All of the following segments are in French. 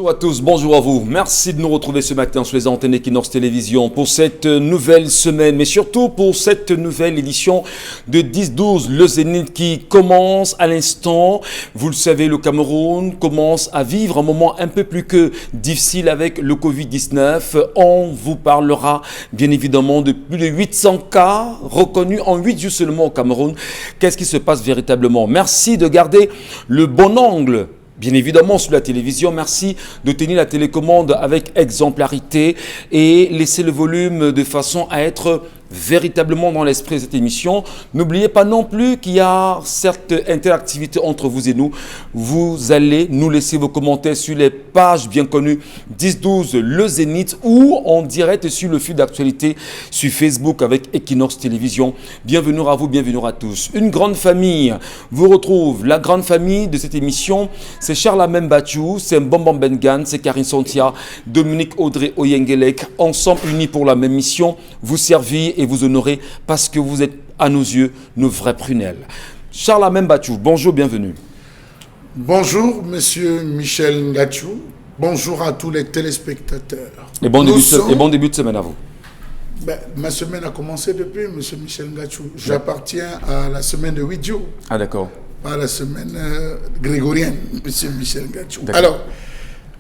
Bonjour à tous, bonjour à vous. Merci de nous retrouver ce matin sur les antennes Equinox Télévision pour cette nouvelle semaine, mais surtout pour cette nouvelle édition de 10-12, le Zénith qui commence à l'instant. Vous le savez, le Cameroun commence à vivre un moment un peu plus que difficile avec le Covid-19. On vous parlera bien évidemment de plus de 800 cas reconnus en 8 jours seulement au Cameroun. Qu'est-ce qui se passe véritablement? Merci de garder le bon angle. Bien évidemment, sur la télévision, merci de tenir la télécommande avec exemplarité et laisser le volume de façon à être véritablement dans l'esprit de cette émission. N'oubliez pas non plus qu'il y a cette interactivité entre vous et nous. Vous allez nous laisser vos commentaires sur les pages bien connues 10-12 Le Zénith ou en direct sur le fil d'actualité sur Facebook avec Equinox Télévision. Bienvenue à vous, bienvenue à tous. Une grande famille vous retrouve. La grande famille de cette émission, c'est Charles Bachou, c'est Mbombo Bengan, c'est Karine Sontia, Dominique Audrey Oyengelek, ensemble unis pour la même mission, vous servir et vous honorer parce que vous êtes à nos yeux nos vrais prunelles. Charles Bachou, bonjour, bienvenue. Bonjour, monsieur Michel Ngachou. Bonjour à tous les téléspectateurs. Et bon début de semaine à vous. Ma semaine a commencé depuis, monsieur Michel Ngachou. J'appartiens à la semaine de 8 jours. Ah d'accord. Pas la semaine grégorienne, monsieur Michel Ngachou. Alors,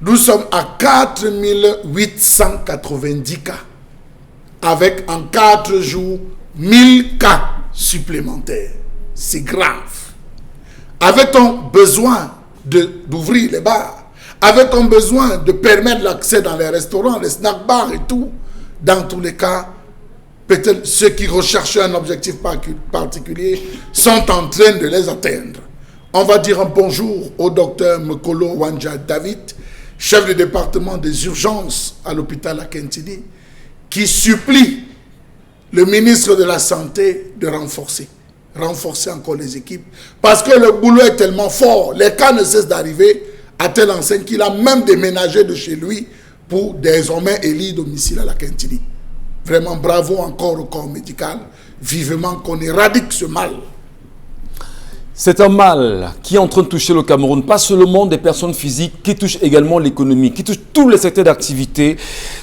nous sommes à 4890 cas. Avec en 4 jours 1000 cas supplémentaires. C'est grave. Avait-on besoin d'ouvrir les bars? Avait-on besoin de permettre l'accès dans les restaurants, les snack bars et tout? Dans tous les cas, peut-être ceux qui recherchaient un objectif particulier sont en train de les atteindre. On va dire un bonjour au docteur Mekolo Wanja David, chef de département des urgences à l'hôpital Akentini, qui supplie le ministre de la Santé de renforcer encore les équipes. Parce que le boulot est tellement fort, les cas ne cessent d'arriver à telle enseigne qu'il a même déménagé de chez lui pour désormais élire domicile à la Quintini. Vraiment bravo encore au corps médical, vivement qu'on éradique ce mal. C'est un mal qui est en train de toucher le Cameroun, pas seulement des personnes physiques, qui touche également l'économie, qui touche tous les secteurs d'activité,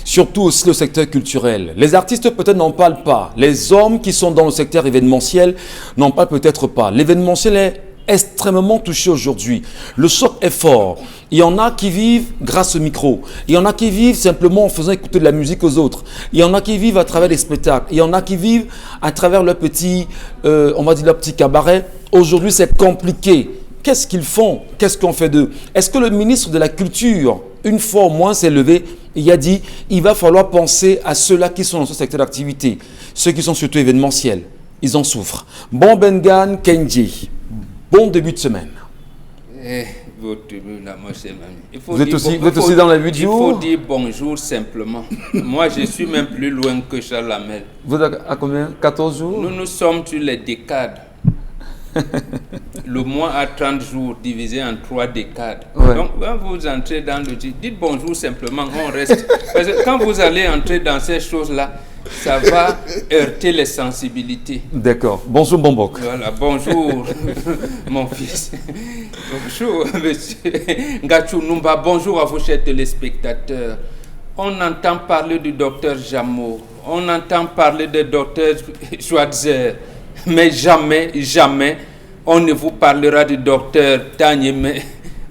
surtout aussi le secteur culturel. Les artistes peut-être n'en parlent pas, les hommes qui sont dans le secteur événementiel n'en parlent peut-être pas. L'événementiel est extrêmement touché aujourd'hui. Le choc est fort. Il y en a qui vivent grâce au micro. Il y en a qui vivent simplement en faisant écouter de la musique aux autres. Il y en a qui vivent à travers les spectacles. Il y en a qui vivent à travers leur petit, on va dire leur petit cabaret. Aujourd'hui, c'est compliqué. Qu'est-ce qu'ils font? Qu'est-ce qu'on fait d'eux? Est-ce que le ministre de la Culture, une fois au moins, s'est levé et a dit il va falloir penser à ceux-là qui sont dans ce secteur d'activité, ceux qui sont surtout événementiels. Ils en souffrent. Bon Bengan Kenji. Bon début de semaine. Vous êtes aussi dans la vidéo. Il faut dire bonjour simplement. Moi, je suis même plus loin que Charles Hamel. Vous êtes à combien? 14 jours? Nous sommes sur les décades. Le mois a 30 jours divisé en 3 décades. Ouais. Donc, quand vous entrez dans le... Dites bonjour simplement, on reste. Parce que quand vous allez entrer dans ces choses-là, ça va heurter les sensibilités. D'accord. Bonjour, Bombok. Voilà, bonjour, mon fils. Bonjour, monsieur Ngachou Numba. Bonjour à vos chers téléspectateurs. On entend parler du docteur Jameau. On entend parler du docteur Schweitzer. Mais jamais, jamais, on ne vous parlera du docteur Tanyeme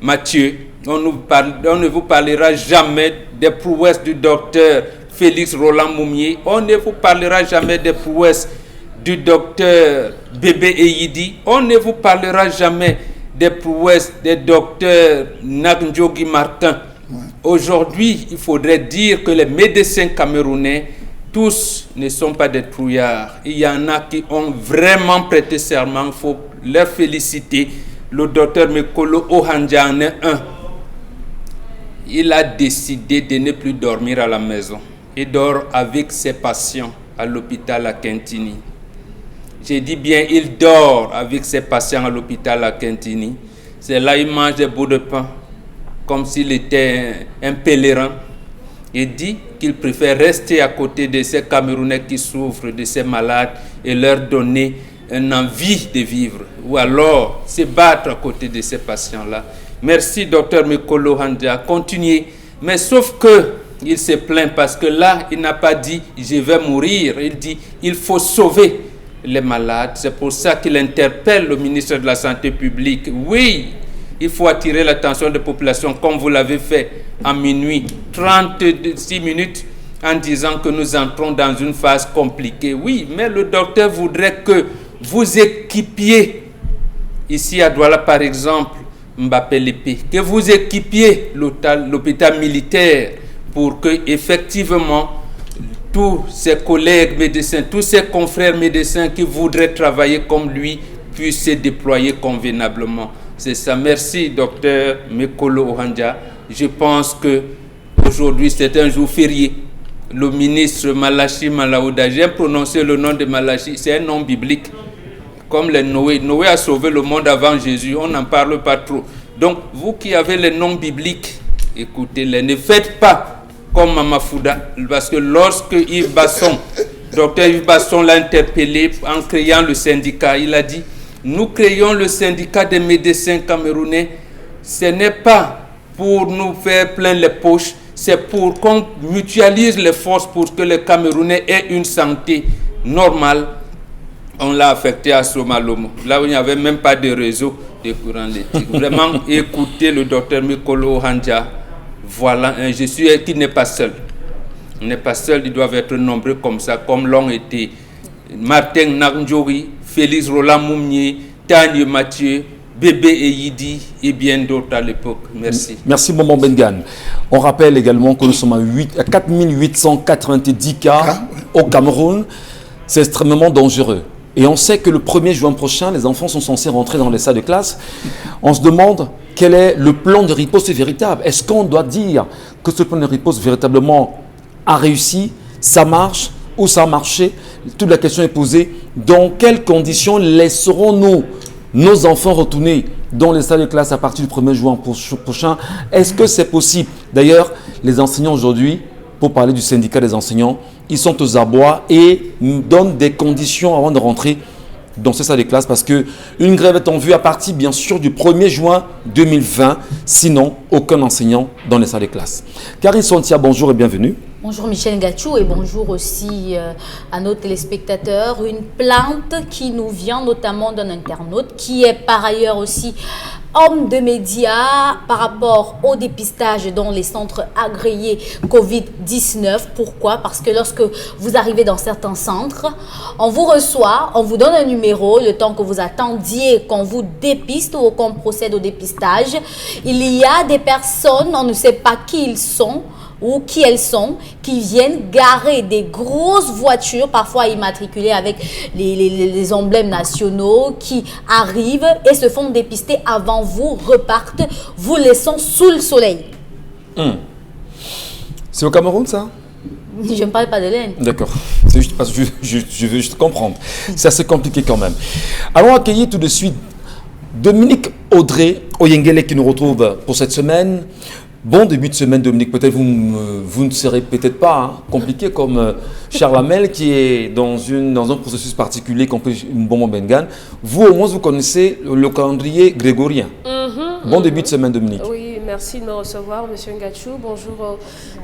Mathieu. On ne vous parlera jamais des prouesses du docteur Félix Roland Moumier. On ne vous parlera jamais des prouesses du docteur Bébé Eyidi. On ne vous parlera jamais des prouesses des docteurs Nagndjogi Martin. Aujourd'hui, il faudrait dire que les médecins camerounais, tous ne sont pas des trouillards. Il y en a qui ont vraiment prêté serment. Il faut leur féliciter. Le docteur Mekolo Ohanja en est un. Il a décidé de ne plus dormir à la maison. Il dort avec ses patients à l'hôpital à Quintini. J'ai dit bien, il dort avec ses patients à l'hôpital à Quintini. C'est là il mange des bouts de pain, comme s'il était un pèlerin. Il dit qu'il préfère rester à côté de ces Camerounais qui souffrent, de ces malades, et leur donner une envie de vivre, ou alors se battre à côté de ces patients-là. Merci, docteur Mekolo Handa. Continuez Mais sauf que il se plaint parce que là, il n'a pas dit « je vais mourir ». Il dit « il faut sauver les malades ». C'est pour ça qu'il interpelle le ministre de la Santé publique. Oui, il faut attirer l'attention des populations comme vous l'avez fait à minuit 36 minutes en disant que nous entrons dans une phase compliquée. Oui, mais le docteur voudrait que vous équipiez, ici à Douala par exemple, Mbappé Lépé, que vous équipiez l'hôpital militaire pour que effectivement tous ses collègues médecins, tous ses confrères médecins qui voudraient travailler comme lui puissent se déployer convenablement. C'est ça. Merci, docteur Mekolo Ohanja. Je pense que aujourd'hui c'est un jour férié. Le ministre Malachi Malaouda, j'ai prononcé le nom de Malachi, c'est un nom biblique. Comme les Noé. Noé a sauvé le monde avant Jésus, on n'en parle pas trop. Donc, vous qui avez les noms bibliques, écoutez-les, ne faites pas comme Mama Fouda, parce que lorsque Yves Basson, docteur Yves Basson l'a interpellé en créant le syndicat, il a dit, nous créons le syndicat des médecins camerounais, ce n'est pas pour nous faire plein les poches, c'est pour qu'on mutualise les forces pour que les Camerounais aient une santé normale. On l'a affecté à Somalomo, là où il n'y avait même pas de réseau de courant électrique. Vraiment, écoutez le docteur Mekolo Ohanja. Voilà, je suis qui n'est pas seul. Il n'est pas seul, ils doivent être nombreux comme ça, comme l'ont été Martin Nandjori, Félix Roland Moumnier, Tanya Mathieu, Bébé Eyidi et bien d'autres à l'époque. Merci. Merci Maman Bengan. On rappelle également que nous sommes à 4890 cas au Cameroun. C'est extrêmement dangereux. Et on sait que le 1er juin prochain, les enfants sont censés rentrer dans les salles de classe. On se demande quel est le plan de riposte véritable. Est-ce qu'on doit dire que ce plan de riposte véritablement a réussi, ça marche ou ça a marché? Toute la question est posée. Dans quelles conditions laisserons-nous nos enfants retourner dans les salles de classe à partir du 1er juin prochain? Est-ce que c'est possible? D'ailleurs, les enseignants aujourd'hui, pour parler du syndicat des enseignants, ils sont aux abois et nous donnent des conditions avant de rentrer dans ces salles de classe parce qu'une grève est en vue à partir bien sûr du 1er juin 2020, sinon aucun enseignant dans les salles de classe. Karine Sontia, bonjour et bienvenue. Bonjour Michel Ngachou et bonjour aussi à nos téléspectateurs. Une plainte qui nous vient notamment d'un internaute qui est par ailleurs aussi homme de médias par rapport au dépistage dans les centres agréés Covid-19. Pourquoi? Parce que lorsque vous arrivez dans certains centres, on vous reçoit, on vous donne un numéro, le temps que vous attendiez qu'on vous dépiste ou qu'on procède au dépistage. Il y a des personnes, on ne sait pas qui ils sont, ou qui elles sont, qui viennent garer des grosses voitures, parfois immatriculées avec les emblèmes nationaux, qui arrivent et se font dépister avant vous, repartent, vous laissant sous le soleil. C'est au Cameroun ça? Je ne parle pas de laine. D'accord, c'est juste parce que je veux juste comprendre. C'est assez compliqué quand même. Allons accueillir tout de suite Dominique Audrey Oyengele qui nous retrouve pour cette semaine. Bon début de semaine, Dominique. Peut-être vous ne serez peut-être pas compliqué comme Charles Hamel qui est dans un processus particulier compris Mbongo Bengan. Vous, au moins, vous connaissez le calendrier grégorien. Bon début de semaine, Dominique. Oui, merci de me recevoir, Monsieur Ngachou. Bonjour aux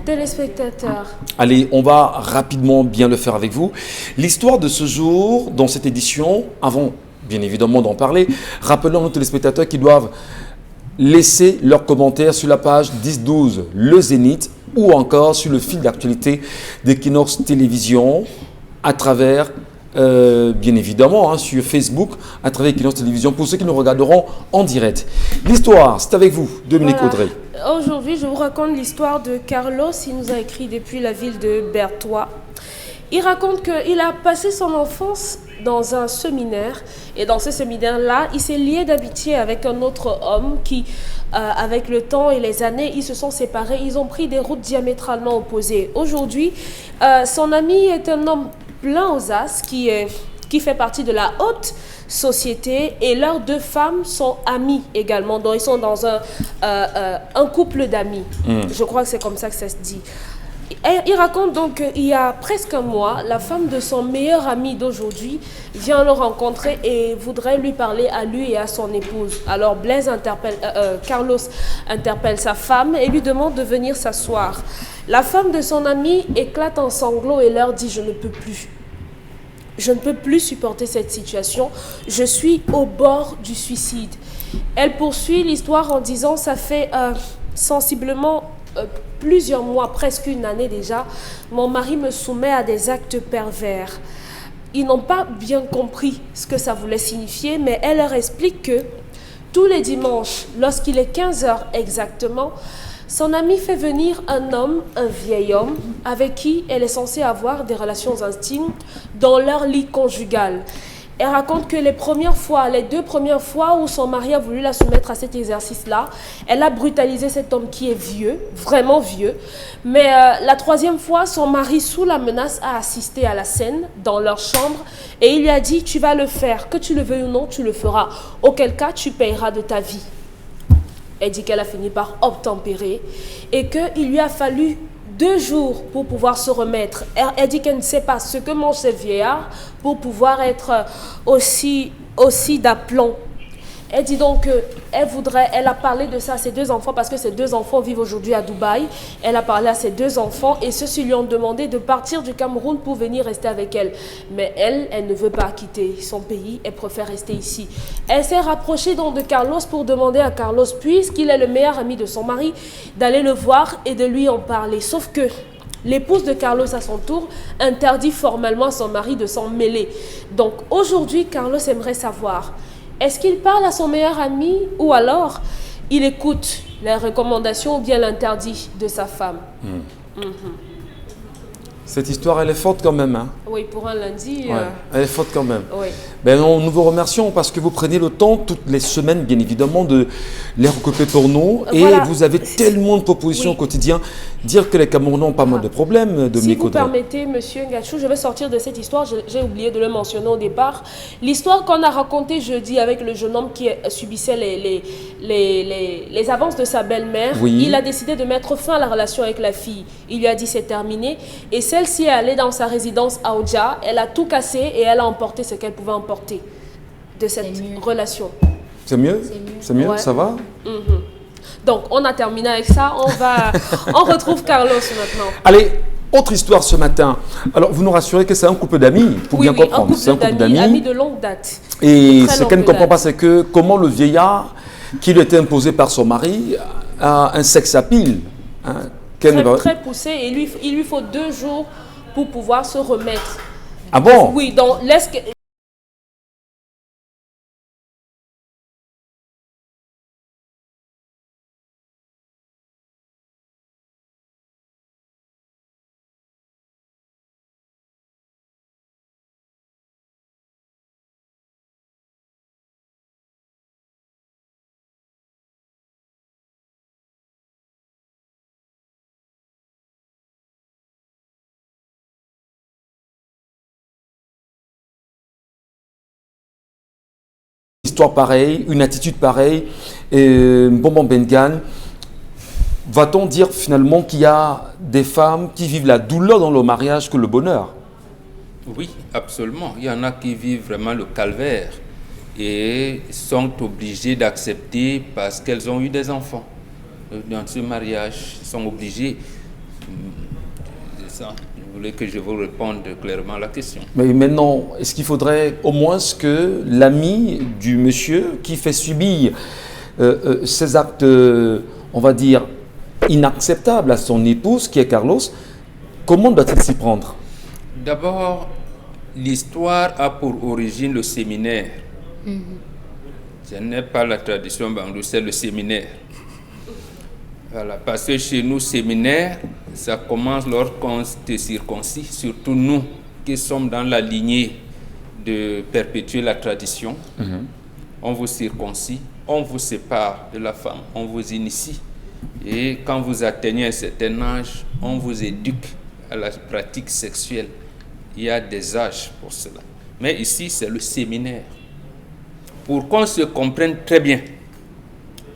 téléspectateurs. Allez, on va rapidement bien le faire avec vous. L'histoire de ce jour, dans cette édition, avant bien évidemment d'en parler, rappelons nos téléspectateurs qui doivent laissez leurs commentaires sur la page 10-12 Le Zénith ou encore sur le fil d'actualité d'Equinox Télévision à travers, bien évidemment, sur Facebook, à travers Equinox Télévision pour ceux qui nous regarderont en direct. L'histoire, c'est avec vous, Dominique Audrey. Aujourd'hui, je vous raconte l'histoire de Carlos. Il nous a écrit depuis la ville de Bertois. Il raconte qu'il a passé son enfance dans un séminaire et dans ce séminaire-là, il s'est lié d'amitié avec un autre homme qui, avec le temps et les années, ils se sont séparés, ils ont pris des routes diamétralement opposées. Aujourd'hui, son ami est un homme plein aux as qui fait partie de la haute société et leurs deux femmes sont amies également, donc ils sont dans un couple d'amis. Je crois que c'est comme ça que ça se dit. Il raconte donc qu'il y a presque un mois, la femme de son meilleur ami d'aujourd'hui vient le rencontrer et voudrait lui parler à lui et à son épouse. Alors Carlos interpelle sa femme et lui demande de venir s'asseoir. La femme de son ami éclate en sanglots et leur dit « Je ne peux plus. Je ne peux plus supporter cette situation. Je suis au bord du suicide. » Elle poursuit l'histoire en disant « Ça fait sensiblement plusieurs mois, presque une année déjà, mon mari me soumet à des actes pervers. » Ils n'ont pas bien compris ce que ça voulait signifier, mais elle leur explique que tous les dimanches, lorsqu'il est 15 heures exactement, son amie fait venir un homme, un vieil homme, avec qui elle est censée avoir des relations intimes dans leur lit conjugal. Elle raconte que les 2 premières fois où son mari a voulu la soumettre à cet exercice-là, elle a brutalisé cet homme qui est vieux, vraiment vieux. Mais la 3e fois, son mari, sous la menace, a assisté à la scène dans leur chambre et il lui a dit « Tu vas le faire, que tu le veuilles ou non, tu le feras. Auquel cas, tu payeras de ta vie. » Elle dit qu'elle a fini par obtempérer et qu'il lui a fallu 2 jours pour pouvoir se remettre. Elle dit qu'elle ne sait pas ce que mange ce vieillard pour pouvoir être aussi d'aplomb. Elle dit donc qu'elle a parlé de ça à ses 2 enfants parce que ses 2 enfants vivent aujourd'hui à Dubaï. Elle a parlé à ses 2 enfants et ceux-ci lui ont demandé de partir du Cameroun pour venir rester avec elle. Mais elle ne veut pas quitter son pays, elle préfère rester ici. Elle s'est rapprochée donc de Carlos pour demander à Carlos, puisqu'il est le meilleur ami de son mari, d'aller le voir et de lui en parler. Sauf que l'épouse de Carlos, à son tour, interdit formellement à son mari de s'en mêler. Donc aujourd'hui, Carlos aimerait savoir, est-ce qu'il parle à son meilleur ami ou alors il écoute les recommandations ou bien l'interdit de sa femme? Cette histoire, elle est forte quand même. Hein? Oui, pour un lundi. Ouais, elle est forte quand même. Oui. Ben, nous vous remercions parce que vous prenez le temps toutes les semaines, bien évidemment, de les recouper pour nous. Et Voilà. vous avez tellement de propositions au quotidien. Dire que les Camerounais n'ont pas mal de problèmes, Dominique Si vous Audrey. permettez, Monsieur Ngachou, je vais sortir de cette histoire. J'ai oublié de le mentionner au départ. L'histoire qu'on a racontée jeudi avec le jeune homme qui subissait les avances de sa belle-mère, Oui. il a décidé de mettre fin à la relation avec la fille. Il lui a dit c'est terminé. Et celle-ci est allée dans sa résidence à Oudja. Elle a tout cassé et elle a emporté ce qu'elle pouvait emporter de cette relation. C'est mieux? C'est mieux? Ouais. Ça va? Donc, on a terminé avec ça. On retrouve Carlos maintenant. Allez, autre histoire ce matin. Alors, vous nous rassurez que c'est un couple d'amis, pour bien comprendre. C'est un couple d'amis. Amis de longue date. Et De très ce longue qu'elle ne comprend date. pas, c'est que comment le vieillard qui lui était imposé par son mari a un sex appeal. Hein, qu'elle ne va- Très poussé. Et il lui faut 2 jours pour pouvoir se remettre. Ah bon? Oui, donc laisse que... Histoire pareille, une attitude pareille, Bonbon Bengan, va-t-on dire finalement qu'il y a des femmes qui vivent la douleur dans le mariage que le bonheur? Oui, absolument. Il y en a qui vivent vraiment le calvaire et sont obligées d'accepter parce qu'elles ont eu des enfants. Dans ce mariage, ils sont obligés. C'est ça. Vous voulez que je vous réponde clairement à la question? Mais maintenant, est-ce qu'il faudrait au moins que l'ami du monsieur qui fait subir ces actes, on va dire, inacceptables à son épouse, qui est Carlos, comment doit-il s'y prendre? D'abord, l'histoire a pour origine le séminaire. Ce n'est pas la tradition bandou, c'est le séminaire. Voilà, parce que chez nous, séminaire, ça commence lorsqu'on te circoncis, surtout nous qui sommes dans la lignée de perpétuer la tradition. On vous circoncis, on vous sépare de la femme, on vous initie. Et quand vous atteignez un certain âge, on vous éduque à la pratique sexuelle. Il y a des âges pour cela. Mais ici, c'est le séminaire. Pour qu'on se comprenne très bien,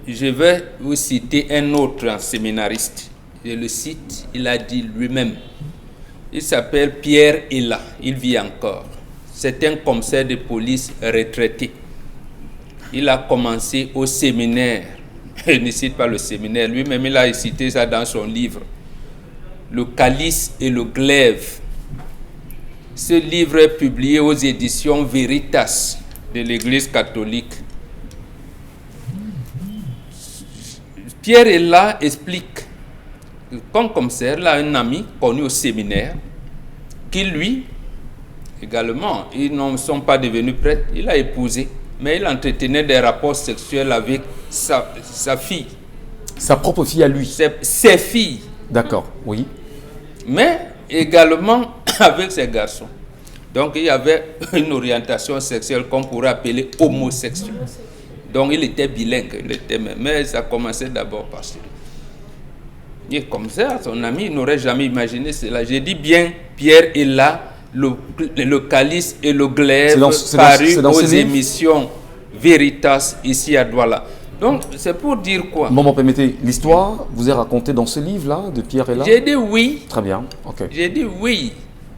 je vais vous citer un autre séminariste. je le cite, il a dit lui-même. Il s'appelle Pierre Ella, il vit encore. C'est un commissaire de police retraité. Il a commencé au séminaire. Il ne cite pas le séminaire, lui-même il a cité ça dans son livre. Le calice et le glaive. Ce livre est publié aux éditions Veritas de l'Église catholique. Pierre Ella explique que comme commissaire, il a un ami connu au séminaire qui lui, également, ils ne sont pas devenus prêtres, il a épousé, mais il entretenait des rapports sexuels avec sa fille. Sa propre fille à lui. Ses filles. D'accord, oui. Mais également avec ses garçons. Donc il y avait une orientation sexuelle qu'on pourrait appeler homosexuelle. Donc il était bilingue, mais ça commençait d'abord par celui. Et comme ça, son ami n'aurait jamais imaginé cela. J'ai dit bien, Pierre est là, le calice et le glaive paru aux émissions Veritas ici à Douala. Donc c'est pour dire quoi? Maman, permettez, l'histoire vous est racontée dans ce livre-là de Pierre Ella? J'ai dit oui. Très bien, ok. J'ai dit oui.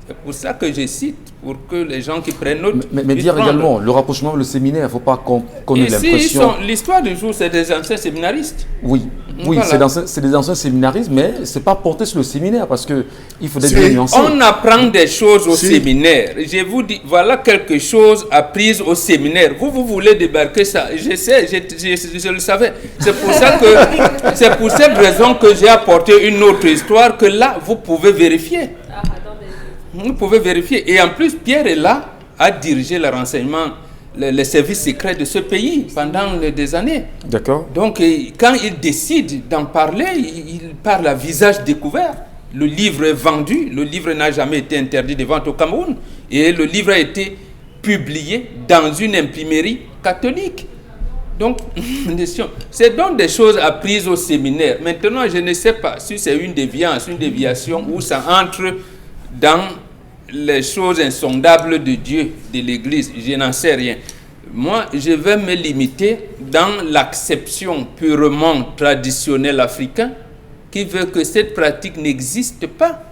C'est pour ça que je cite, pour que les gens qui prennent note... Mais dire également, le rapprochement avec le séminaire, il ne faut pas qu'on ait l'impression... L'histoire du jour, c'est des anciens séminaristes. Oui, voilà. C'est des anciens séminaristes, mais ce n'est pas porté sur le séminaire, parce qu'il faut bien nuancer. On apprend des choses au séminaire. Je vous dis, voilà quelque chose appris au séminaire. Vous voulez débarquer ça. Je sais, je le savais. C'est pour ça que, c'est pour cette raison que j'ai apporté une autre histoire que là, vous pouvez vérifier. Vous pouvez vérifier. Et en plus, Pierre est là, a dirigé le renseignement, les services secrets de ce pays pendant des années. D'accord. Donc, quand il décide d'en parler, il parle à visage découvert. Le livre est vendu, le livre n'a jamais été interdit de vente au Cameroun. Et le livre a été publié dans une imprimerie catholique. Donc, c'est donc des choses apprises au séminaire. Maintenant, je ne sais pas si c'est une déviation, ou ça entre dans les choses insondables de Dieu, de l'Église. Je n'en sais rien. Moi, je vais me limiter dans l'acception purement traditionnelle africaine qui veut que cette pratique n'existe pas.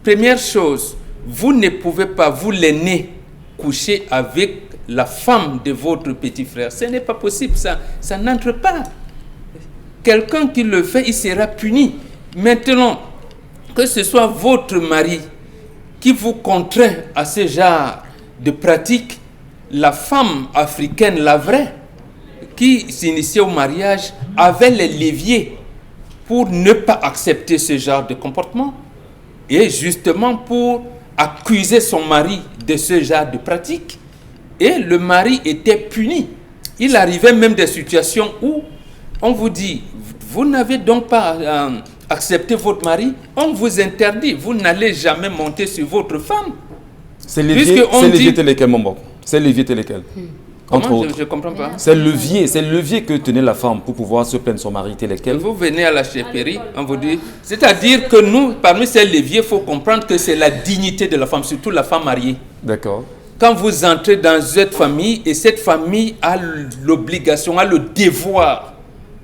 Première chose, vous ne pouvez pas, vous l'aîné, coucher avec la femme de votre petit frère. Ce n'est pas possible, ça n'entre pas. Quelqu'un qui le fait, il sera puni. Maintenant, que ce soit votre mari qui vous contraint à ce genre de pratique, la femme africaine, la vraie, qui s'initiait au mariage, avait les leviers pour ne pas accepter ce genre de comportement et justement pour accuser son mari de ce genre de pratique. Et le mari était puni. Il arrivait même des situations où on vous dit, vous n'avez donc pas accepté votre mari, on vous interdit, vous n'allez jamais monter sur votre femme. C'est levier étaient lesquels, maman? C'est levier étaient lesquels? Entre autres. Je ne comprends pas. C'est le levier que tenait la femme pour pouvoir se plaindre son mari, était lesquels? Vous venez à la chefferie, on vous dit, c'est-à-dire que nous, parmi ces leviers, il faut comprendre que c'est la dignité de la femme, surtout la femme mariée. D'accord. Quand vous entrez dans cette famille, et cette famille a l'obligation, a le devoir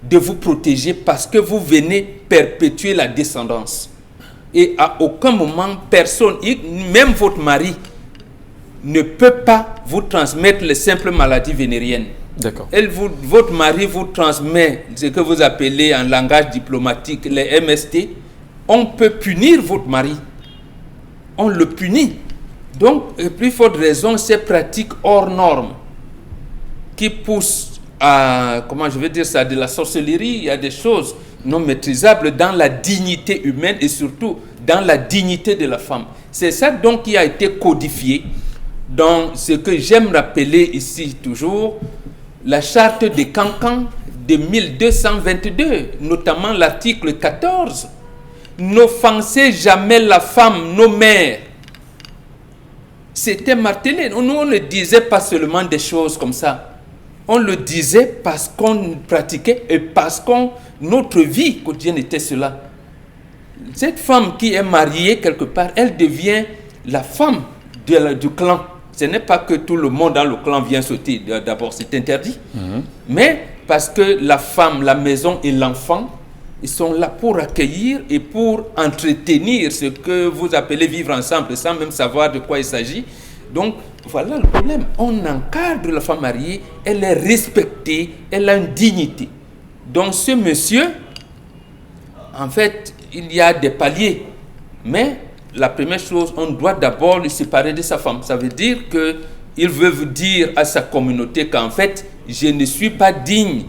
de vous protéger parce que vous venez perpétuer la descendance. Et à aucun moment, personne, même votre mari, ne peut pas vous transmettre les simples maladies vénériennes. D'accord. Votre mari vous transmet ce que vous appelez en langage diplomatique les MST. On peut punir votre mari. On le punit. Donc, et plus forte raison, ces pratiques hors normes qui poussent à, comment je vais dire ça, de la sorcellerie, il y a des choses non maîtrisables dans la dignité humaine et surtout dans la dignité de la femme. C'est ça donc qui a été codifié dans ce que j'aime rappeler ici toujours, la charte de Cancan de 1222, notamment l'article 14. N'offensez jamais la femme, nos mères. C'était martelé. Nous, on ne disait pas seulement des choses comme ça. On le disait parce qu'on pratiquait et parce que notre vie quotidienne était cela. Cette femme qui est mariée quelque part, elle devient la femme du clan. Ce n'est pas que tout le monde dans le clan vient sauter. D'abord, c'est interdit. Mais parce que la femme, la maison et l'enfant Ils sont là pour accueillir et pour entretenir ce que vous appelez vivre ensemble, sans même savoir de quoi il s'agit. Donc, voilà le problème. On encadre la femme mariée, elle est respectée, elle a une dignité. Donc, ce monsieur, en fait, il y a des paliers. Mais la première chose, on doit d'abord le séparer de sa femme. Ça veut dire qu'il veut vous dire à sa communauté qu'en fait, je ne suis pas digne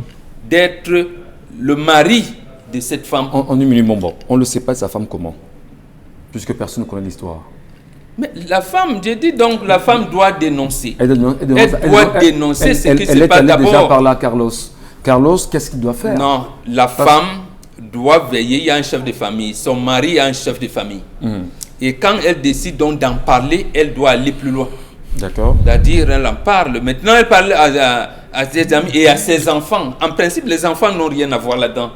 d'être le mari de cette femme. En une minute, bon, on ne le sait pas de sa femme comment? Puisque personne ne connaît l'histoire. Mais la femme, je dis donc, la femme doit dénoncer. Elle doit dénoncer ce qui se elle passe est allée déjà d'abord. par là, Carlos. Carlos, qu'est-ce qu'il doit faire? Non, la femme doit veiller. Il y a un chef de famille. Son mari a un chef de famille. Et quand elle décide donc d'en parler, elle doit aller plus loin. D'accord. C'est-à-dire, elle en parle. Maintenant, elle parle à ses amis et à ses enfants. En principe, les enfants n'ont rien à voir là-dedans.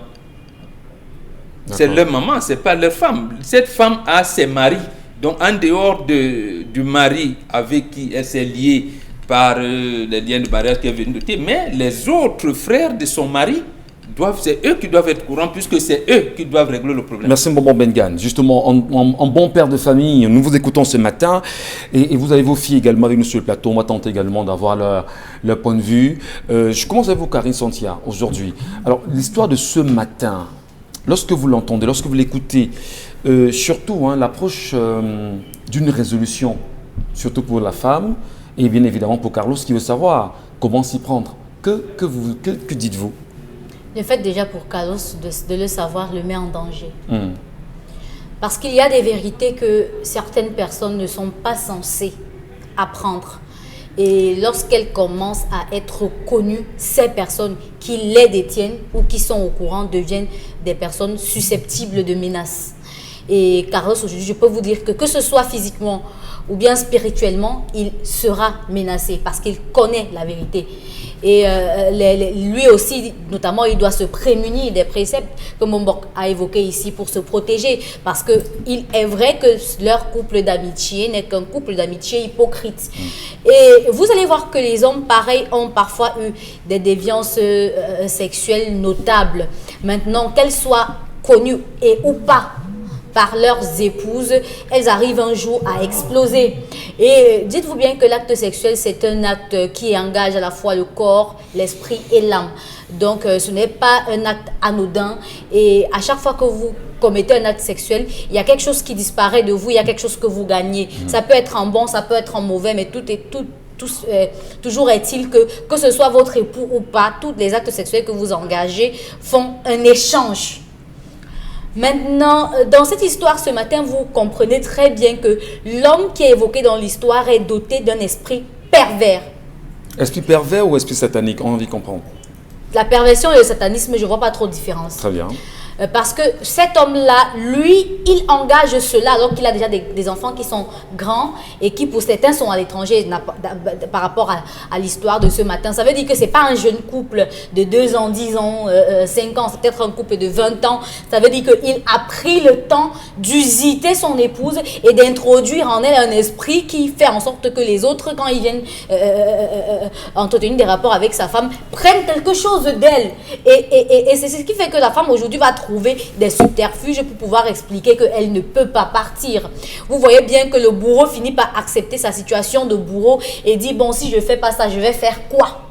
C'est leur maman, c'est pas leur femme. Cette femme a ses maris. Donc, en dehors du mari avec qui elle s'est liée par les liens de mariage qu'elle vient de noter, mais les autres frères de son mari, c'est eux qui doivent être courants puisque c'est eux qui doivent régler le problème. Merci Bonbon Bengan. Justement, en bon père de famille, nous vous écoutons ce matin et vous avez vos filles également avec nous sur le plateau. On va tenter également d'avoir leur point de vue. Je commence avec vous, Karine Santia, aujourd'hui. Alors, l'histoire de ce matin, lorsque vous l'entendez, lorsque vous l'écoutez, surtout l'approche d'une résolution, surtout pour la femme et bien évidemment pour Carlos qui veut savoir comment s'y prendre. Que dites-vous? Le fait déjà pour Carlos de le savoir le met en danger. Parce qu'il y a des vérités que certaines personnes ne sont pas censées apprendre. Et lorsqu'elles commencent à être connues, ces personnes qui les détiennent ou qui sont au courant deviennent des personnes susceptibles de menaces. Et Carlos, aujourd'hui, je peux vous dire que ce soit physiquement ou bien spirituellement, il sera menacé parce qu'il connaît la vérité. Et lui aussi, notamment, il doit se prémunir des préceptes que Mombok a évoqués ici pour se protéger. Parce qu'il est vrai que leur couple d'amitié n'est qu'un couple d'amitié hypocrite. Et vous allez voir que les hommes, pareil, ont parfois eu des déviances sexuelles notables. Maintenant, qu'elles soient connues et ou pas par leurs épouses, elles arrivent un jour à exploser. Et dites-vous bien que l'acte sexuel, c'est un acte qui engage à la fois le corps, l'esprit et l'âme. Donc, ce n'est pas un acte anodin. Et à chaque fois que vous commettez un acte sexuel, il y a quelque chose qui disparaît de vous, il y a quelque chose que vous gagnez. Ça peut être en bon, ça peut être en mauvais, mais toujours est-il que ce soit votre époux ou pas, tous les actes sexuels que vous engagez font un échange. Maintenant, dans cette histoire ce matin, vous comprenez très bien que l'homme qui est évoqué dans l'histoire est doté d'un esprit pervers. Esprit pervers ou esprit satanique? On a envie de comprendre. La perversion et le satanisme, je ne vois pas trop de différence. Très bien. Parce que cet homme-là, lui, il engage cela alors qu'il a déjà des enfants qui sont grands et qui pour certains sont à l'étranger par rapport à l'histoire de ce matin. Ça veut dire que ce n'est pas un jeune couple de 2 ans, 10 ans, 5 ans, c'est peut-être un couple de 20 ans. Ça veut dire qu'il a pris le temps d'usiter son épouse et d'introduire en elle un esprit qui fait en sorte que les autres, quand ils viennent entretenir des rapports avec sa femme, prennent quelque chose d'elle. Et c'est ce qui fait que la femme aujourd'hui va trouver des subterfuges pour pouvoir expliquer qu'elle ne peut pas partir. Vous voyez bien que le bourreau finit par accepter sa situation de bourreau et dit, bon, si je ne fais pas ça, je vais faire quoi?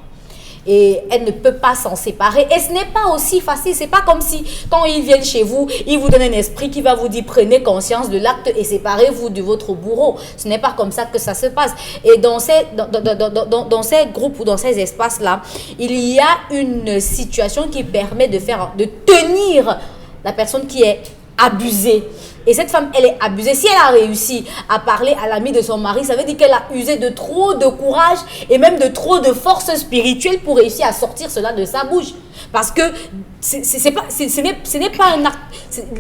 Et elle ne peut pas s'en séparer. Et ce n'est pas aussi facile. C'est pas comme si, quand ils viennent chez vous, ils vous donnent un esprit qui va vous dire, prenez conscience de l'acte et séparez-vous de votre bourreau. Ce n'est pas comme ça que ça se passe. Et dans ces groupes ou dans ces espaces-là, il y a une situation qui permet de tenir la personne qui est abusée. Et cette femme, elle est abusée. Si elle a réussi à parler à l'ami de son mari, ça veut dire qu'elle a usé de trop de courage et même de trop de force spirituelle pour réussir à sortir cela de sa bouche. Parce que ce n'est pas un acte.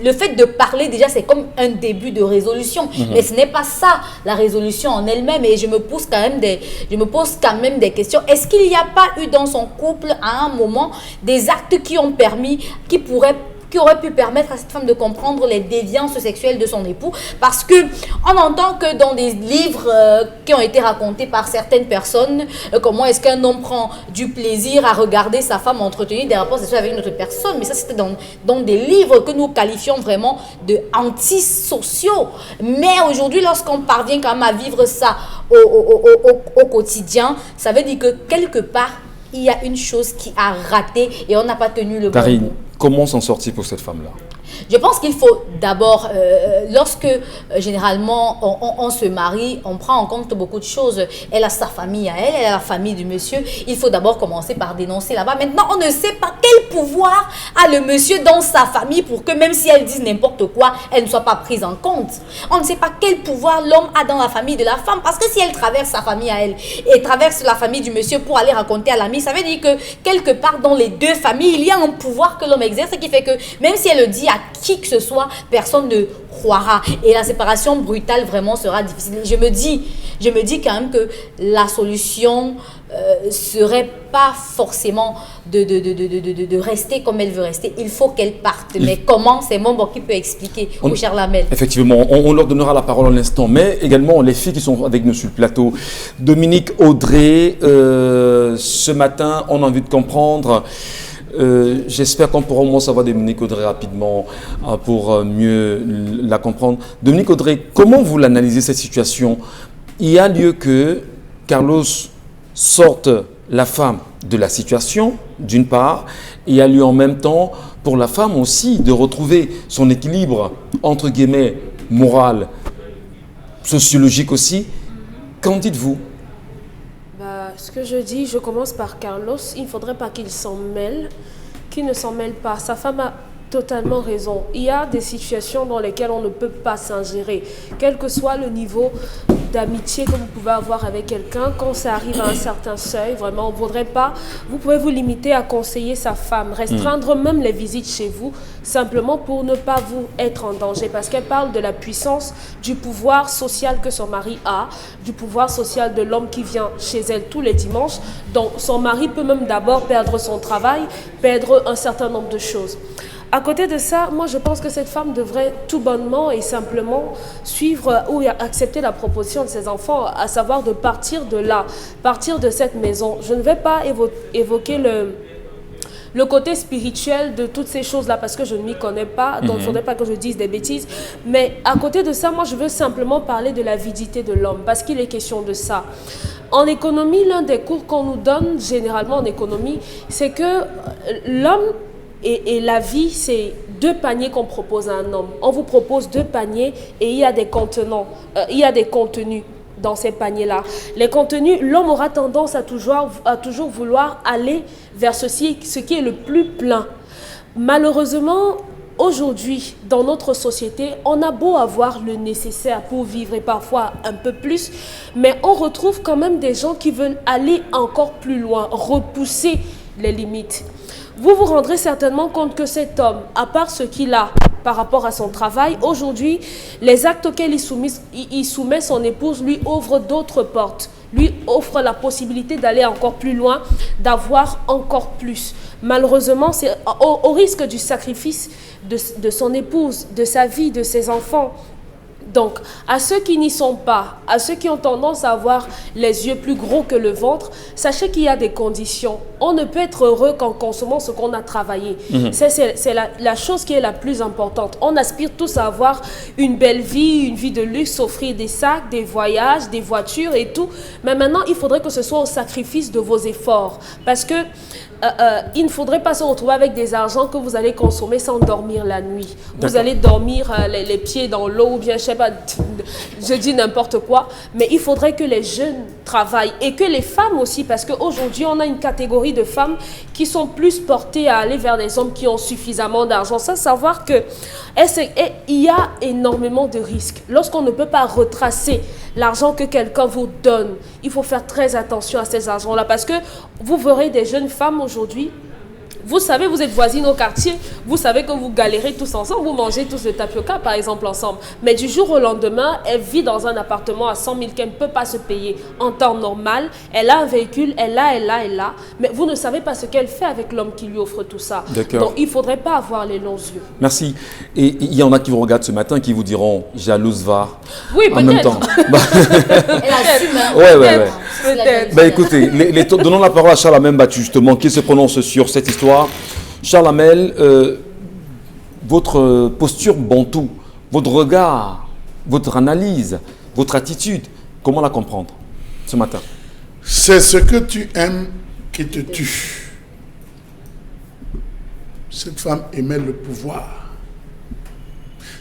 Le fait de parler, déjà, c'est comme un début de résolution. Mais ce n'est pas ça, la résolution en elle-même. Et je me pose quand même des questions. Est-ce qu'il n'y a pas eu dans son couple, à un moment, des actes qui pourraient qui aurait pu permettre à cette femme de comprendre les déviances sexuelles de son époux. Parce que on entend que dans des livres qui ont été racontés par certaines personnes, comment est-ce qu'un homme prend du plaisir à regarder sa femme entretenir des rapports sexuels avec une autre personne. Mais ça, c'était dans des livres que nous qualifions vraiment de antisociaux. Mais aujourd'hui, lorsqu'on parvient quand même à vivre ça au quotidien, ça veut dire que quelque part, il y a une chose qui a raté et on n'a pas tenu le bon Karine, bout. comment s'en sortir pour cette femme-là? Je pense qu'il faut d'abord, lorsque généralement on se marie, on prend en compte beaucoup de choses. Elle a sa famille à elle, elle a la famille du monsieur. Il faut d'abord commencer par dénoncer là-bas. Maintenant, on ne sait pas quel pouvoir a le monsieur dans sa famille pour que même si elle dit n'importe quoi, elle ne soit pas prise en compte. On ne sait pas quel pouvoir l'homme a dans la famille de la femme. Parce que si elle traverse sa famille à elle et traverse la famille du monsieur pour aller raconter à l'ami, ça veut dire que quelque part dans les deux familles, il y a un pouvoir que l'homme exerce qui fait que même si elle le dit à qui que ce soit, personne ne croira. Et la séparation brutale vraiment sera difficile. Je me dis quand même que la solution serait pas forcément de rester comme elle veut rester. Il faut qu'elle parte. Mais comment, c'est Mombo qui peut expliquer, mon cher Lamel. Effectivement, on leur donnera la parole en instant. Mais également, les filles qui sont avec nous sur le plateau. Dominique, Audrey, ce matin, on a envie de comprendre. J'espère qu'on pourra au moins savoir Dominique Audrey rapidement pour mieux la comprendre. Dominique Audrey, comment vous l'analysez cette situation? Il y a lieu que Carlos sorte la femme de la situation, d'une part, et il y a lieu en même temps pour la femme aussi de retrouver son équilibre, entre guillemets, moral, sociologique aussi. Qu'en dites-vous? Ce que je dis, je commence par Carlos. Il ne faudrait pas qu'il s'en mêle, qu'il ne s'en mêle pas. Sa femme a totalement raison. Il y a des situations dans lesquelles on ne peut pas s'ingérer, quel que soit le niveau d'amitié que vous pouvez avoir avec quelqu'un. Quand ça arrive à un certain seuil, vraiment, on ne voudrait pas. Vous pouvez vous limiter à conseiller sa femme, restreindre même les visites chez vous, simplement pour ne pas vous être en danger. Parce qu'elle parle de la puissance, du pouvoir social que son mari a, du pouvoir social de l'homme qui vient chez elle tous les dimanches. Donc, son mari peut même d'abord perdre son travail, perdre un certain nombre de choses. À côté de ça, moi je pense que cette femme devrait tout bonnement et simplement suivre ou accepter la proposition de ses enfants, à savoir de partir de là, partir de cette maison. Je ne vais pas évoquer le côté spirituel de toutes ces choses-là parce que je ne m'y connais pas, donc il ne faudrait pas que je dise des bêtises. Mais à côté de ça, moi je veux simplement parler de l'avidité de l'homme parce qu'il est question de ça. En économie, l'un des cours qu'on nous donne généralement en économie, c'est que l'homme et la vie, c'est deux paniers qu'on propose à un homme. On vous propose deux paniers et il y a des contenants, il y a des contenus dans ces paniers-là. Les contenus, l'homme aura tendance à toujours vouloir aller vers ce qui est le plus plein. Malheureusement, aujourd'hui, dans notre société, on a beau avoir le nécessaire pour vivre et parfois un peu plus, mais on retrouve quand même des gens qui veulent aller encore plus loin, repousser les limites. Vous vous rendrez certainement compte que cet homme, à part ce qu'il a par rapport à son travail, aujourd'hui, les actes auxquels il soumet son épouse lui ouvrent d'autres portes, lui offrent la possibilité d'aller encore plus loin, d'avoir encore plus. Malheureusement, c'est au risque du sacrifice de son épouse, de sa vie, de ses enfants. Donc, à ceux qui n'y sont pas, à ceux qui ont tendance à avoir les yeux plus gros que le ventre, sachez qu'il y a des conditions. On ne peut être heureux qu'en consommant ce qu'on a travaillé. C'est la chose qui est la plus importante. On aspire tous à avoir une belle vie, une vie de luxe, offrir des sacs, des voyages, des voitures et tout. Mais maintenant, il faudrait que ce soit au sacrifice de vos efforts. Parce que il ne faudrait pas se retrouver avec des argents que vous allez consommer sans dormir la nuit. Vous allez dormir les pieds dans l'eau ou bien, je sais pas, je dis n'importe quoi. Mais il faudrait que les jeunes travaillent et que les femmes aussi, parce qu'aujourd'hui, on a une catégorie de femmes qui sont plus portées à aller vers des hommes qui ont suffisamment d'argent. Sans savoir que il y a énormément de risques. Lorsqu'on ne peut pas retracer l'argent que quelqu'un vous donne, il faut faire très attention à ces argents-là parce que vous verrez des jeunes femmes aujourd'hui Vous savez, vous êtes voisines au quartier, vous savez que vous galérez tous ensemble, vous mangez tous le tapioca par exemple ensemble. Mais du jour au lendemain, elle vit dans un appartement à 100 000 qu'elle ne peut pas se payer en temps normal. Elle a un véhicule, elle a. Mais vous ne savez pas ce qu'elle fait avec l'homme qui lui offre tout ça. Donc il ne faudrait pas avoir les longs yeux. Merci. Et il y en a qui vous regardent ce matin qui vous diront jalouse va. Oui, en même temps. Elle assume. Ouais. Peut-être. Bah écoutez, donnons la parole à Charles Amel Battu justement, qui se prononce sur cette histoire. Charles Amel, votre posture bantou, votre regard, votre analyse, votre attitude, comment la comprendre ce matin? C'est ce que tu aimes qui te tue. Cette femme aimait le pouvoir.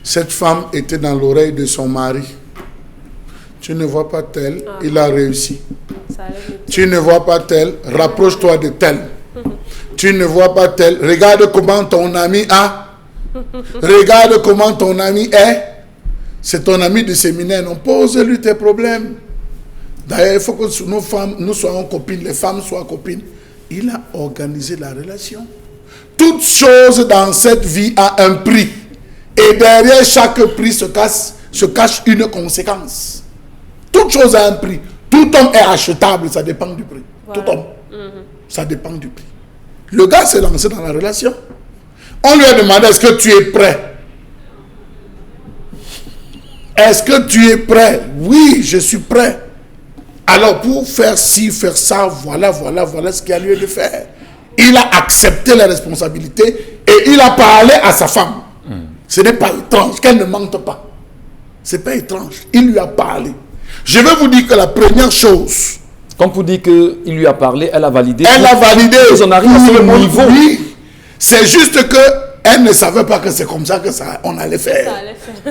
Cette femme était dans l'oreille de son mari. Tu ne vois pas tel, il a réussi. Tu ne vois pas tel, rapproche-toi de tel. Tu ne vois pas tel, regarde comment ton ami a. Regarde comment ton ami est. C'est ton ami de séminaire, non, pose-lui tes problèmes. D'ailleurs, il faut que nos femmes, nous soyons copines, les femmes soient copines. Il a organisé la relation. Toute chose dans cette vie a un prix. Et derrière chaque prix se cache une conséquence. Toute chose a un prix. Tout homme est achetable, ça dépend du prix. Voilà. Tout homme. Ça dépend du prix. Le gars s'est lancé dans la relation. On lui a demandé, est-ce que tu es prêt? Est-ce que tu es prêt? Oui, je suis prêt. Alors pour faire ci, faire ça, voilà ce qu'il y a lieu de faire. Il a accepté la responsabilité et il a parlé à sa femme. Ce n'est pas étrange qu'elle ne mente pas. Ce n'est pas étrange. Il lui a parlé. Je vais vous dire que la première chose... Quand vous dites qu'il lui a parlé, elle a validé. Elle a validé. Ils en arrivent à ce niveau. Oui. C'est juste qu'elle ne savait pas que c'est comme ça que ça, on allait faire.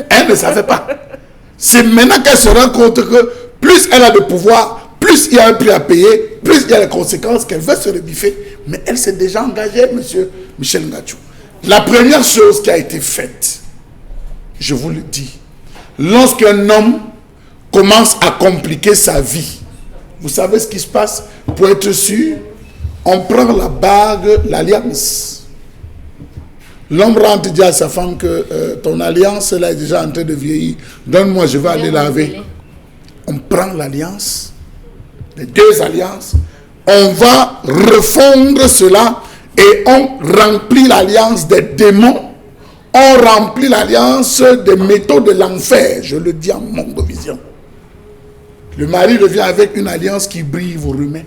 Elle ne savait pas. C'est maintenant qu'elle se rend compte que plus elle a de pouvoir, plus il y a un prix à payer, plus il y a les conséquences qu'elle veut se rebiffer. Mais elle s'est déjà engagée, monsieur Michel Ngachou. La première chose qui a été faite, je vous le dis, lorsqu'un homme commence à compliquer sa vie, vous savez ce qui se passe? Pour être sûr, on prend la bague, l'alliance. L'homme rentre dit à sa femme que ton alliance là est déjà en train de vieillir. Donne-moi, je vais aller laver. On prend l'alliance, les deux alliances, on va refondre cela et on remplit l'alliance des démons. On remplit l'alliance des métaux de l'enfer. Je le dis en manque de vision. Le mari revient avec une alliance qui brille vos remains.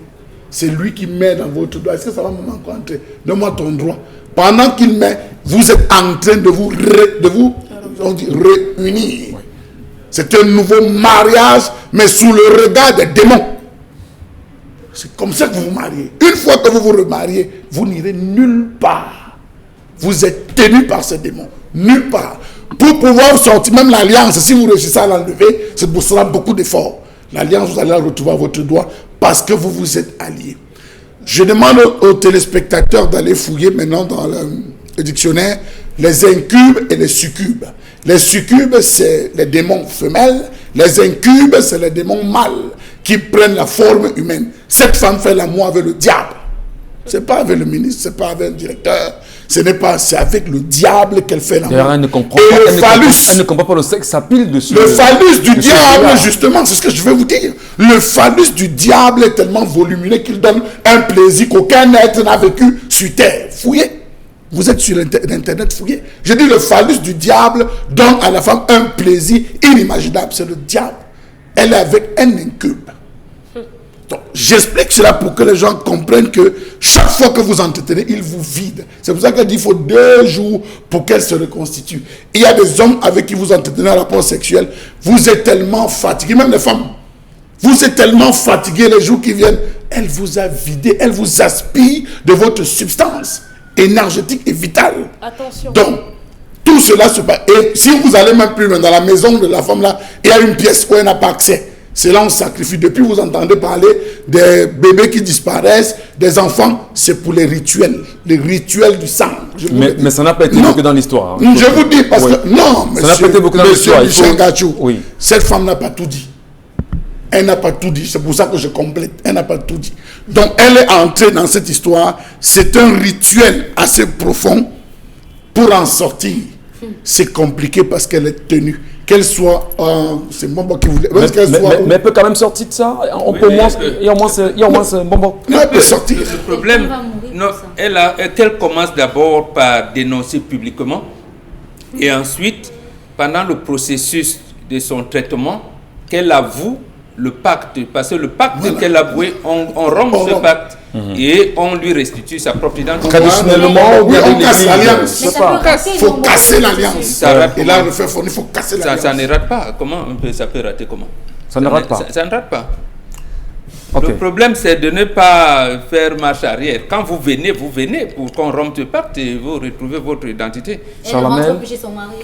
C'est lui qui met dans votre doigt. Est-ce que ça va me rencontrer? Donne-moi ton droit. Pendant qu'il met, vous êtes en train de vous réunir. C'est un nouveau mariage, mais sous le regard des démons. C'est comme ça que vous vous mariez. Une fois que vous vous remariez, vous n'irez nulle part. Vous êtes tenu par ces démons. Nulle part. Pour pouvoir sortir, même l'alliance, si vous réussissez à l'enlever, ça vous sera beaucoup d'efforts. L'alliance, vous allez la retrouver à votre doigt parce que vous vous êtes alliés. Je demande aux téléspectateurs d'aller fouiller maintenant dans le dictionnaire les incubes et les succubes. Les succubes, c'est les démons femelles. Les incubes, c'est les démons mâles qui prennent la forme humaine. Cette femme fait l'amour avec le diable. Ce n'est pas avec le ministre, ce n'est pas avec le directeur. C'est avec le diable qu'elle fait l'amour. Elle ne comprend et pas. Le phallus, elle ne comprend pas le sexe, ça pile dessus. Le phallus du diable, justement, c'est ce que je vais vous dire. Le phallus du diable est tellement volumineux qu'il donne un plaisir qu'aucun être n'a vécu sur terre. Fouillez. Vous êtes sur Internet, fouillez. Je dis le phallus du diable donne à la femme un plaisir inimaginable. C'est le diable. Elle est avec un incube. Donc, j'explique cela pour que les gens comprennent que chaque fois que vous entretenez, il vous vide. C'est pour ça qu'elle dit qu'il faut 2 jours pour qu'elle se reconstitue. Il y a des hommes avec qui vous entretenez un rapport sexuel. Vous êtes tellement fatigué, même les femmes. Vous êtes tellement fatigué les jours qui viennent. Elle vous a vidé, elle vous aspire de votre substance énergétique et vitale. Attention. Donc, tout cela se passe. Et si vous allez même plus loin, dans la maison de la femme là, il y a une pièce où elle n'a pas accès. C'est là on sacrifie. Depuis, vous entendez parler des bébés qui disparaissent, des enfants, c'est pour les rituels du sang. Mais ça n'a pas été beaucoup dans l'histoire. Hein. Je vous dis, parce que... Non, ça n'a pas été beaucoup dans l'histoire. Monsieur Ngachou, oui. Cette femme n'a pas tout dit. Elle n'a pas tout dit. C'est pour ça que je complète. Elle n'a pas tout dit. Donc, elle est entrée dans cette histoire. C'est un rituel assez profond. Pour en sortir, c'est compliqué parce qu'elle est tenue. Qu'elle soit... c'est Bobo qui voulait... Mais elle peut quand même sortir de ça. On peut moins... Il y a au moins ce Bobo. Non, elle peut sortir. Le problème, non, qu'elle commence d'abord par dénoncer publiquement et ensuite, pendant le processus de son traitement, qu'elle avoue le pacte. Parce que le pacte qu'elle a avoué, on rompt ce pacte et on lui restitue sa propre identité. Traditionnellement, oui, on casse l'alliance. Il faut casser l'alliance. Et là, il faut casser l'alliance. Ça ne rate pas. Comment ça peut rater comment? Ça ne rate pas. Ça ne rate pas. Okay. Le problème, c'est de ne pas faire marche arrière. Quand vous venez pour qu'on rompe le pacte et vous retrouvez votre identité. Elle rentre chez son mari.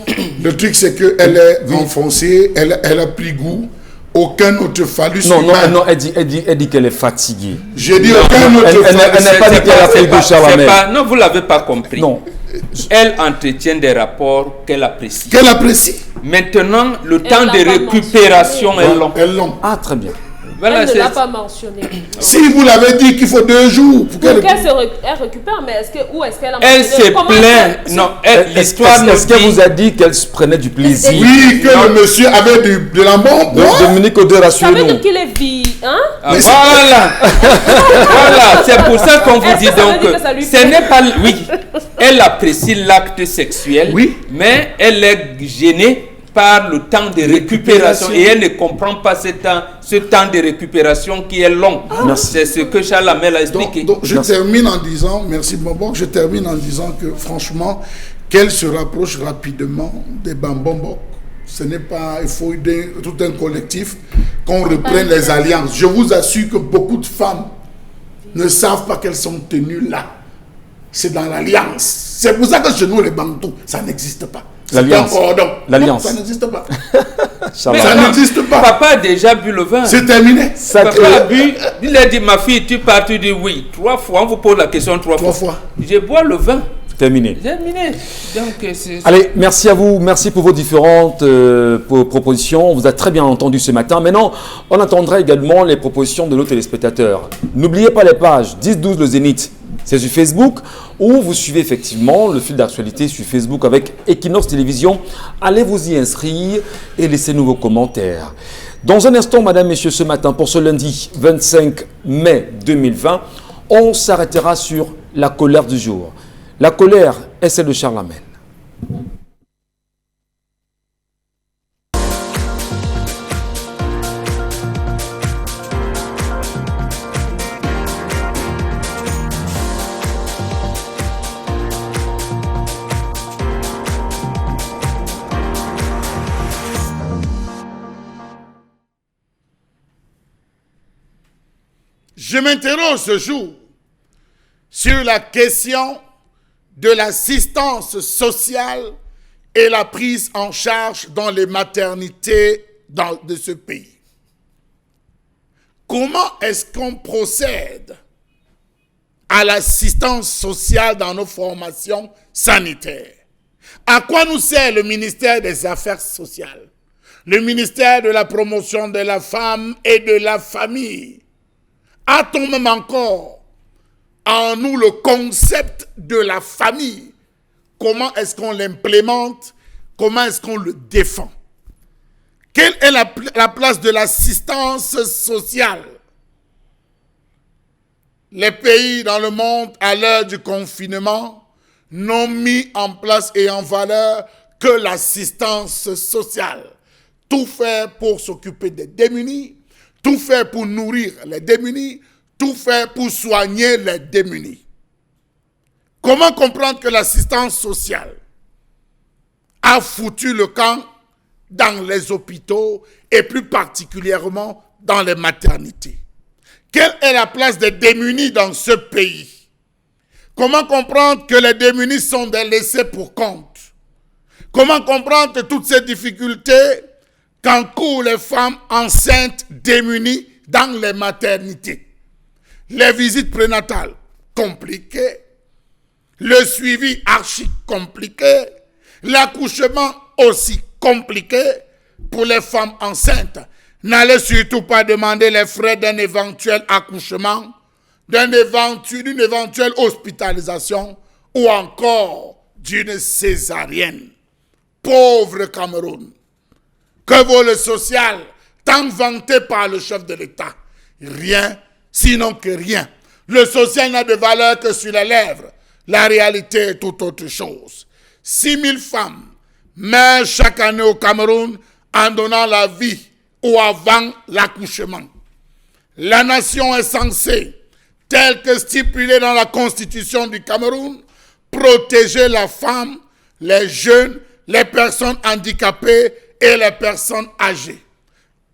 Le truc, c'est qu'elle est enfoncée, elle a pris goût. Aucun autre phallus. Non, elle dit qu'elle est fatiguée. J'ai dit aucun autre phallus. Elle n'a pas dit qu'elle a pris goût, Charlamel. Non, vous ne l'avez pas compris. Non. Elle entretient des rapports qu'elle apprécie. Qu'elle apprécie. Maintenant, le temps de récupération est long. Ah, très bien. Voilà, elle ne l'a pas mentionné. Si vous l'avez dit qu'il faut 2 jours pour qu'elle récupère, mais où est-ce qu'elle a elle s'est plainte. Non, l'histoire est-ce qu'elle vous a dit qu'elle prenait du plaisir? Oui, que le monsieur avait de l'ambon. Dominique Odé, rassurez-nous. Ça veut dire qu'il est vie, hein? Voilà. Voilà, c'est pour ça qu'on vous dit donc que ce n'est pas... Oui, elle apprécie l'acte sexuel, mais elle est gênée par le temps de récupération et elle ne comprend pas ce temps de récupération qui est long. C'est ce que Charlamel a expliqué. Donc je termine en disant, merci Bobo, je termine en disant que franchement, qu'elle se rapproche rapidement des Bambombo. Ce n'est pas, il faut aider tout un collectif, qu'on reprenne les alliances. Je vous assure que beaucoup de femmes ne savent pas qu'elles sont tenues là. C'est dans l'alliance. C'est pour ça que chez nous, les Bantous, ça n'existe pas. L'alliance. L'alliance. Ça n'existe pas. Ça n'existe pas. Papa a déjà bu le vin. C'est terminé. Papa a bu. Il a dit, ma fille, tu pars, tu dis oui. 3 fois. On vous pose la question 3 fois. Je bois le vin. Terminé. Donc, allez, merci à vous. Merci pour vos différentes propositions. On vous a très bien entendu ce matin. Maintenant, on entendra également les propositions de nos téléspectateurs. N'oubliez pas les pages 10-12 le Zénith. C'est sur Facebook où vous suivez effectivement le fil d'actualité sur Facebook avec Equinox Télévision. Allez vous y inscrire et laissez-nous vos commentaires. Dans un instant, madame, messieurs, ce matin, pour ce lundi 25 mai 2020, on s'arrêtera sur la colère du jour. La colère est celle de Charlamel. Je m'interroge ce jour sur la question de l'assistance sociale et la prise en charge dans les maternités de ce pays. Comment est-ce qu'on procède à l'assistance sociale dans nos formations sanitaires? À quoi nous sert le ministère des Affaires sociales, le ministère de la promotion de la femme et de la famille? A-t-on même encore en nous le concept de la famille? Comment est-ce qu'on l'implémente? Comment est-ce qu'on le défend? Quelle est la place de l'assistance sociale? Les pays dans le monde, à l'heure du confinement, n'ont mis en place et en valeur que l'assistance sociale. Tout faire pour s'occuper des démunis, tout faire pour nourrir les démunis, tout faire pour soigner les démunis. Comment comprendre que l'assistance sociale a foutu le camp dans les hôpitaux et plus particulièrement dans les maternités? Quelle est la place des démunis dans ce pays? Comment comprendre que les démunis sont des laissés pour compte? Comment comprendre toutes ces difficultés qu'encourent les femmes enceintes démunies dans les maternités? Les visites prénatales compliquées, le suivi archi compliqué, l'accouchement aussi compliqué pour les femmes enceintes. N'allez surtout pas demander les frais d'un éventuel accouchement, d'une éventuelle hospitalisation ou encore d'une césarienne. Pauvre Cameroun, que vaut le social tant vanté par le chef de l'État? Rien, sinon que rien. Le social n'a de valeur que sur les lèvres. La réalité est tout autre chose. 6 000 femmes meurent chaque année au Cameroun en donnant la vie ou avant l'accouchement. La nation est censée, telle que stipulée dans la constitution du Cameroun, protéger la femme, les jeunes, les personnes handicapées et les personnes âgées.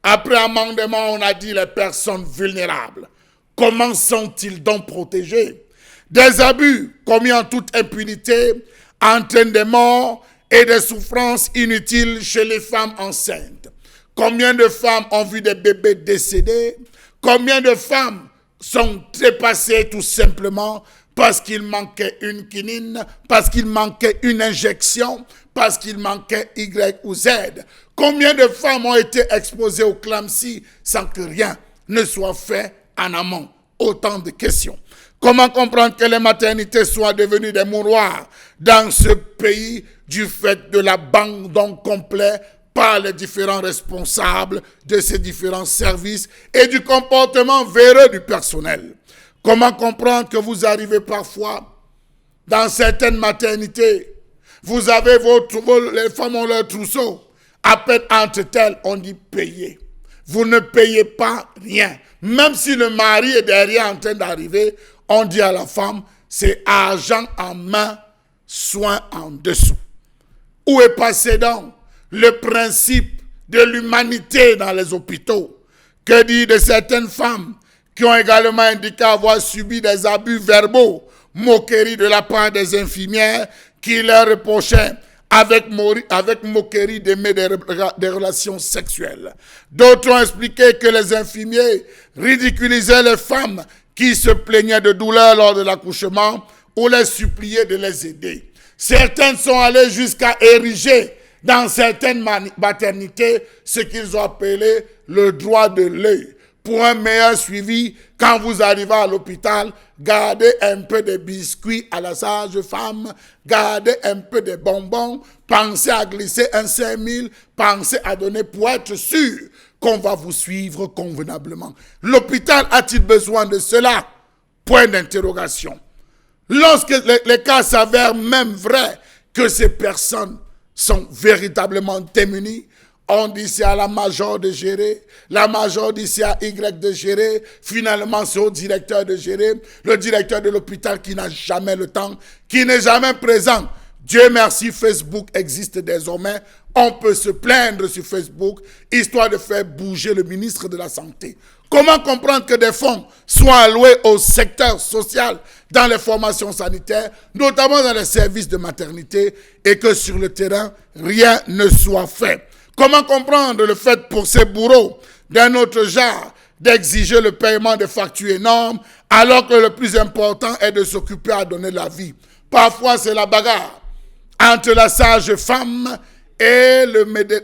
Après amendement, on a dit les personnes vulnérables. Comment sont-ils donc protégés? Des abus commis en toute impunité entraînent des morts et des souffrances inutiles chez les femmes enceintes. Combien de femmes ont vu des bébés décédés? Combien de femmes sont trépassées tout simplement parce qu'il manquait une quinine, parce qu'il manquait une injection, parce qu'il manquait Y ou Z? Combien de femmes ont été exposées au CLAMSI sans que rien ne soit fait en amont? Autant de questions. Comment comprendre que les maternités soient devenues des mouroirs dans ce pays du fait de l'abandon complet par les différents responsables de ces différents services et du comportement véreux du personnel? Comment comprendre que vous arrivez parfois dans certaines maternités, vous avez les femmes ont leur trousseau, à peine entre elles, on dit payer. Vous ne payez pas rien. Même si le mari est derrière en train d'arriver, on dit à la femme, c'est argent en main, soin en dessous. Où est passé donc le principe de l'humanité dans les hôpitaux? Que dire de certaines femmes qui ont également indiqué avoir subi des abus verbaux, moqueries de la part des infirmières qui leur reprochaient avec moquerie d'aimer des relations sexuelles. D'autres ont expliqué que les infirmiers ridiculisaient les femmes qui se plaignaient de douleurs lors de l'accouchement ou les suppliaient de les aider. Certains sont allés jusqu'à ériger dans certaines maternités ce qu'ils ont appelé le droit de l'œil. Pour un meilleur suivi, quand vous arrivez à l'hôpital, gardez un peu de biscuits à la sage-femme, gardez un peu de bonbons, pensez à glisser un 5000, pensez à donner pour être sûr qu'on va vous suivre convenablement. L'hôpital a-t-il besoin de cela? Point d'interrogation. Lorsque les cas s'avèrent même vrais que ces personnes sont véritablement démunies, on dit c'est à la major de gérer, la major dit c'est à Y de gérer, finalement c'est au directeur de gérer, le directeur de l'hôpital qui n'a jamais le temps, qui n'est jamais présent. Dieu merci, Facebook existe désormais, on peut se plaindre sur Facebook, histoire de faire bouger le ministre de la Santé. Comment comprendre que des fonds soient alloués au secteur social dans les formations sanitaires, notamment dans les services de maternité, et que sur le terrain, rien ne soit fait? Comment comprendre le fait pour ces bourreaux d'un autre genre d'exiger le paiement de factures énormes alors que le plus important est de s'occuper à donner la vie? Parfois, c'est la bagarre entre la sage-femme et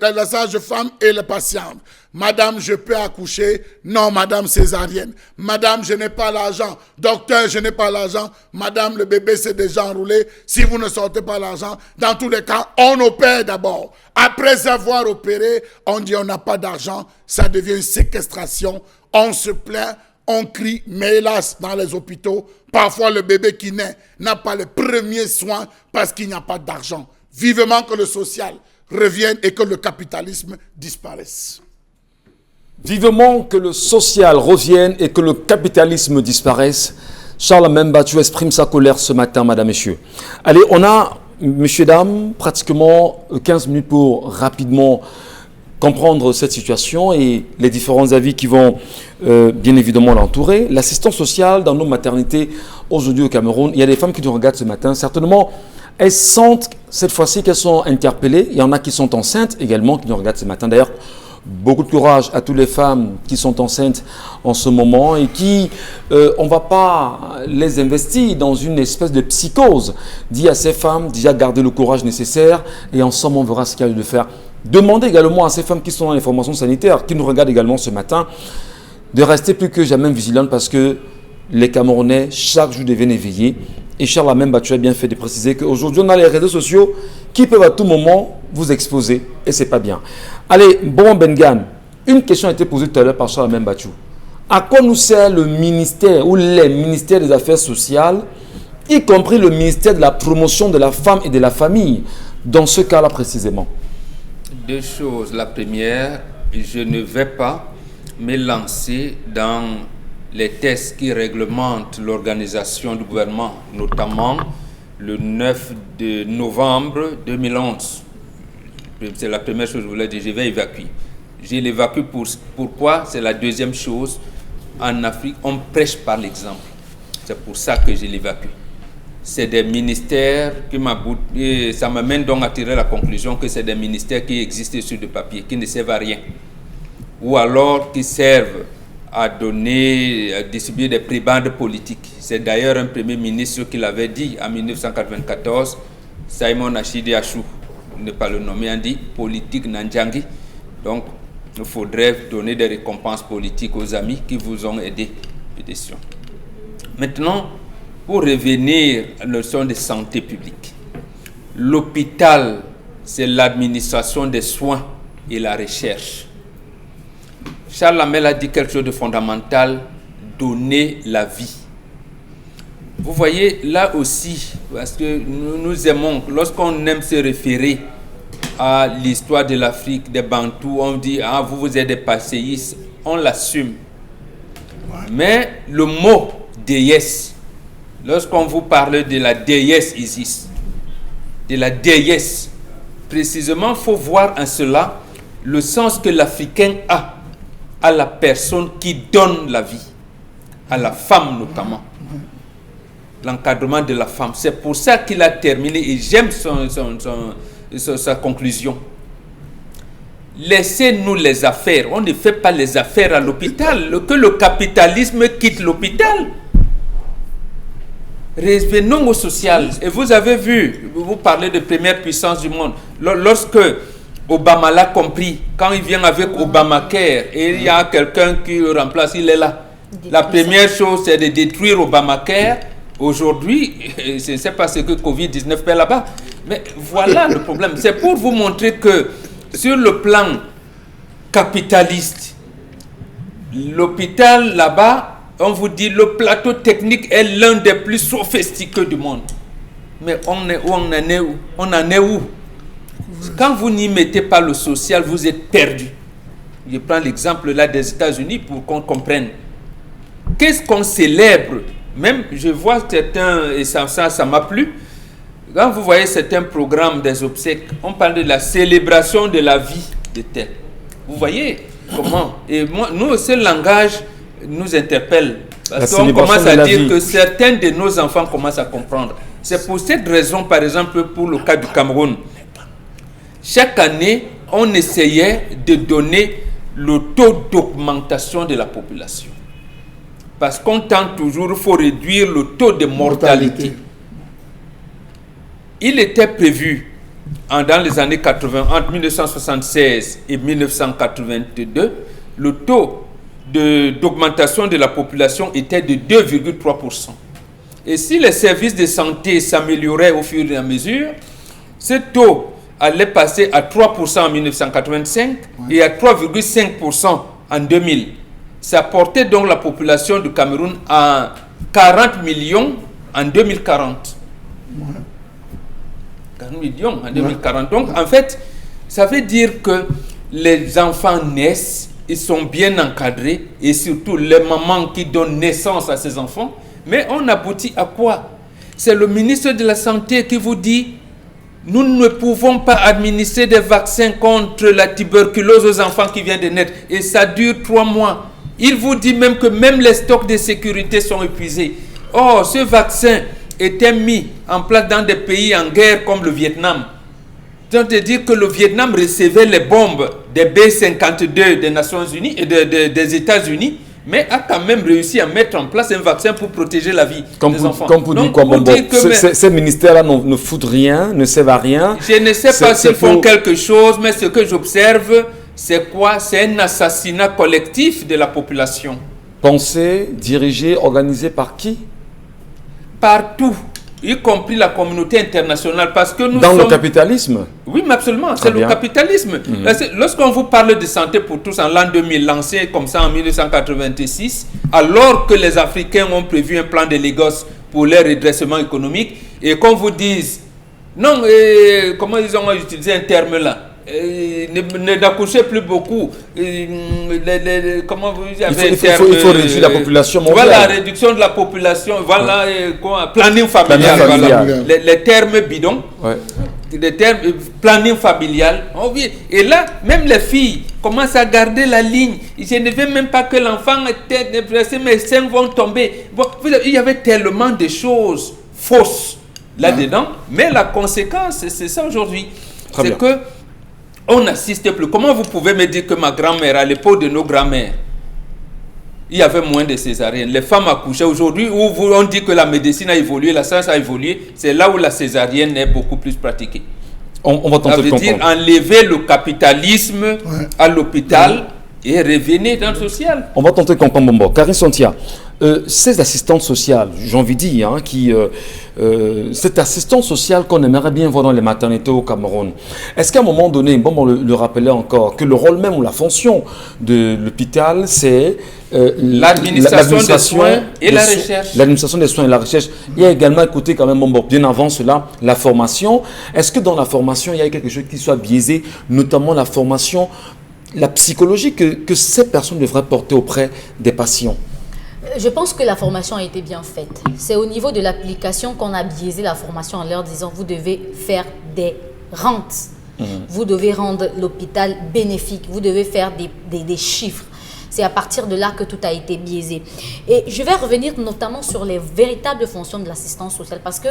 la sage-femme et le patient. Madame, je peux accoucher? Non, madame, césarienne. Madame, je n'ai pas l'argent. Docteur, je n'ai pas l'argent. Madame, le bébé s'est déjà enroulé. Si vous ne sortez pas l'argent, dans tous les cas, on opère d'abord. Après avoir opéré, on dit on n'a pas d'argent. Ça devient une séquestration. On se plaint, on crie. Mais hélas, dans les hôpitaux, parfois le bébé qui naît n'a pas les premiers soins parce qu'il n'y a pas d'argent. Vivement que le social revienne et que le capitalisme disparaisse. Vivement que le social revienne et que le capitalisme disparaisse. Charles Membatou exprime sa colère ce matin, madame, messieurs. Allez, on a, messieurs, dames, pratiquement 15 minutes pour rapidement comprendre cette situation et les différents avis qui vont bien évidemment l'entourer. L'assistance sociale dans nos maternités aujourd'hui au Cameroun, il y a des femmes qui nous regardent ce matin, certainement. Elles sentent cette fois-ci qu'elles sont interpellées. Il y en a qui sont enceintes également, qui nous regardent ce matin. D'ailleurs, Beaucoup de courage à toutes les femmes qui sont enceintes en ce moment et qui, on ne va pas les investir dans une espèce de psychose. Dis à ces femmes déjà garder le courage nécessaire et ensemble on verra ce qu'il y a de faire. Demandez également à ces femmes qui sont dans les formations sanitaires, qui nous regardent également ce matin, de rester plus que jamais vigilantes parce que les Camerounais, chaque jour, deviennent éveillés. Et Charles a même bien fait de préciser qu'aujourd'hui, on a les réseaux sociaux qui peuvent à tout moment vous exposer. Et ce n'est pas bien. Allez, bon Bengan, une question a été posée tout à l'heure par Charles Membachou. À quoi nous sert le ministère ou les ministères des Affaires sociales, y compris le ministère de la promotion de la femme et de la famille, dans ce cas-là précisément? Deux choses. La première, je ne vais pas me lancer dans les tests qui réglementent l'organisation du gouvernement, notamment le 9 de novembre 2011. C'est la première chose que je voulais dire, je vais évacuer. Je l'évacue pourquoi? C'est la deuxième chose. En Afrique, on prêche par l'exemple. C'est pour ça que je l'évacue. C'est des ministères qui ça m'amène donc à tirer la conclusion que c'est des ministères qui existent sur le papier, qui ne servent à rien. Ou alors qui servent à donner, à distribuer des prébendes politiques. C'est d'ailleurs un premier ministre qui l'avait dit en 1994, Simon Achidi Achou, ne pas le nommer, on dit politique Nanjangi. Donc, il faudrait donner des récompenses politiques aux amis qui vous ont aidé. Pétition. Maintenant, pour revenir à la notion de santé publique, l'hôpital, c'est l'administration des soins et la recherche. Charles Lamel a dit quelque chose de fondamental, donner la vie. Vous voyez, là aussi, parce que nous aimons, lorsqu'on aime se référer à l'histoire de l'Afrique, des Bantous, on dit, ah, vous êtes des passéistes, on l'assume. Mais le mot déesse, lorsqu'on vous parle de la déesse Isis, de la déesse, précisément, il faut voir en cela le sens que l'Africain a à la personne qui donne la vie, à la femme notamment, l'encadrement de la femme. C'est pour ça qu'il a terminé, et j'aime sa conclusion. Laissez-nous les affaires, on ne fait pas les affaires à l'hôpital, que le capitalisme quitte l'hôpital. Revenons au social. Et vous avez vu, vous parlez de première puissance du monde, lorsque Obama l'a compris, quand il vient avec Obamacare et il y a quelqu'un qui le remplace, il est là. La première chose, c'est de détruire Obamacare. Aujourd'hui, je ne sais pas ce que Covid-19 fait là-bas, mais voilà le problème. C'est pour vous montrer que sur le plan capitaliste, l'hôpital là-bas, on vous dit le plateau technique est l'un des plus sophistiqués du monde. Mais on en est où? Quand vous n'y mettez pas le social, vous êtes perdu. Je prends l'exemple là des États-Unis pour qu'on comprenne. Qu'est-ce qu'on célèbre? Même, je vois certains, et ça m'a plu, quand vous voyez certains programmes des obsèques, on parle de la célébration de la vie de tel. Vous voyez comment? Et moi, nous, ce langage nous interpelle. Parce qu'on commence à dire que certains de nos enfants commencent à comprendre. C'est pour cette raison, par exemple, pour le cas du Cameroun, chaque année, on essayait de donner le taux d'augmentation de la population. Parce qu'on tente toujours, il faut réduire le taux de mortalité. Il était prévu, dans les années 80, entre 1976 et 1982, le taux d'augmentation de la population était de 2,3%. Et si les services de santé s'amélioraient au fur et à mesure, ce taux allait passer à 3% en 1985 et à 3,5% en 2000. Ça portait donc la population du Cameroun à 40 millions en 2040. 40 millions en 2040. Donc, en fait, ça veut dire que les enfants naissent, ils sont bien encadrés, et surtout les mamans qui donnent naissance à ces enfants. Mais on aboutit à quoi? C'est le ministre de la Santé qui vous dit nous ne pouvons pas administrer des vaccins contre la tuberculose aux enfants qui viennent de naître. Et ça dure 3 mois. Il vous dit même que même les stocks de sécurité sont épuisés. Or, ce vaccin était mis en place dans des pays en guerre comme le Vietnam. Donc de dire que le Vietnam recevait les bombes des B-52 des Nations Unies et des États-Unis, mais a quand même réussi à mettre en place un vaccin pour protéger la vie des enfants. Comme pour dire quoi, ces ministères-là ne foutent rien, ne servent à rien. Je ne sais pas s'ils font quelque chose, mais ce que j'observe, c'est quoi? C'est un assassinat collectif de la population. Pensé, dirigé, organisé par qui? Partout, y compris la communauté internationale, parce que nous sommes... le capitalisme? Oui, mais absolument, c'est le capitalisme. Lorsqu'on vous parle de santé pour tous en l'an 2000, lancé comme ça en 1986, alors que les Africains ont prévu un plan de Lagos pour leur redressement économique, et qu'on vous dise, non, comment ils ont utilisé un terme là, n'accouchez plus beaucoup. Comment vous avez il faut réduire la population mondiale. Voilà, la réduction de la population. Voilà, planning familial. Voilà. Les termes bidons. Ouais. Les termes planning familial. Oh oui. Et là, même les filles commencent à garder la ligne. Je ne veux même pas que l'enfant était dépressé, mes seins vont tomber. Bon, il y avait tellement de choses fausses là-dedans. Mais la conséquence, c'est ça aujourd'hui. C'est que on n'assiste plus. Comment vous pouvez me dire que ma grand-mère, à l'époque de nos grands-mères, il y avait moins de césariennes? Les femmes accouchaient aujourd'hui, où on dit que la médecine a évolué, la science a évolué, c'est là où la césarienne est beaucoup plus pratiquée. On va tenter de comprendre. Ça veut dire enlever le capitalisme à l'hôpital et revenir dans le social. On va tenter de comprendre, Bombo. Karine Sontia, ces assistantes sociales, j'ai envie de dire, cette assistante sociale qu'on aimerait bien voir dans les maternités au Cameroun, est-ce qu'à un moment donné, Bombo le rappelait encore, que le rôle même ou la fonction de l'hôpital, c'est l'administration des soins et la recherche. L'administration des soins et la recherche. Il y a également, écoutez quand même, Bombo, bien avant cela, la formation. Est-ce que dans la formation, il y a quelque chose qui soit biaisé, notamment la formation, la psychologie que ces personnes devraient porter auprès des patients? Je pense que la formation a été bien faite. C'est au niveau de l'application qu'on a biaisé la formation en leur disant vous devez faire des rentes. Vous devez rendre l'hôpital bénéfique. Vous devez faire des chiffres. C'est à partir de là que tout a été biaisé. Et je vais revenir notamment sur les véritables fonctions de l'assistance sociale, parce que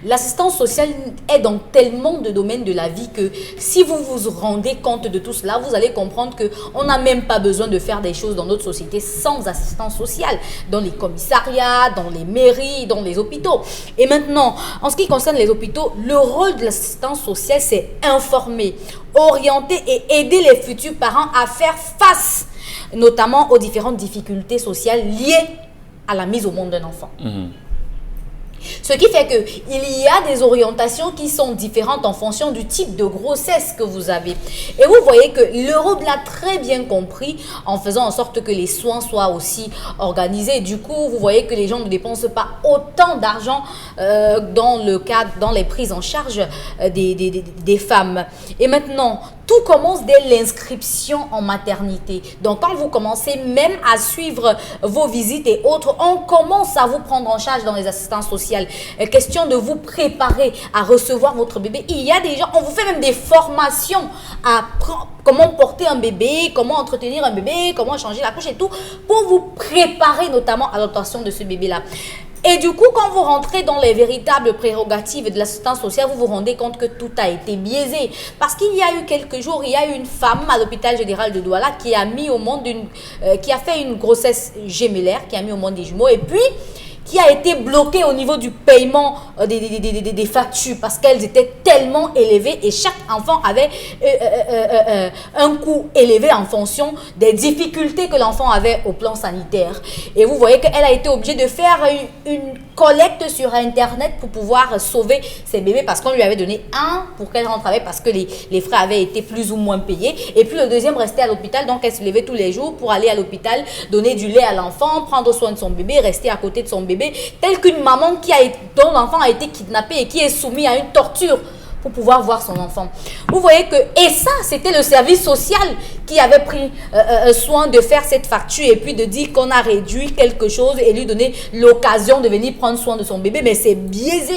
l'assistance sociale est dans tellement de domaines de la vie que si vous vous rendez compte de tout cela, vous allez comprendre qu'on n'a même pas besoin de faire des choses dans notre société sans assistance sociale, dans les commissariats, dans les mairies, dans les hôpitaux. Et maintenant, en ce qui concerne les hôpitaux, le rôle de l'assistance sociale, c'est informer, orienter et aider les futurs parents à faire face notamment aux différentes difficultés sociales liées à la mise au monde d'un enfant. Ce qui fait qu'il y a des orientations qui sont différentes en fonction du type de grossesse que vous avez. Et vous voyez que l'Europe l'a très bien compris en faisant en sorte que les soins soient aussi organisés. Du coup, vous voyez que les gens ne dépensent pas autant d'argent dans les prises en charge des femmes. Et maintenant, tout commence dès l'inscription en maternité. Donc, quand vous commencez même à suivre vos visites et autres, on commence à vous prendre en charge dans les assistances sociales. Question de vous préparer à recevoir votre bébé. Il y a des gens, on vous fait même des formations à comment porter un bébé, comment entretenir un bébé, comment changer la couche et tout, pour vous préparer notamment à l'obtention de ce bébé-là. Et du coup, quand vous rentrez dans les véritables prérogatives de l'assistance sociale, vous vous rendez compte que tout a été biaisé. Parce qu'il y a eu quelques jours, il y a eu une femme à l'hôpital général de Douala qui a mis au monde qui a fait une grossesse gémellaire, qui a mis au monde des jumeaux, et puis qui a été bloquée au niveau du paiement des factures parce qu'elles étaient tellement élevées et chaque enfant avait un coût élevé en fonction des difficultés que l'enfant avait au plan sanitaire. Et vous voyez qu'elle a été obligée de faire une collecte sur Internet pour pouvoir sauver ses bébés parce qu'on lui avait donné un pour qu'elle rentre avec parce que les frais avaient été plus ou moins payés. Et puis le deuxième restait à l'hôpital, donc elle se levait tous les jours pour aller à l'hôpital, donner du lait à l'enfant, prendre soin de son bébé, rester à côté de son bébé, telle qu'une maman dont l'enfant a été kidnappé et qui est soumis à une torture pour pouvoir voir son enfant. Vous voyez que, et ça, c'était le service social qui avait pris soin de faire cette facture et puis de dire qu'on a réduit quelque chose et lui donner l'occasion de venir prendre soin de son bébé, mais c'est biaisé.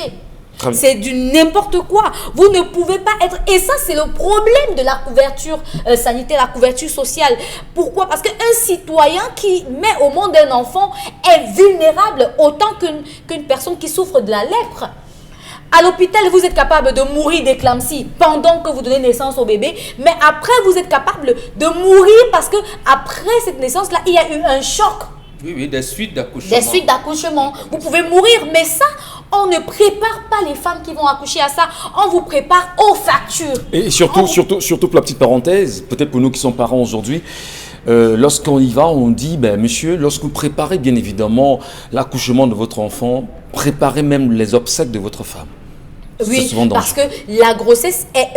C'est du n'importe quoi. Vous ne pouvez pas être... Et ça, c'est le problème de la couverture sanitaire, la couverture sociale. Pourquoi? Parce qu'un citoyen qui met au monde un enfant est vulnérable autant qu'une personne qui souffre de la lèpre. À l'hôpital, vous êtes capable de mourir d'éclampsie pendant que vous donnez naissance au bébé, mais après, vous êtes capable de mourir parce que après cette naissance-là, il y a eu un choc. Oui, des suites d'accouchement. Des suites d'accouchement. Vous pouvez mourir, mais ça, on ne prépare pas les femmes qui vont accoucher à ça. On vous prépare aux factures. Et surtout pour la petite parenthèse, peut-être pour nous qui sommes parents aujourd'hui, lorsqu'on y va, on dit, ben, monsieur, lorsque vous préparez bien évidemment l'accouchement de votre enfant, préparez même les obsèques de votre femme. Oui, parce que la grossesse est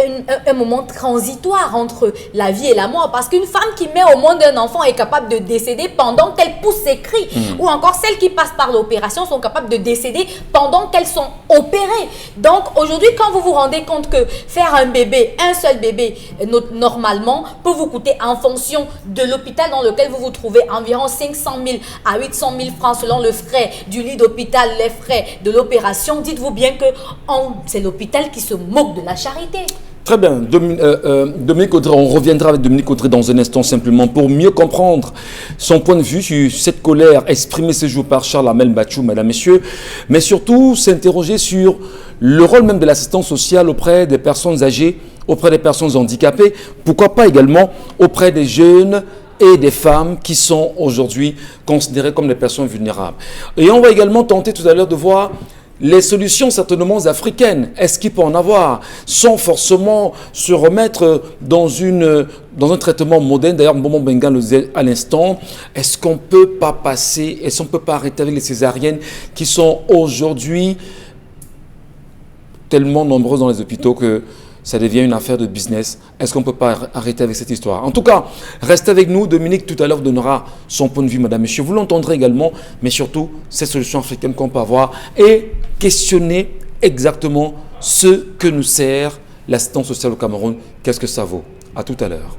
un moment transitoire entre la vie et la mort. Parce qu'une femme qui met au monde un enfant est capable de décéder pendant qu'elle pousse ses cris. Ou encore celles qui passent par l'opération sont capables de décéder pendant qu'elles sont opérées. Donc aujourd'hui, quand vous vous rendez compte que faire un bébé, un seul bébé, normalement, peut vous coûter en fonction de l'hôpital dans lequel vous vous trouvez environ 500 000 à 800 000 francs selon le frais du lit d'hôpital, les frais de l'opération, dites-vous bien que c'est l'hôpital qui se moque de la charité. Très bien. Dominique Audrey, on reviendra avec Dominique Audrey dans un instant simplement pour mieux comprendre son point de vue sur cette colère exprimée ce jour par Charles Amel Bachou, mesdames, messieurs, mais surtout s'interroger sur le rôle même de l'assistance sociale auprès des personnes âgées, auprès des personnes handicapées, pourquoi pas également auprès des jeunes et des femmes qui sont aujourd'hui considérées comme des personnes vulnérables. Et on va également tenter tout à l'heure de voir les solutions certainement africaines, est-ce qu'il peut en avoir, sans forcément se remettre dans un traitement moderne. D'ailleurs, Mbombo Benga le disait à l'instant, est-ce qu'on ne peut pas passer, est-ce qu'on ne peut pas arrêter avec les césariennes qui sont aujourd'hui tellement nombreuses dans les hôpitaux que ça devient une affaire de business. Est-ce qu'on ne peut pas arrêter avec cette histoire? En tout cas, restez avec nous. Dominique, tout à l'heure, donnera son point de vue, madame, monsieur. Vous l'entendrez également, mais surtout, ces solutions africaines qu'on peut avoir et questionner exactement ce que nous sert l'assistance sociale au Cameroun. Qu'est-ce que ça vaut? À tout à l'heure.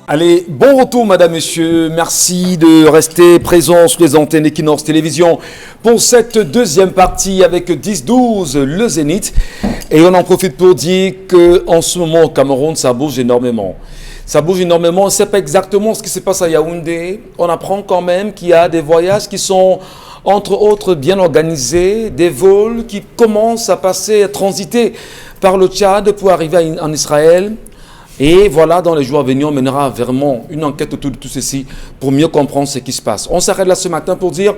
Allez, bon retour, madame, monsieur. Merci de rester présents sur les antennes Equinox Télévision pour cette deuxième partie avec 10-12, le Zénith. Et on en profite pour dire qu'en ce moment, au Cameroun, ça bouge énormément. Ça bouge énormément. On ne sait pas exactement ce qui se passe à Yaoundé. On apprend quand même qu'il y a des voyages qui sont, entre autres, bien organisés, des vols qui commencent à passer, à transiter par le Tchad pour arriver en Israël. Et voilà, dans les jours à venir, on mènera vraiment une enquête autour de tout ceci pour mieux comprendre ce qui se passe. On s'arrête là ce matin pour dire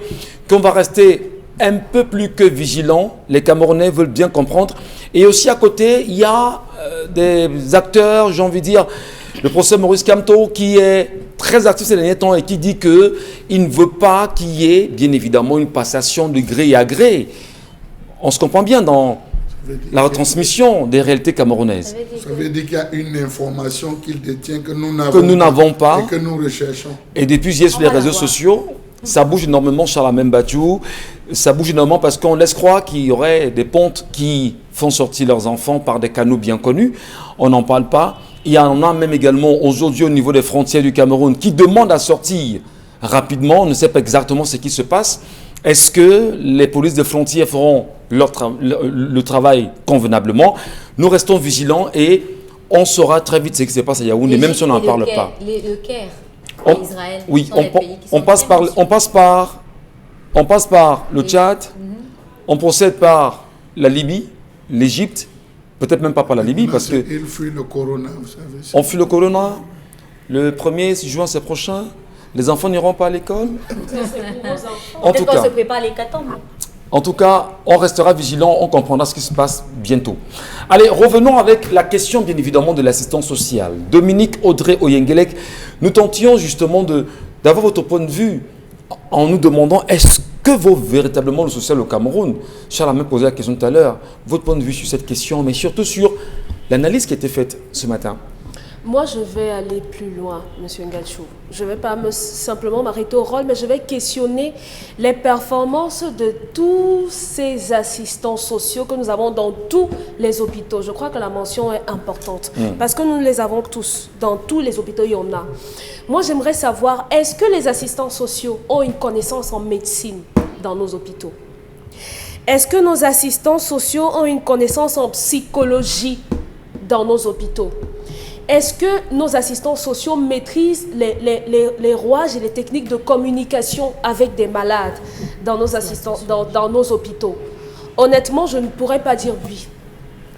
qu'on va rester un peu plus que vigilants. Les Camerounais veulent bien comprendre. Et aussi à côté, il y a des acteurs, j'ai envie de dire, le professeur Maurice Kamto qui est très actif ces derniers temps et qui dit qu'il ne veut pas qu'il y ait, bien évidemment, une passation de gré à gré. On se comprend bien dans la retransmission des réalités camerounaises. Ça veut dire qu'il y a une information qu'il détient que nous n'avons pas et que nous recherchons. Et depuis hier sur les réseaux sociaux, ça bouge énormément, Charles Amel Bachou. Ça bouge énormément parce qu'on laisse croire qu'il y aurait des pontes qui font sortir leurs enfants par des canaux bien connus. On n'en parle pas. Il y en a même également aujourd'hui au niveau des frontières du Cameroun qui demandent à sortir rapidement. On ne sait pas exactement ce qui se passe. Est-ce que les polices de frontières feront le travail convenablement? Nous restons vigilants et on saura très vite ce qui se passe à Yaoundé, même si on n'en parle pas. Le Caire, Israël, oui, on passe par le Tchad, on procède par la Libye, l'Égypte, peut-être même pas par la Libye, parce que... Il fuit le corona, vous savez. On fuit le corona. Le 1er juin, c'est prochain. Les enfants n'iront pas à l'école. En tout cas, on se prépare les l'hécatombe. En tout cas, on restera vigilant, on comprendra ce qui se passe bientôt. Allez, revenons avec la question, bien évidemment, de l'assistance sociale. Dominique Audrey Oyengelek, nous tentions justement d'avoir votre point de vue en nous demandant est-ce que vaut véritablement le social au Cameroun? Charles a même posé la question tout à l'heure. Votre point de vue sur cette question, mais surtout sur l'analyse qui a été faite ce matin. Moi, je vais aller plus loin, M. Ngachou. Je ne vais pas simplement m'arrêter au rôle, mais je vais questionner les performances de tous ces assistants sociaux que nous avons dans tous les hôpitaux. Je crois que la mention est importante, parce que nous les avons tous. Dans tous les hôpitaux, il y en a. Moi, j'aimerais savoir, est-ce que les assistants sociaux ont une connaissance en médecine dans nos hôpitaux? Est-ce que nos assistants sociaux ont une connaissance en psychologie dans nos hôpitaux? est-ce que nos assistants sociaux maîtrisent les rouages et les techniques de communication avec des malades dans nos hôpitaux? Honnêtement, je ne pourrais pas dire oui.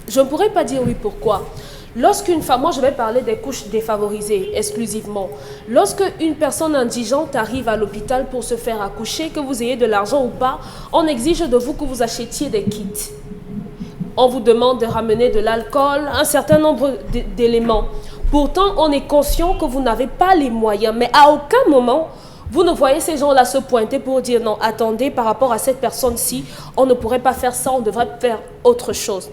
Je ne pourrais pas dire oui, pourquoi? Lorsqu'une femme, moi je vais parler des couches défavorisées exclusivement. Lorsque une personne indigente arrive à l'hôpital pour se faire accoucher, que vous ayez de l'argent ou pas, on exige de vous que vous achetiez des kits. On vous demande de ramener de l'alcool, un certain nombre d'éléments. Pourtant, on est conscient que vous n'avez pas les moyens, mais à aucun moment, vous ne voyez ces gens-là se pointer pour dire non, attendez, par rapport à cette personne-ci, on ne pourrait pas faire ça, on devrait faire autre chose.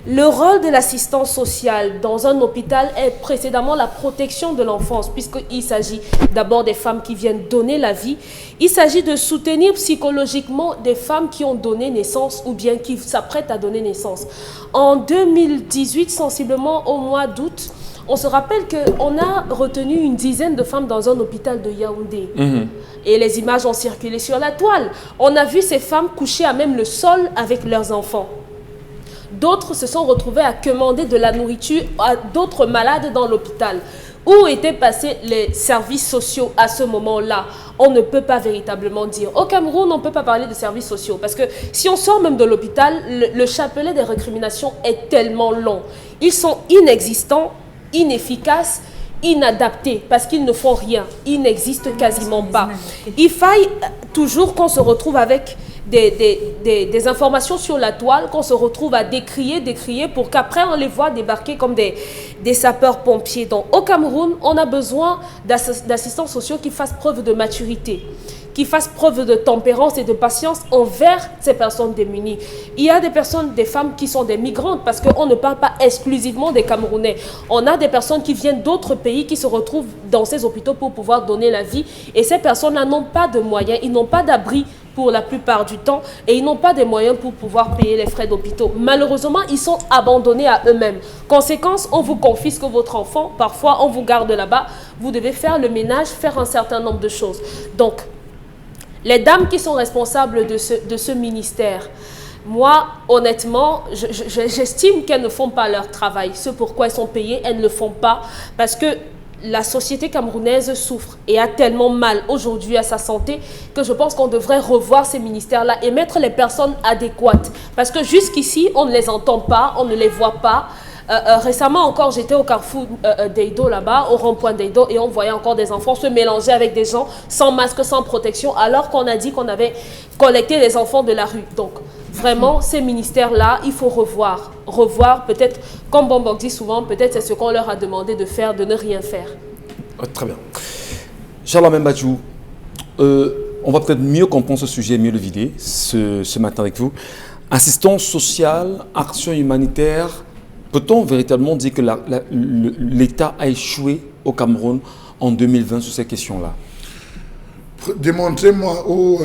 Le rôle de l'assistance sociale dans un hôpital est précédemment la protection de l'enfance, puisqu'il s'agit d'abord des femmes qui viennent donner la vie. Il s'agit de soutenir psychologiquement des femmes qui ont donné naissance ou bien qui s'apprêtent à donner naissance. En 2018, sensiblement au mois d'août, on se rappelle qu'on a retenu une dizaine de femmes dans un hôpital de Yaoundé. Et les images ont circulé sur la toile. On a vu ces femmes coucher à même le sol avec leurs enfants. D'autres se sont retrouvés à commander de la nourriture à d'autres malades dans l'hôpital. Où étaient passés les services sociaux à ce moment-là? On ne peut pas véritablement dire. Au Cameroun, on ne peut pas parler de services sociaux. Parce que si on sort même de l'hôpital, le chapelet des récriminations est tellement long. Ils sont inexistants, inefficaces, inadaptés, parce qu'ils ne font rien. Ils n'existent quasiment pas. Il faille toujours qu'on se retrouve avec des informations sur la toile, qu'on se retrouve à décrier pour qu'après on les voit débarquer comme des sapeurs-pompiers. Donc au Cameroun, on a besoin d'assistants sociaux qui fassent preuve de maturité, qui fassent preuve de tempérance et de patience envers ces personnes démunies. Il y a des femmes qui sont des migrantes, parce qu'on ne parle pas exclusivement des Camerounais. On a des personnes qui viennent d'autres pays qui se retrouvent dans ces hôpitaux pour pouvoir donner la vie. Et ces personnes-là n'ont pas de moyens, ils n'ont pas d'abri pour la plupart du temps, et ils n'ont pas de moyens pour pouvoir payer les frais d'hôpitaux. Malheureusement, ils sont abandonnés à eux-mêmes. Conséquence, on vous confisque votre enfant, parfois on vous garde là-bas, vous devez faire le ménage, faire un certain nombre de choses. Donc, les dames qui sont responsables de ce ministère, moi, honnêtement, j'estime qu'elles ne font pas leur travail. Ce pourquoi elles sont payées, elles ne le font pas, parce que la société camerounaise souffre et a tellement mal aujourd'hui à sa santé que je pense qu'on devrait revoir ces ministères-là et mettre les personnes adéquates. Parce que jusqu'ici, on ne les entend pas, on ne les voit pas. Récemment encore, j'étais au carrefour d'Eido là-bas, au rond-point d'Eido, et on voyait encore des enfants se mélanger avec des gens sans masque, sans protection, alors qu'on a dit qu'on avait collecté les enfants de la rue. Donc, vraiment, ces ministères-là, il faut revoir. Revoir, peut-être, comme Bombok dit souvent, peut-être c'est ce qu'on leur a demandé de faire, de ne rien faire. Très bien. Charles Membadjou, on va peut-être mieux comprendre ce sujet, mieux le vider ce matin avec vous. Assistance sociale, action humanitaire, peut-on véritablement dire que l'État a échoué au Cameroun en 2020 sur ces questions-là? Démontrez-moi ou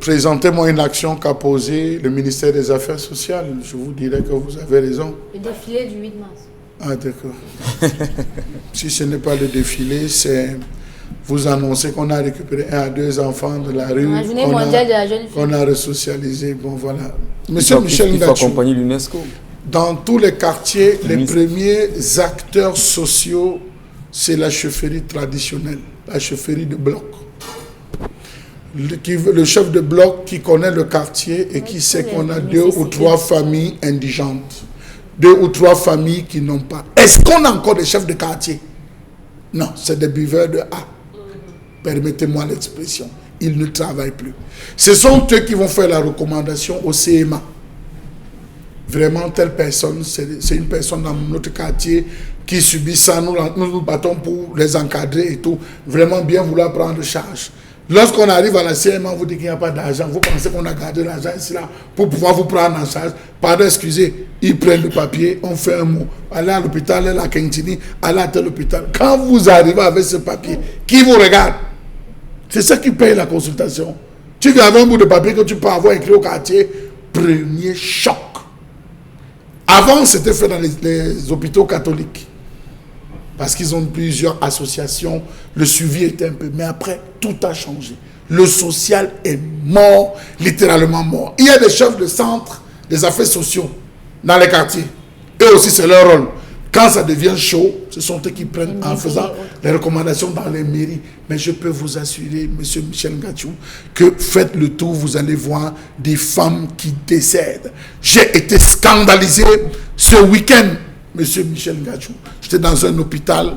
présentez-moi une action qu'a posée le ministère des Affaires sociales. Je vous dirai que vous avez raison. Le défilé du 8 mars. Ah, d'accord. Si ce n'est pas le défilé, c'est vous annoncer qu'on a récupéré 1 à 2 enfants de la rue. La journée mondiale de la jeune fille. Qu'on a resocialisé. Bon, voilà. Monsieur Michel Il faut accompagner l'UNESCO. Dans tous les quartiers, les premiers acteurs sociaux, c'est la chefferie traditionnelle, la chefferie de bloc. Le chef de bloc qui connaît le quartier et qui sait qu'on a 2 ou 3 familles indigentes, 2 ou 3 familles qui n'ont pas. Est-ce qu'on a encore des chefs de quartier? Non, c'est des buveurs de A. Permettez-moi l'expression. Ils ne travaillent plus. Ce sont eux qui vont faire la recommandation au CMA. Vraiment, telle personne, c'est une personne dans notre quartier qui subit ça. Nous nous battons pour les encadrer et tout. Vraiment bien vouloir prendre charge. Lorsqu'on arrive à la CMA, on vous dit qu'il n'y a pas d'argent. Vous pensez qu'on a gardé l'argent ici là pour pouvoir vous prendre en charge. Pardon, excusez, ils prennent le papier, on fait un mot. Allez à l'hôpital, allez à la Kentini, allez à tel hôpital. Quand vous arrivez avec ce papier, qui vous regarde? C'est ça qui paye la consultation. Tu gardes un bout de papier que tu peux avoir écrit au quartier. Premier choc. Avant, c'était fait dans les hôpitaux catholiques. Parce qu'ils ont plusieurs associations. Le suivi était un peu. Mais après, tout a changé. Le social est mort, littéralement mort. Il y a des chefs de centre des affaires sociaux dans les quartiers. Eux aussi, c'est leur rôle. Quand ça devient chaud, ce sont eux qui prennent en faisant les recommandations dans les mairies. Mais je peux vous assurer, monsieur Michel Ngachou, que faites le tour, vous allez voir des femmes qui décèdent. J'ai été scandalisé ce week-end, monsieur Michel Ngachou. J'étais dans un hôpital.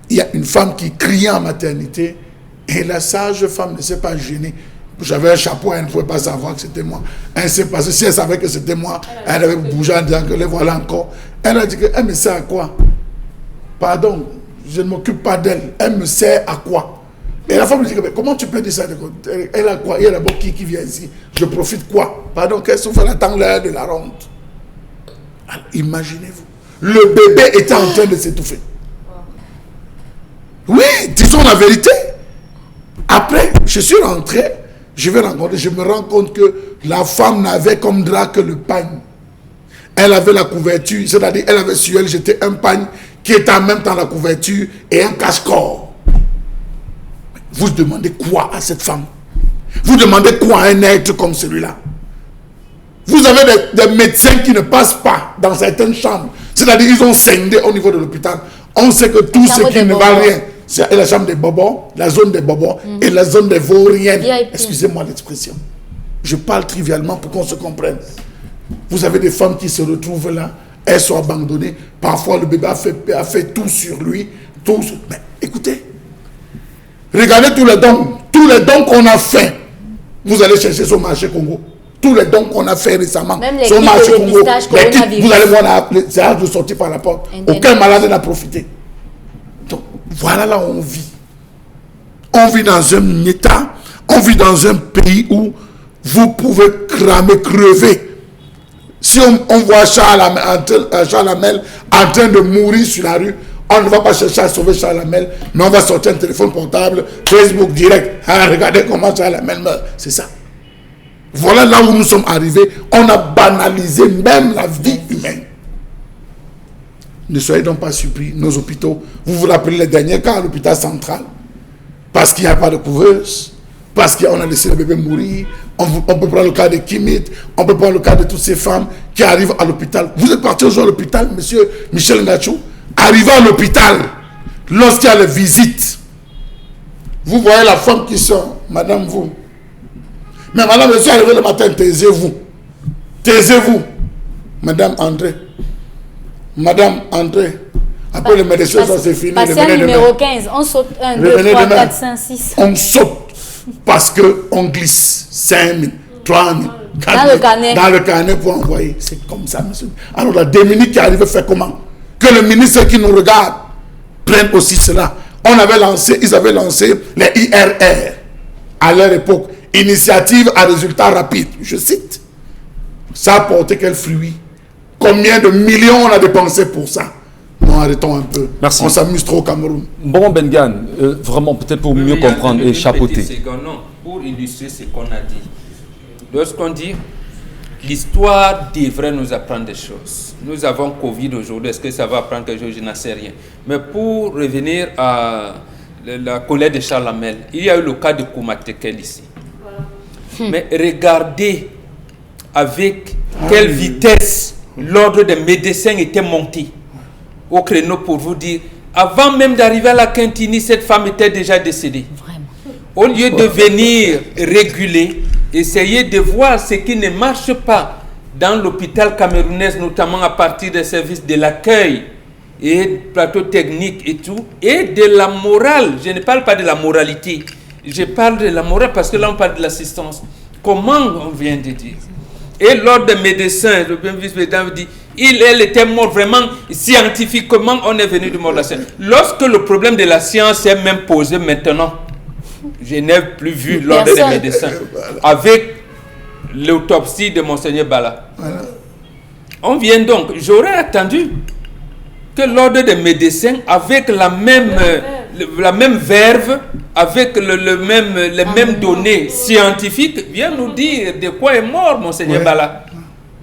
Il y a une femme qui criait en maternité et la sage femme ne s'est pas gênée. J'avais un chapeau, elle ne pouvait pas savoir que c'était moi. Elle s'est passée, si elle savait que c'était moi, elle avait bougé en disant que les voilà encore. Elle a dit que, elle me sert à quoi? Pardon, je ne m'occupe pas d'elle. Elle me sert à quoi? Et la femme me dit que, mais comment tu peux dire ça? Elle a quoi? Il y a d'abord qui vient ici? Je profite quoi? Pardon, qu'est-ce qu'on fait attendre l'heure de la ronde? Alors, imaginez-vous. Le bébé était en train de s'étouffer. Oui, disons la vérité. Après, je suis rentré, je me rends compte que la femme n'avait comme drap que le pagne. Elle avait la couverture, c'est-à-dire elle avait sur elle jeté un pagne qui était en même temps la couverture et un cache-corps. Vous demandez quoi à cette femme? Vous demandez quoi à un être comme celui-là? Vous avez des médecins qui ne passent pas dans certaines chambres. C'est-à-dire ils ont scindé au niveau de l'hôpital. On sait que tout ce qui ne va rien, c'est la chambre des bobos, la zone des bobos et la zone des vauriennes. Excusez-moi l'expression. Je parle trivialement pour qu'on se comprenne. Vous avez des femmes qui se retrouvent là, elles sont abandonnées. Parfois le bébé a fait tout sur lui. Mais écoutez, regardez tous les dons qu'on a fait. Vous allez chercher sur le marché Congo. Tous les dons qu'on a fait récemment sur le marché Congo. Vous allez voir, c'est hâte de sortir par la porte. Aucun malade n'a profité. Donc voilà là où on vit. On vit dans un état, on vit dans un pays où vous pouvez crever. Si on voit Charles Hamel en train de mourir sur la rue, on ne va pas chercher à sauver Charles Hamel, mais on va sortir un téléphone portable, Facebook direct. Ah, regardez comment Charles Hamel meurt. C'est ça. Voilà là où nous sommes arrivés. On a banalisé même la vie humaine. Ne soyez donc pas surpris. Nos hôpitaux, vous vous rappelez les derniers cas à l'hôpital central, parce qu'il n'y a pas de couveuse, parce qu'on a laissé le bébé mourir. On peut prendre le cas de Kimit, on peut prendre le cas de toutes ces femmes qui arrivent à l'hôpital. Vous êtes parti aujourd'hui à l'hôpital, monsieur Michel Ngachou. Arrivé à l'hôpital, lorsqu'il y a les visites, vous voyez la femme qui sort, madame, vous. Mais madame, je suis arrivé le matin, taisez-vous. Taisez-vous. Madame André. Madame André. Après le médecin, ça c'est fini. Patient numéro 15, on saute 1, 2, 3, 4, 5, 6. On saute parce qu'on glisse 5 000, 3 000, 4 000 dans le carnet pour envoyer. C'est comme ça, monsieur. Alors la Dominique qui arrive fait comment? Que le ministre qui nous regarde prenne aussi cela. Ils avaient lancé les IRR à leur époque. Initiative à résultat rapide. Je cite. Ça a porté quel fruit? Combien de millions on a dépensé pour ça? Non, arrêtons un peu. Merci. On s'amuse trop au Cameroun. Bon, Bengan, vraiment peut-être pour mieux comprendre et chapeauter. Non, pour illustrer ce qu'on a dit. Lorsqu'on dit l'histoire devrait nous apprendre des choses. Nous avons Covid aujourd'hui. Est-ce que ça va apprendre quelque chose? Je n'en sais rien. Mais pour revenir à la colère de Charles Hamel, il y a eu le cas de Koumatekel ici. Mais regardez avec quelle vitesse l'ordre des médecins était monté au créneau pour vous dire, avant même d'arriver à la Quintini, cette femme était déjà décédée. Vraiment. Au lieu de venir réguler, essayer de voir ce qui ne marche pas dans l'hôpital camerounais, notamment à partir des services de l'accueil et plateau technique et tout, et de la morale. Je ne parle pas de la moralité. Je parle de la morale parce que là on parle de l'assistance. Comment on vient de dire? Et l'ordre des médecins, le vice-président dit, elle était morte vraiment scientifiquement, on est venu du mort de la science. Lorsque le problème de la science est même posé maintenant, je n'ai plus vu l'ordre des médecins avec l'autopsie de Monseigneur Bala. Voilà. On vient donc, j'aurais attendu que l'ordre des médecins, avec la même verve, avec les mêmes données scientifiques, vienne nous dire de quoi est mort Monseigneur Bala.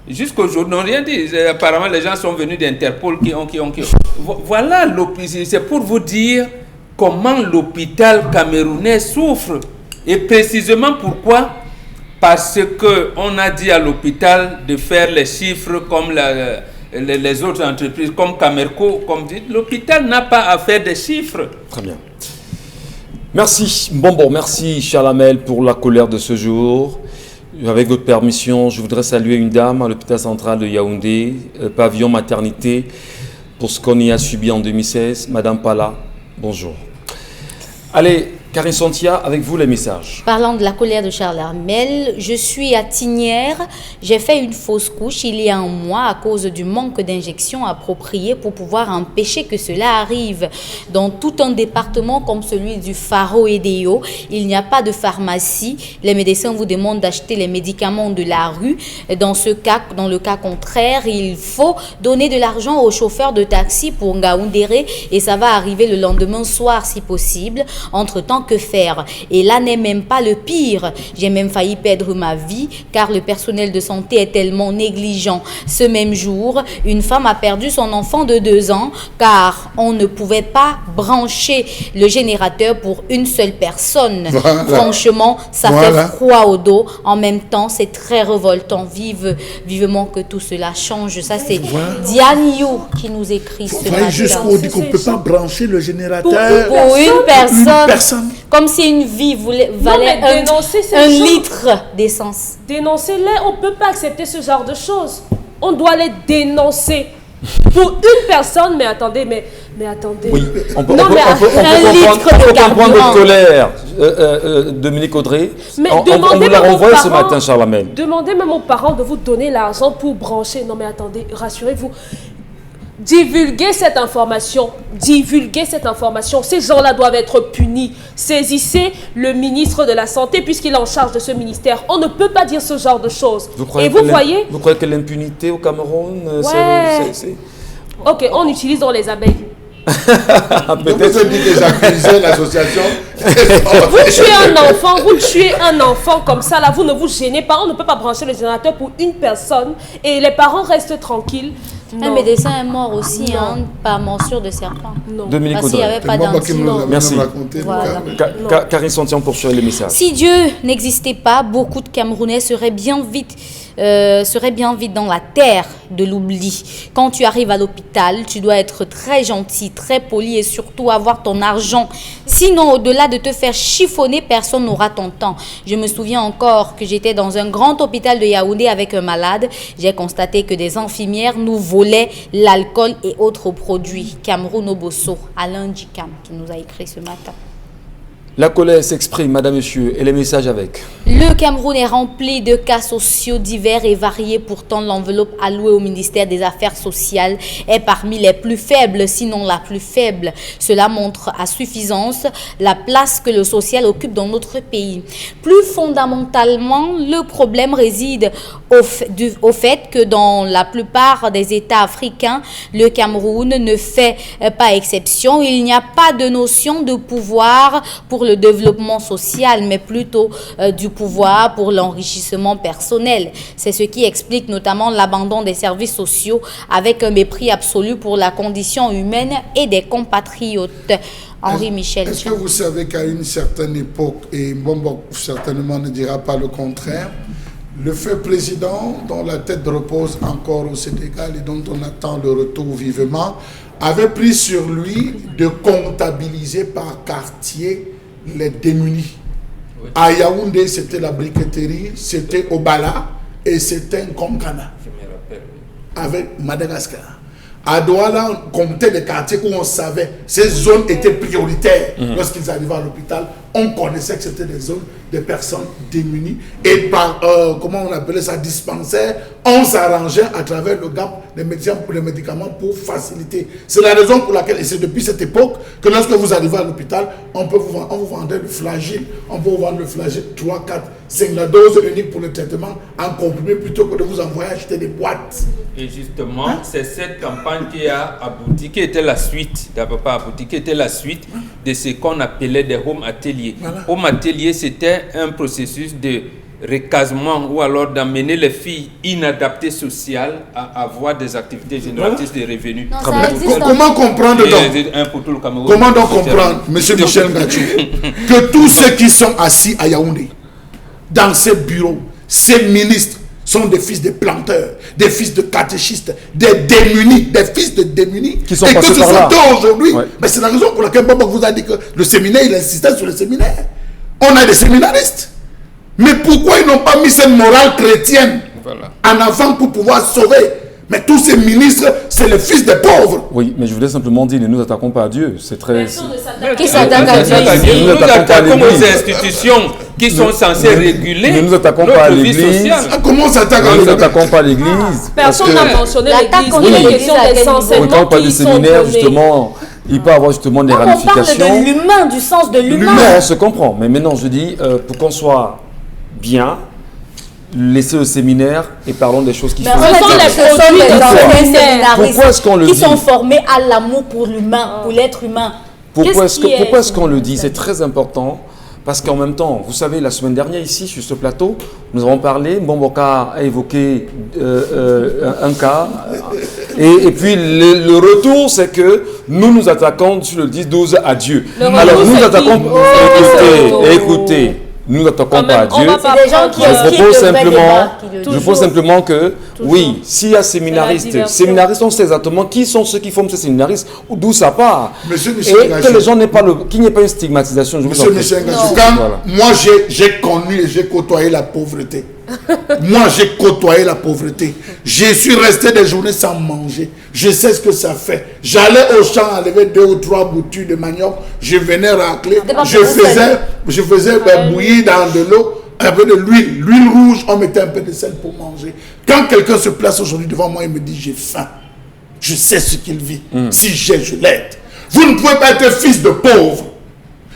Jusqu'aujourd'hui, n'ont rien dit. Apparemment, les gens sont venus d'Interpol qui ont. Voilà, c'est pour vous dire comment l'hôpital camerounais souffre. Et précisément pourquoi? Parce qu'on a dit à l'hôpital de faire les chiffres comme les autres entreprises comme Camerco, comme dit, l'hôpital n'a pas à faire des chiffres. Très bien. Merci. Merci Charlamel pour la colère de ce jour. Avec votre permission, je voudrais saluer une dame à l'hôpital central de Yaoundé, pavillon maternité, pour ce qu'on y a subi en 2016. Madame Pala, bonjour. Allez, Karine Santia, avec vous les messages. Parlant de la colère de Charlamel, je suis à Tignières. J'ai fait une fausse couche il y a un mois à cause du manque d'injections appropriées pour pouvoir empêcher que cela arrive. Dans tout un département comme celui du Faro et d'Eo, il n'y a pas de pharmacie. Les médecins vous demandent d'acheter les médicaments de la rue. Dans le cas contraire, il faut donner de l'argent aux chauffeurs de taxi pour Ngaoundéré et ça va arriver le lendemain soir si possible. Entre-temps, que faire? Et là n'est même pas le pire. J'ai même failli perdre ma vie car le personnel de santé est tellement négligent. Ce même jour, une femme a perdu son enfant de 2 ans car on ne pouvait pas brancher le générateur pour une seule personne. Voilà. Franchement, ça fait froid au dos. En même temps, c'est très révoltant. Vivement que tout cela change. Ça, c'est Diane You qui nous écrit ce matin. Jusqu'où on dit qu'on ne peut pas brancher le générateur pour une personne. Comme si une vie valait un litre d'essence. Dénoncez-les, on ne peut pas accepter ce genre de choses. On doit les dénoncer. Pour une personne, mais attendez. Oui, on peut comprendre votre colère, Dominique Audrey. Mais on vous l'a renvoyé ce matin, Charlamel. Demandez même aux parents de vous donner l'argent pour brancher. Non mais attendez, rassurez-vous. Divulguez cette information. Ces gens-là doivent être punis. Saisissez le ministre de la Santé puisqu'il est en charge de ce ministère. On ne peut pas dire ce genre de choses. Vous croyez que l'impunité au Cameroun, c'est... Ok, on utilise dans les abeilles. Peut-être que j'accusais l'association. Vous tuez un enfant comme ça, là, vous ne vous gênez pas. On ne peut pas brancher le générateur pour une personne et les parents restent tranquilles. Un médecin est mort aussi par morsure de serpent. Non. Dominique Parce qu'il n'y avait pas d'antidote. Merci. Voilà. Karine Santian pour les messages. Si Dieu n'existait pas, beaucoup de Camerounais seraient bien vite dans la terre de l'oubli. Quand tu arrives à l'hôpital, tu dois être très gentil, très poli et surtout avoir ton argent. Sinon, au-delà de te faire chiffonner, personne n'aura ton temps. Je me souviens encore que j'étais dans un grand hôpital de Yaoundé avec un malade. J'ai constaté que des infirmières nous volaient l'alcool et autres produits. Cameroun Obosso, Alain Djikam qui nous a écrit ce matin. La colère s'exprime, madame, monsieur, et les messages avec. Le Cameroun est rempli de cas sociaux divers et variés. Pourtant, l'enveloppe allouée au ministère des Affaires sociales est parmi les plus faibles, sinon la plus faible. Cela montre à suffisance la place que le social occupe dans notre pays. Plus fondamentalement, le problème réside au fait que dans la plupart des États africains, le Cameroun ne fait pas exception. Il n'y a pas de notion de pouvoir pour le développement social, mais plutôt du pouvoir pour l'enrichissement personnel. C'est ce qui explique notamment l'abandon des services sociaux avec un mépris absolu pour la condition humaine et des compatriotes. Henri Michel. Est-ce que vous savez qu'à une certaine époque, et Mbombo certainement ne dira pas le contraire, le feu président, dont la tête repose encore au Sénégal et dont on attend le retour vivement, avait pris sur lui de comptabiliser par quartier les démunis. Oui. À Yaoundé, c'était la briqueterie, c'était Obala et c'était Nkongana. Je me rappelle. Avec Madagascar. À Douala, on comptait les quartiers où on savait ces zones étaient prioritaires. Lorsqu'ils arrivaient à l'hôpital, on connaissait que c'était des zones de personnes démunies. Et par, comment on appelait ça, dispensaire, on s'arrangeait à travers le gap des médicaments pour faciliter. C'est la raison pour laquelle, et c'est depuis cette époque, que lorsque vous arrivez à l'hôpital, on vous vendait le flagyl. On peut vous vendre le flagyl 3, 4, 5, la dose unique pour le traitement en comprimé plutôt que de vous envoyer acheter des boîtes. Et justement, c'est cette campagne qui a abouti, qui était la suite, d'abord pas abouti, qui était la suite de ce qu'on appelait des home ateliers. Voilà. Home atelier, c'était un processus de recasement ou alors d'amener les filles inadaptées sociales à avoir des activités génératrices de revenus. Non, comment comprendre donc comment donc comprendre, M. Michel Ngachou, que tous ceux qui sont assis à Yaoundé, dans ces bureaux, ces ministres, sont des fils de planteurs, des fils de catéchistes, des démunis, des fils de démunis. Qui sont et que passés ce par sont là. eux aujourd'hui. Ouais. Mais c'est la raison pour laquelle Bobo vous a dit que le séminaire, il insistait sur le séminaire. On a des séminaristes. Mais pourquoi ils n'ont pas mis cette morale chrétienne en avant pour pouvoir sauver? Mais tous ces ministres, c'est le fils des pauvres. Oui, mais je voulais simplement dire, ne nous attaquons pas à Dieu. C'est très... Qui s'attaque à Dieu ici? Nous attaquons pas à attaquons aux l'Église. institutions qui sont censées réguler Ne nous attaquons pas à notre vie l'Église. sociale. Ah, comment on s'attaque à Ne nous l'Église? attaquons pas à l'Église. Personne n'a mentionné L'attaque l'église. contre Il est l'église question à des quel niveau? Oui, quand on enseignements parle de qui sont séminaire, donnés. justement, il peut y avoir justement des On parle de ramifications. l'humain, du sens de l'humain. Non, on se comprend. Mais maintenant, je dis, pour qu'on soit bien, laissez le séminaire et parlons des choses qui Mais sont... on a dit sont que les ce sont produits des de anciens séminaire. séminaristes Pourquoi est-ce qu'on le qui dit? sont formés à l'amour pour l'humain, pour l'être humain. Pourquoi Qu'est-ce qui pourquoi est-ce qu'on le dit? C'est très important. Parce qu'en même temps, vous savez, la semaine dernière, ici, sur ce plateau, nous avons parlé, Mbomboka a évoqué un cas. Et puis, le retour, c'est que nous nous attaquons sur le 10-12 à Dieu. retour, Alors, nous c'est attaquons... qui? C'est Écoutez, nous n'attaquons pas à Quand même, Dieu. on va C'est des gens qui Je propose simplement, Toujours. simplement que, oui, s'il y a séminaristes, diversion. séminaristes, on sait exactement qui sont ceux qui forment ces séminaristes, ou d'où ça part. Monsieur Et Michel que Gachou. les gens n'aient pas qu'il n'y ait pas une stigmatisation. Je vous en Monsieur prie. Michel Gachou, Non. quand Voilà. moi j'ai connu et j'ai côtoyé la pauvreté. Moi j'ai côtoyé la pauvreté. Je suis resté des journées sans manger. Je sais ce que ça fait. J'allais au champ enlever 2 ou 3 boutures de manioc. Je venais racler. C'était pas Je pour vous faisais bouillir dans de l'eau avec de l'huile. L'huile rouge, on mettait un peu de sel pour manger. Quand quelqu'un se place aujourd'hui devant moi et me dit j'ai faim, je sais ce qu'il vit. Si j'ai, je l'aide. Vous ne pouvez pas être fils de pauvre.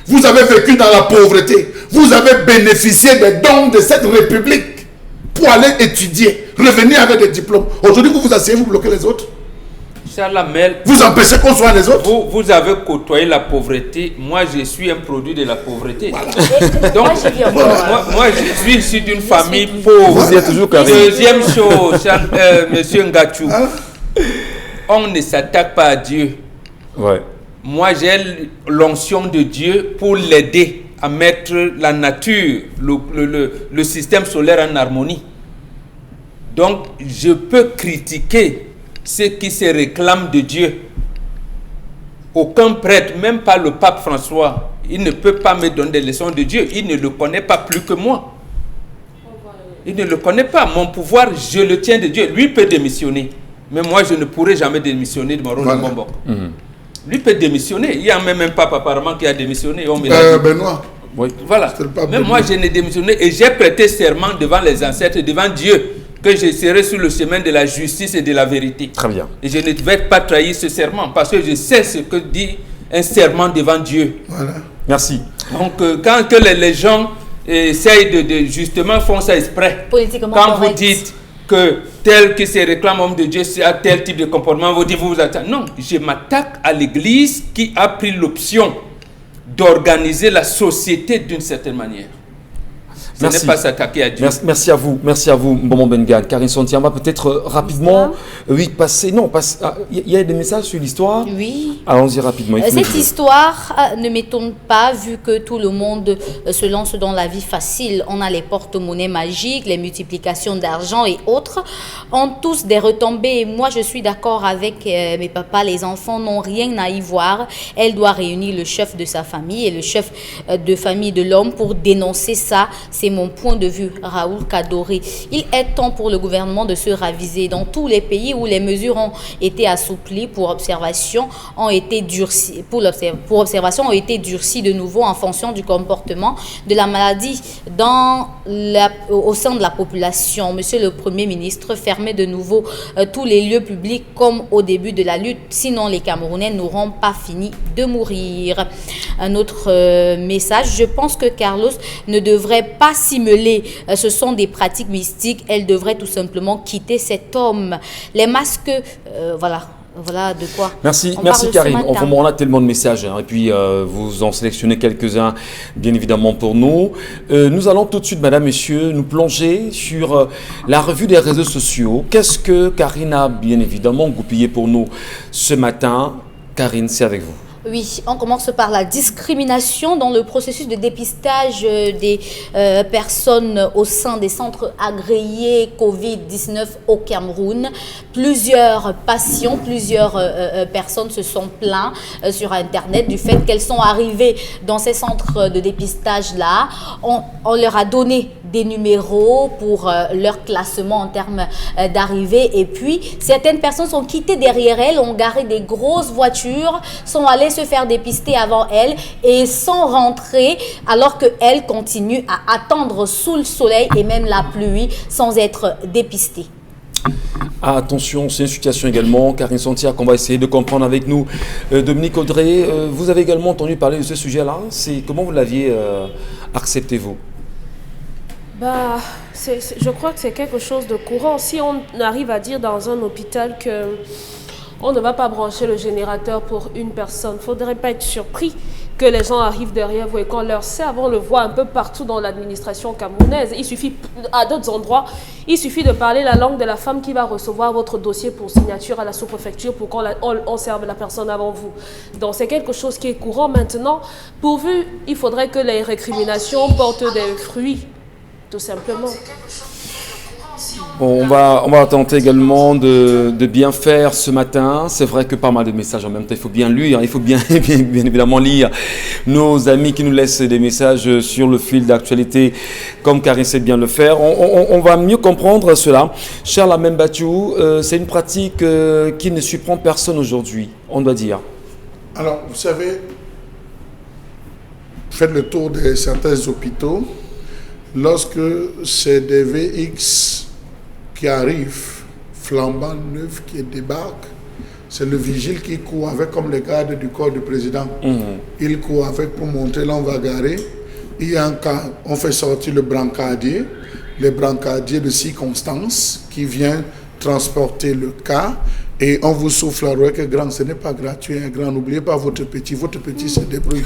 Vous avez vécu dans la pauvreté. Vous avez bénéficié des dons de cette république pour aller étudier, revenir avec des diplômes. Aujourd'hui, vous vous asseyez, vous bloquez les autres. Chalamel, Vous empêchez qu'on soit les autres. vous avez côtoyé la pauvreté. Moi, je suis un produit de la pauvreté. Donc, Moi, j'ai vu encore. moi, je suis issu d'une famille pauvre. Vous y êtes toujours carré. Deuxième chose, monsieur Ngachou, on ne s'attaque pas à Dieu. Ouais. Moi, j'ai l'onction de Dieu pour l'aider à mettre la nature, le système solaire en harmonie. Donc, je peux critiquer ceux qui se réclament de Dieu. Aucun prêtre, même pas le pape François, il ne peut pas me donner des leçons de Dieu. Il ne le connaît pas plus que moi. Il ne le connaît pas. Mon pouvoir, je le tiens de Dieu. Lui peut démissionner. Mais moi, je ne pourrai jamais démissionner de mon rôle de Mbombo. Lui peut démissionner. Il y a même un pape apparemment qui a démissionné. On me l'a dit. Benoît. Oui. Voilà. C'est le pape Même Benoît. moi, je n'ai démissionné et j'ai prêté serment devant les ancêtres, devant Dieu, que je serai sur le chemin de la justice et de la vérité. Très bien. Et je ne vais pas trahir ce serment parce que je sais ce que dit un serment devant Dieu. Voilà. Merci. Donc, quand que les gens essayent de justement font ça exprès, Politiquement quand correct. vous dites que tel qui se réclame homme de Dieu a tel type de comportement, vous dites vous attaquez. Non, je m'attaque à l'Église qui a pris l'option d'organiser la société d'une certaine manière. Ce Merci. n'est pas s'attaquer à Dieu. Merci à vous, Mbombo Bengan. Karine Sontiamba, peut-être rapidement, oui, passer. Non, il y a des messages sur l'histoire. Oui. Allons-y rapidement. il faut nous Cette dire. histoire ne m'étonne pas vu que tout le monde se lance dans la vie facile. On a les porte-monnaies magiques, les multiplications d'argent et autres ont tous des retombées. Moi, je suis d'accord avec mes papas. Les enfants n'ont rien à y voir. Elle doit réunir le chef de sa famille et le chef de famille de l'homme pour dénoncer ça. C'est mon point de vue, Raoul Kadoré. Il est temps pour le gouvernement de se raviser. Dans tous les pays où les mesures ont été assouplies pour observation, ont été durcies, pour observation ont été durcies de nouveau en fonction du comportement de la maladie au sein de la population. Monsieur le Premier ministre, fermez de nouveau tous les lieux publics comme au début de la lutte, sinon les Camerounais n'auront pas fini de mourir. Un autre message, je pense que Carlos ne devrait pas s'immoler. Ce sont des pratiques mystiques. Elle devrait tout simplement quitter cet homme. Les masques, voilà de quoi. Merci, on merci parle ce Karine. matin. On a tellement de messages hein, et puis vous en sélectionnez quelques-uns bien évidemment pour nous. Nous allons tout de suite, madame, messieurs, nous plonger sur la revue des réseaux sociaux. Qu'est-ce que Karine a bien évidemment goupillé pour nous ce matin? Karine, c'est avec vous. Oui, on commence par la discrimination dans le processus de dépistage des personnes au sein des centres agréés Covid-19 au Cameroun. Plusieurs patients, plusieurs personnes se sont plaints sur Internet du fait qu'elles sont arrivées dans ces centres de dépistage-là. On leur a donné des numéros pour leur classement en termes d'arrivée. Et puis, certaines personnes sont quittées derrière elles, ont garé des grosses voitures, sont allées se faire dépister avant elles et sont rentrées alors qu'elles continuent à attendre sous le soleil et même la pluie sans être dépistées. Ah, attention, c'est une situation également, Karine Santiago, qu'on va essayer de comprendre avec nous. Dominique Audrey, vous avez également entendu parler de ce sujet-là. Comment vous l'aviez accepté, vous? Je crois que c'est quelque chose de courant. Si on arrive à dire dans un hôpital que on ne va pas brancher le générateur pour une personne, il ne faudrait pas être surpris que les gens arrivent derrière vous et qu'on leur serve. On le voit un peu partout dans l'administration camerounaise. Il suffit, à d'autres endroits, il suffit de parler la langue de la femme qui va recevoir votre dossier pour signature à la sous-préfecture pour qu'on serve la personne avant vous. Donc c'est quelque chose qui est courant maintenant. Pourvu, il faudrait que les récriminations portent des fruits, tout simplement. Bon, on va tenter également de bien faire ce matin. C'est vrai que pas mal de messages en même temps. Il faut bien lire, il faut bien évidemment lire nos amis qui nous laissent des messages sur le fil d'actualité, comme Karine sait bien le faire. On va mieux comprendre cela. Cher Lamem Batiou, c'est une pratique qui ne surprend personne aujourd'hui, on doit dire. Alors, vous savez, faites le tour de certains hôpitaux. Lorsque c'est des VX qui arrivent, flambant neufs, qui débarquent, c'est le vigile qui court avec, comme les gardes du corps du président. Il court avec pour montrer, là on va garer. Il y a un cas, on fait sortir le brancardier de circonstance qui vient transporter le cas. Et on vous souffle à l'oreille que grand, ce n'est pas gratuit, un grand. N'oubliez pas votre petit se débrouille.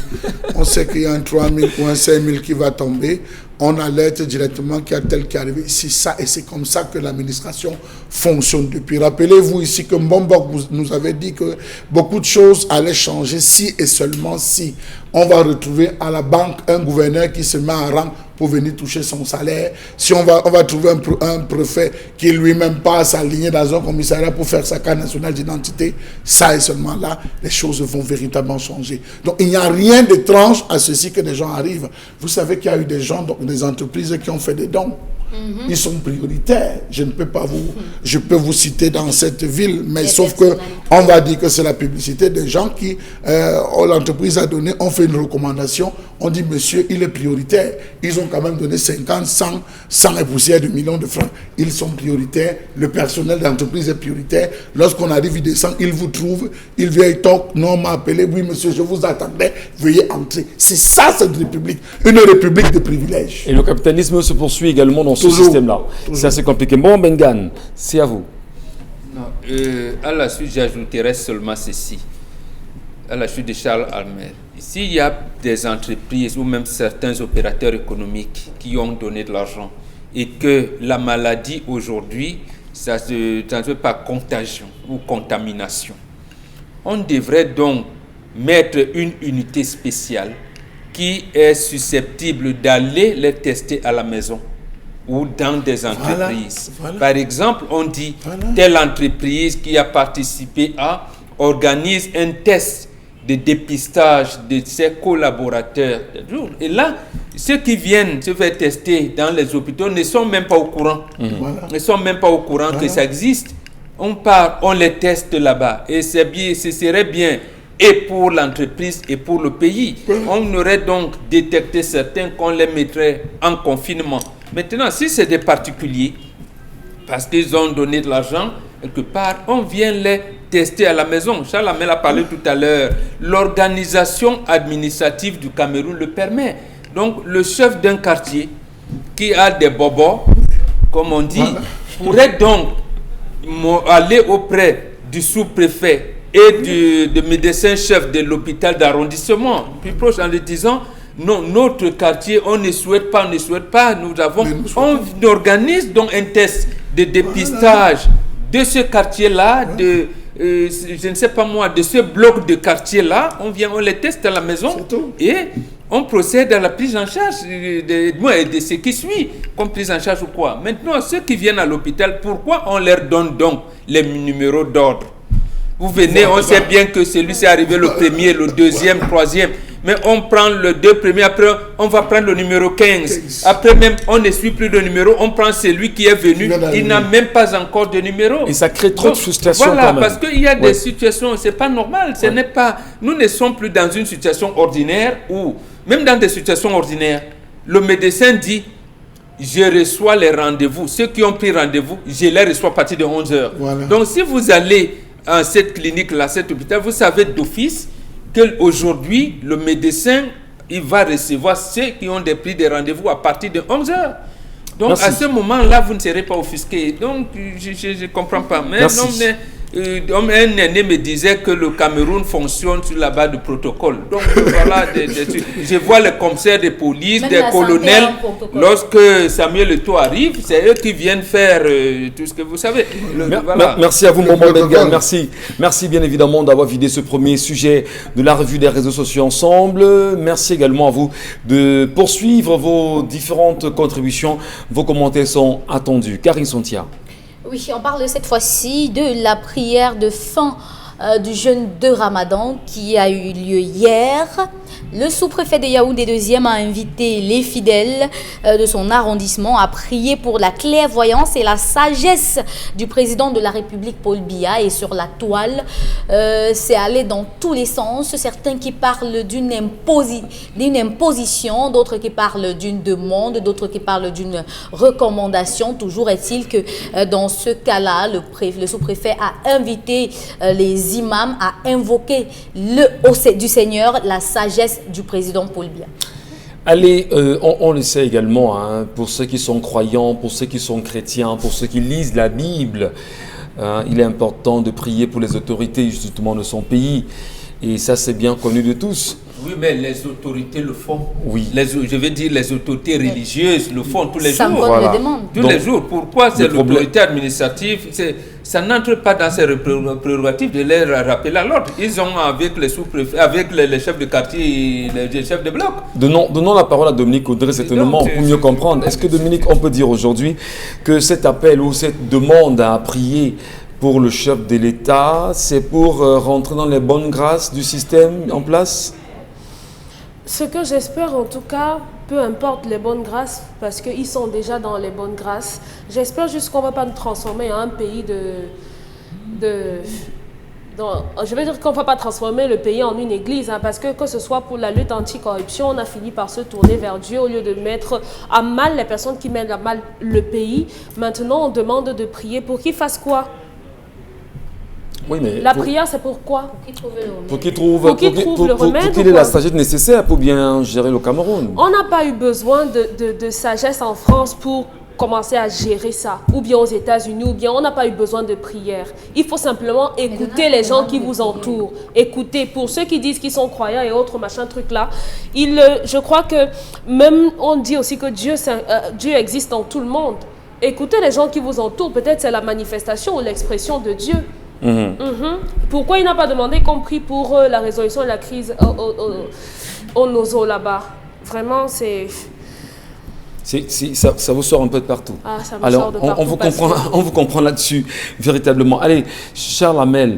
On sait qu'il y a un 3 000 ou un 5 000 qui va tomber. On alerte directement qu'il y a tel qui est arrivé. C'est ça, et c'est comme ça que l'administration fonctionne depuis. Rappelez-vous ici que Mbombok nous avait dit que beaucoup de choses allaient changer si et seulement si on va retrouver à la banque un gouverneur qui se met en rang pour venir toucher son salaire. Si on va trouver un préfet qui lui-même passe aligné dans un commissariat pour faire sa carte nationale d'identité, ça et seulement là, les choses vont véritablement changer. Donc il n'y a rien d'étrange à ceci que des gens arrivent. Vous savez qu'il y a eu des gens, donc des entreprises qui ont fait des dons. Ils sont prioritaires. Je peux vous citer dans cette ville, mais sauf que on va dire que c'est la publicité des gens qui, l'entreprise a donné, on fait une recommandation, on dit monsieur, il est prioritaire. Ils ont quand même donné 50, 100 et poussières de millions de francs. Ils sont prioritaires. Le personnel d'entreprise est prioritaire. Lorsqu'on arrive, il descend, il vous trouve, il vient, il toque, non, on m'a appelé, oui monsieur, je vous attendais, veuillez entrer. C'est ça cette république, une république de privilèges. Et le capitalisme se poursuit également dans ce système-là. C'est assez compliqué. Bon, Bengan, c'est à vous. Non, à la suite, j'ajouterai seulement ceci. À la suite de Charles Almer. Ici, il y a des entreprises ou même certains opérateurs économiques qui ont donné de l'argent et que la maladie aujourd'hui, ça ne se fait pas contagion ou contamination. On devrait donc mettre une unité spéciale qui est susceptible d'aller les tester à la maison ou dans des entreprises. Voilà. Par exemple, on dit telle entreprise qui a participé organise un test de dépistage de ses collaborateurs. Et là, ceux qui viennent se faire tester dans les hôpitaux ne sont même pas au courant. Ne sont même pas au courant que ça existe. On part, on les teste là-bas. Et c'est bien, ce serait bien et pour l'entreprise et pour le pays. On aurait donc détecté certains qu'on les mettrait en confinement. Maintenant, si c'est des particuliers, parce qu'ils ont donné de l'argent, quelque part, on vient les tester à la maison. Charles Amel a parlé tout à l'heure. L'organisation administrative du Cameroun le permet. Donc, le chef d'un quartier qui a des bobos, comme on dit, pourrait donc aller auprès du sous-préfet et du médecin-chef de l'hôpital d'arrondissement, plus proche, en lui disant non, notre quartier, on ne souhaite pas, on organise donc un test de dépistage de ce quartier-là, je ne sais pas moi, de ce bloc de quartier-là, on vient, on les teste à la maison et on procède à la prise en charge de ce qui suit, comme prise en charge ou quoi. Maintenant, ceux qui viennent à l'hôpital, pourquoi on leur donne donc les numéros d'ordre? Vous venez, on sait bien que celui-ci est arrivé le premier, le deuxième, troisième. Mais on prend le 2 premiers, après on va prendre le numéro 15. Après même, on ne suit plus de numéro, on prend celui qui est venu, il n'a même pas encore de numéro. Et ça crée trop de frustration voilà, quand même. parce qu'il y a des situations, c'est pas normal, ce n'est pas... Nous ne sommes plus dans une situation ordinaire où, même dans des situations ordinaires, le médecin dit, je reçois les rendez-vous. Ceux qui ont pris rendez-vous, je les reçois à partir de 11h. Voilà. Donc si vous allez à cette clinique-là, cet hôpital, vous savez d'office qu'aujourd'hui, le médecin, il va recevoir ceux qui ont pris des rendez-vous à partir de 11h. Donc, à ce moment-là, vous ne serez pas offusqué. Donc, je ne comprends pas. Mais un aîné me disait que le Cameroun fonctionne sur la base du protocole. Donc, voilà, je vois les commissaires de police, même des colonels. Lorsque Samuel Eto'o arrive, c'est eux qui viennent faire tout ce que vous savez. Voilà. Merci à vous, Maman Bengal. Merci bien évidemment d'avoir vidé ce premier sujet de la revue des réseaux sociaux ensemble. Merci également à vous de poursuivre vos différentes contributions. Vos commentaires sont attendus. Karine Sontia. Oui, on parle cette fois-ci de la prière de fin du jeûne de Ramadan qui a eu lieu hier. Le sous-préfet de Yaoundé 2e a invité les fidèles de son arrondissement à prier pour la clairvoyance et la sagesse du président de la République, Paul Biya. Et sur la toile, c'est allé dans tous les sens. Certains qui parlent d'une imposition, d'autres qui parlent d'une demande, d'autres qui parlent d'une recommandation. Toujours est-il que dans ce cas-là, le sous-préfet a invité les imams à invoquer du Seigneur la sagesse du président Paul Biya. Allez, on le sait également, hein, pour ceux qui sont croyants, pour ceux qui sont chrétiens, pour ceux qui lisent la Bible, il est important de prier pour les autorités justement de son pays. Et ça, c'est bien connu de tous. Oui, mais les autorités le font. Oui. Je veux dire, les autorités religieuses le font tous les jours. Voilà. Le demande. Tous les jours. Pourquoi c'est l'autorité administrative? Ça n'entre pas dans ses prérogatives de les rappeler à l'ordre. Ils ont avec les sous-préfets, avec les chefs de quartier et les chefs de bloc. Donnons la parole à Dominique Audrey, certainement, pour mieux comprendre. Est-ce que, Dominique, on peut dire aujourd'hui que cet appel ou cette demande à prier pour le chef de l'État, c'est pour rentrer dans les bonnes grâces du système en place? Ce que j'espère en tout cas, peu importe les bonnes grâces, parce qu'ils sont déjà dans les bonnes grâces, j'espère juste qu'on ne va pas nous transformer en un pays je veux dire qu'on ne va pas transformer le pays en une église, hein, parce que ce soit pour la lutte anticorruption, on a fini par se tourner vers Dieu au lieu de mettre à mal les personnes qui mettent à mal le pays. Maintenant, on demande de prier pour qu'ils fassent quoi? Oui, mais la prière, c'est pourquoi? Pour qu'il ait la sagesse nécessaire pour bien gérer le Cameroun. On n'a pas eu besoin de sagesse en France pour commencer à gérer ça, ou bien aux États-Unis, ou bien on n'a pas eu besoin de prière. Il faut simplement écouter les gens qui vous entourent. Écoutez, pour ceux qui disent qu'ils sont croyants et autres machin truc là, je crois que même on dit aussi que Dieu existe en tout le monde. Écoutez les gens qui vous entourent, peut-être c'est la manifestation ou l'expression de Dieu. Pourquoi il n'a pas demandé qu'on prie pour la résolution de la crise au Nozo là-bas? Vraiment, ça vous sort un peu de partout. Ah, ça me sort de partout. On vous comprend là-dessus, véritablement. Allez, Charles Hamel,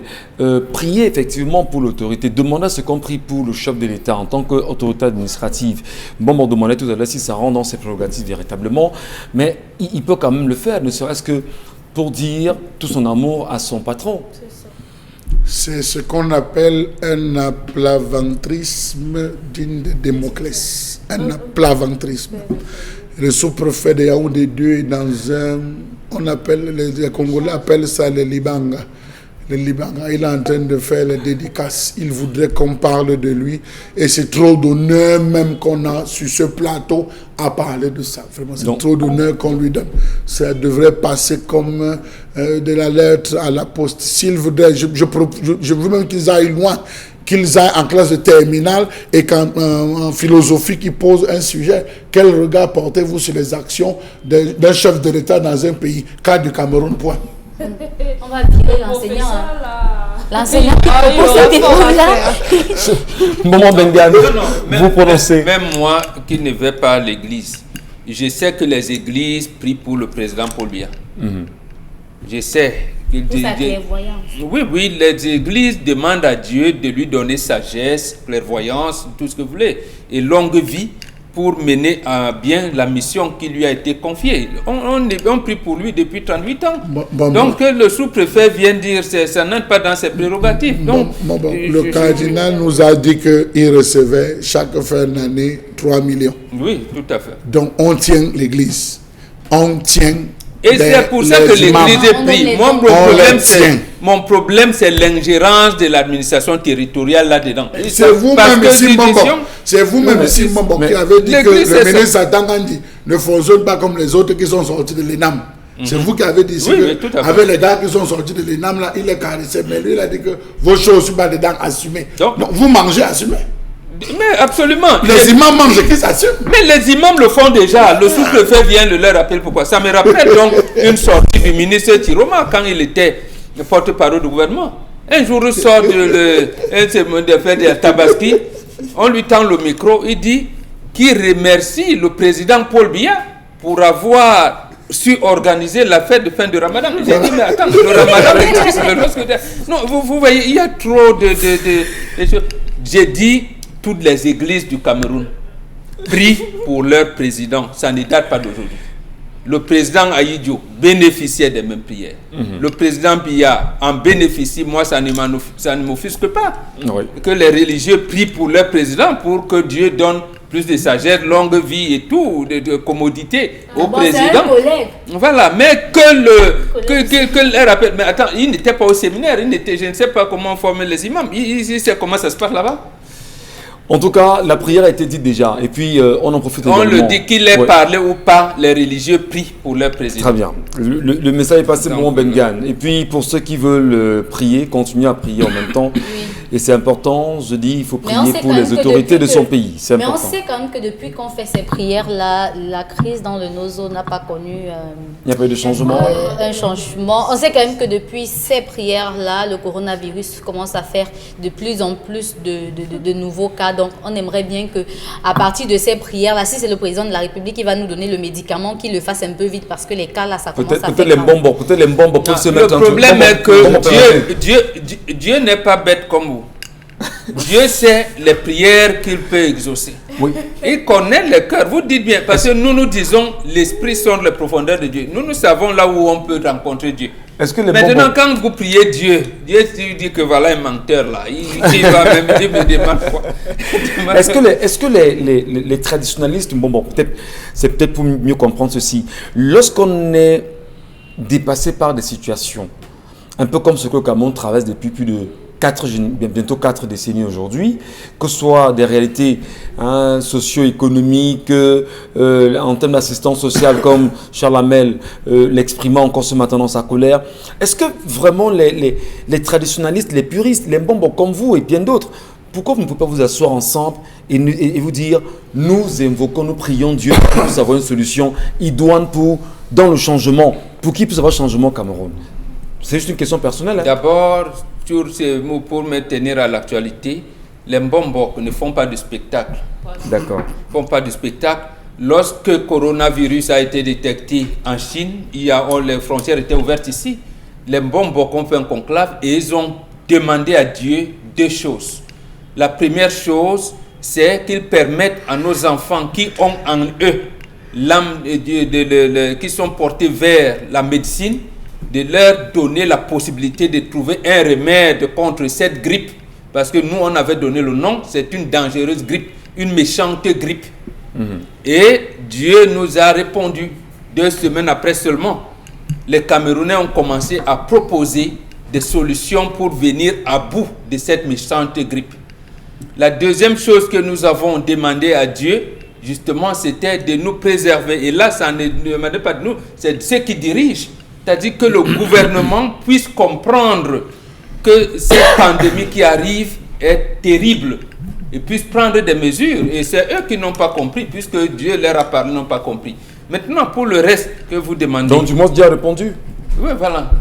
priez effectivement pour l'autorité. Demandez ce qu'on prie pour le chef de l'État en tant qu'autorité administrative. Bon, on demandait tout à l'heure si ça rentre dans ses prérogatives véritablement, mais il peut quand même le faire, ne serait-ce que pour dire tout son amour à son patron. C'est ce qu'on appelle un aplaventrisme digne de Démoclès. Un aplaventrisme. Le sous-préfet de Yaoundé 2 est dans les Congolais appellent ça le Libanga. Le Libanga, il est en train de faire les dédicaces. Il voudrait qu'on parle de lui. Et c'est trop d'honneur même qu'on a sur ce plateau à parler de ça. Vraiment, c'est trop d'honneur qu'on lui donne. Ça devrait passer comme de la lettre à la poste. S'il voudrait, je veux même qu'ils aillent loin, qu'ils aillent en classe de terminale et qu'en philosophie, qu'ils posent un sujet. Quel regard portez-vous sur les actions d'un chef de l'État dans un pays? Cas du Cameroun, point. On va virer l'enseignant. L'enseignant qui propose cette école-là. Maman Bengane, Même- vous prononcez. Même moi qui ne vais pas à l'église, je sais que les églises prient pour le président Paul Biya. Je sais. Pour sa clairvoyance. Oui, les églises demandent à Dieu de lui donner sagesse, clairvoyance, tout ce que vous voulez, et longue vie pour mener à bien la mission qui lui a été confiée. On prie pour lui depuis 38 ans. Donc que le sous-préfet vient dire ça n'entre pas dans ses prérogatives. Donc, le cardinal nous a dit qu'il recevait chaque fin d'année 3 millions. Oui, tout à fait. Donc on tient l'église. On tient. Et c'est pour ça que l'église est prise. Mon problème, c'est l'ingérence de l'administration territoriale là-dedans. C'est vous-même ici, Mbombo. C'est vous-même ici, Mbombo, qui avez dit que le ministre Atangandi ne fonctionne pas comme les autres qui sont sortis de l'ENAM. C'est vous qui avez dit ici avec les gars qui sont sortis de l'ENAM, là, il est caressé, mais lui, il a dit que vos choses sont pas dedans assumées. Donc, vous mangez assumé. Mais absolument. Les imams mangent qui s'assument. Mais les imams le font déjà. Le sous-préfet vient de leur rappeler pourquoi. Ça me rappelle donc une sortie du ministre Tiroma quand il était porte-parole du gouvernement. Un jour, il sort de faire des tabaski. On lui tend le micro. Il dit qu'il remercie le président Paul Biya pour avoir su organiser la fête de fin de Ramadan. J'ai dit, mais attends, le Ramadan existe. Non, vous voyez, il y a trop de choses. J'ai dit, toutes les églises du Cameroun prient pour leur président. Ça ne date pas d'aujourd'hui. Le président Aïdjo bénéficiait des mêmes prières. Le président Biya en bénéficie. Moi, ça ne m'offusque pas. Oui. Que les religieux prient pour leur président pour que Dieu donne plus de sagesse, longue vie et tout, de commodité au président. Voilà, mais que leur rappel. Mais attends, il n'était pas au séminaire, je ne sais pas comment former les imams. Il sait comment ça se passe là-bas. En tout cas, la prière a été dite déjà. Et puis, on en profite également. On le dit qu'il ait parlé ou pas, les religieux prient pour leur président. Très bien. Le message est passé pour Bengane. Et puis, pour ceux qui veulent prier, continuez à prier en même temps. Et c'est important, je dis, il faut prier pour les autorités de son pays. C'est important. Mais on sait quand même que depuis qu'on fait ces prières-là, la crise dans le Nozo n'a pas connu... il n'y a pas eu de changement. Un changement. On sait quand même que depuis ces prières-là, le coronavirus commence à faire de plus en plus de nouveaux cas. Donc, on aimerait bien que, à partir de ces prières-là, si c'est le président de la République qui va nous donner le médicament, qu'il le fasse un peu vite parce que les cas là, ça commence à faire. Peut-être les bombes peuvent se mettre. Le problème est que Dieu n'est pas bête comme vous. Dieu sait les prières qu'il peut exaucer. Oui. Il connaît le cœur. Vous dites bien, parce que nous disons l'esprit sonde les profondeurs de Dieu. Nous savons là où on peut rencontrer Dieu. Maintenant, quand vous priez Dieu dit que voilà un menteur là. Il va même dire, mais demande quoi. Est-ce que les traditionnalistes, c'est peut-être pour mieux comprendre ceci. Lorsqu'on est dépassé par des situations, un peu comme ce que le Cameroun traverse depuis plus de bientôt 4 décennies aujourd'hui, que ce soit des réalités socio-économiques, en termes d'assistance sociale, comme Charles Hamel l'exprimant encore ce matin dans sa colère. Est-ce que vraiment les traditionnalistes, les puristes, les Mbombo comme vous et bien d'autres, pourquoi vous ne pouvez pas vous asseoir ensemble et vous dire, nous invoquons, nous prions Dieu pour qu'il puisse avoir une solution idoine dans le changement, pour qu'il puisse avoir un changement au Cameroun? C'est juste une question personnelle. D'abord, sur ces mots, pour me tenir à l'actualité, les Mbombo ne font pas de spectacle. D'accord. Ils ne font pas de spectacle. Lorsque le coronavirus a été détecté en Chine, les frontières étaient ouvertes ici. Les Mbombo ont fait un conclave et ils ont demandé à Dieu 2 choses. La première chose, c'est qu'ils permettent à nos enfants qui ont en eux l'âme qui sont portés vers la médecine, de leur donner la possibilité de trouver un remède contre cette grippe. Parce que nous, on avait donné le nom, c'est une dangereuse grippe, une méchante grippe. Et Dieu nous a répondu 2 semaines après seulement. Les Camerounais ont commencé à proposer des solutions pour venir à bout de cette méchante grippe. La deuxième chose que nous avons demandé à Dieu, justement, c'était de nous préserver. Et là, ça ne demandait pas de nous, c'est ceux qui dirigent. C'est-à-dire que le gouvernement puisse comprendre que cette pandémie qui arrive est terrible et puisse prendre des mesures. Et c'est eux qui n'ont pas compris, puisque Dieu leur a parlé, n'ont pas compris. Maintenant, pour le reste que vous demandez... Donc, du moins, Dieu a répondu. Oui, voilà.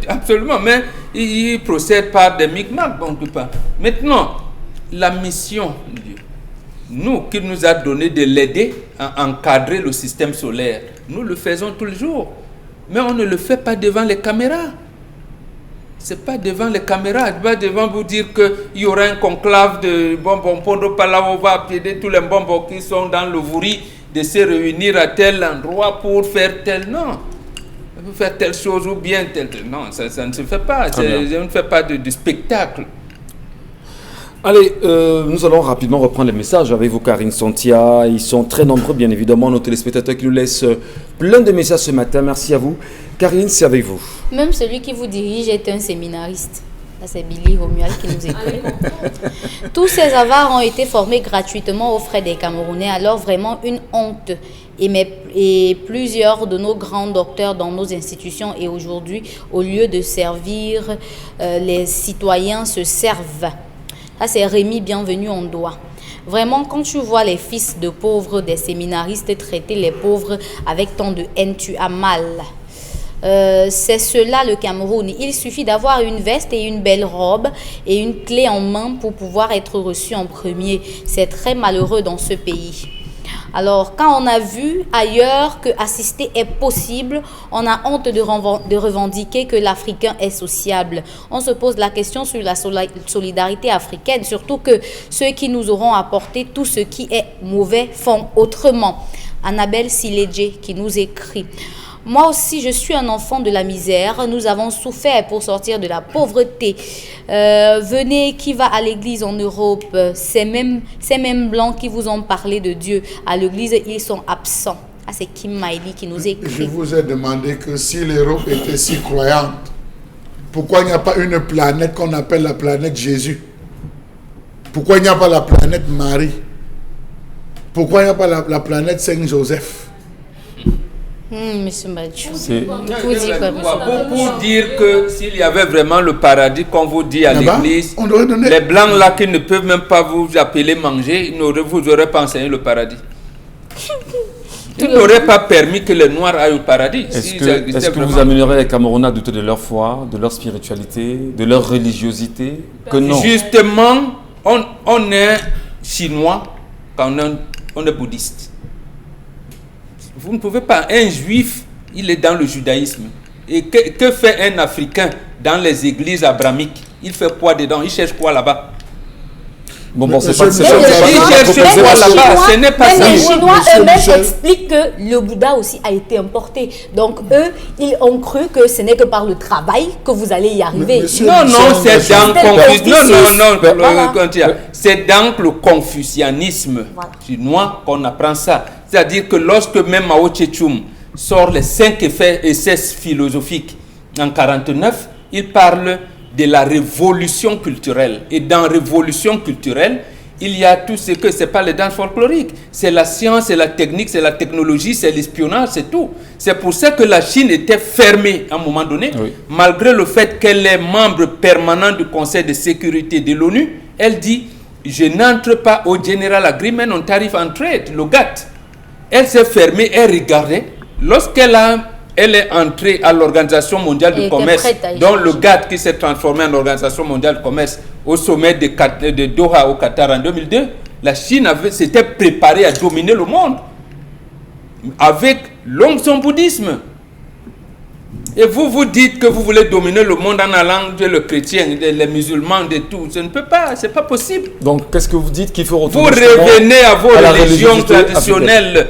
Absolument. Mais il procède par des micmacs, donc pas. Maintenant, la mission de Dieu, nous, qui nous a donné de l'aider à encadrer le système solaire, nous le faisons tous les jours. Mais on ne le fait pas devant les caméras. C'est pas devant les caméras, pas devant vous dire qu'il y aura un conclave de bonbons, on va appeler tous les bonbons qui sont dans le Vouri de se réunir à tel endroit pour faire tel. Non. Pour faire telle chose ou bien telle. Non, ça ne se fait pas. Je ne fais pas de spectacle. Allez, nous allons rapidement reprendre les messages avec vous, Karine Santia. Ils sont très nombreux, bien évidemment, nos téléspectateurs qui nous laissent plein de messages ce matin. Merci à vous. Karine, c'est avec vous. Même celui qui vous dirige est un séminariste. Là, c'est Billy Romuald qui nous écrit. Tous ces avares ont été formés gratuitement aux frais des Camerounais, alors vraiment une honte. Et plusieurs de nos grands docteurs dans nos institutions et aujourd'hui, au lieu de servir les citoyens, se servent. Ça, c'est Rémi Bienvenu en doigt. Vraiment, quand tu vois les fils de pauvres des séminaristes traiter les pauvres avec tant de haine, tu as mal. C'est cela le Cameroun. Il suffit d'avoir une veste et une belle robe et une clé en main pour pouvoir être reçu en premier. C'est très malheureux dans ce pays. Alors, quand on a vu ailleurs que assister est possible, on a honte de revendiquer que l'Africain est sociable. On se pose la question sur la solidarité africaine, surtout que ceux qui nous auront apporté tout ce qui est mauvais font autrement. Annabelle Siledje qui nous écrit. Moi aussi, je suis un enfant de la misère. Nous avons souffert pour sortir de la pauvreté. Venez, qui va à l'église en Europe? Ces mêmes blancs qui vous ont parlé de Dieu à l'église, ils sont absents. Ah, c'est Kim Maili qui nous écrit. Je vous ai demandé que si l'Europe était si croyante, pourquoi il n'y a pas une planète qu'on appelle la planète Jésus? Pourquoi il n'y a pas la planète Marie? Pourquoi il n'y a pas la planète Saint-Joseph? Monsieur Mathieu, pour dire que s'il y avait vraiment le paradis, comme vous dit à l'église, les blancs là qui ne peuvent même pas vous appeler manger, vous n'aurez pas enseigné le paradis. Ils n'auraient pas permis que les noirs aillent au paradis. Est-ce que vous amènerez les Camerounais à douter de leur foi, de leur spiritualité, de leur religiosité? Que non. Justement, on est chinois quand on est bouddhiste. Vous ne pouvez pas. Un juif, il est dans le judaïsme. Et que fait un Africain dans les églises abrahamiques? Il fait quoi dedans? Il cherche quoi là-bas? Bon, c'est pas ce n'est pas ça. Les Chinois eux-mêmes expliquent que le Bouddha aussi a été importé. Donc eux, ils ont cru que ce n'est que par le travail que vous allez y arriver. Non, c'est dans le confucianisme chinois qu'on apprend ça. C'est-à-dire que lorsque même Mao Tse-tung sort les 5 essais philosophiques en 1949, il parle de la révolution culturelle. Et dans la révolution culturelle, il y a tout ce que, c'est pas les danses folkloriques, c'est la science, c'est la technique, c'est la technologie, c'est l'espionnage, c'est tout. C'est pour ça que la Chine était fermée à un moment donné, malgré le fait qu'elle est membre permanent du Conseil de sécurité de l'ONU. Elle dit, je n'entre pas au General Agreement on Tariff and Trade, le GATT. Elle s'est fermée, elle regardait. Lorsqu'elle est entrée à l'Organisation mondiale du commerce, dont le GATT qui s'est transformé en Organisation mondiale du commerce au sommet de Doha au Qatar en 2002, la Chine s'était préparée à dominer le monde avec son bouddhisme. Et vous dites que vous voulez dominer le monde en allant de le chrétien, les musulmans, de tout. Ça ne peut pas, c'est pas possible. Donc, qu'est-ce que vous dites qu'il faut retourner? Vous revenez à vos religions traditionnelles.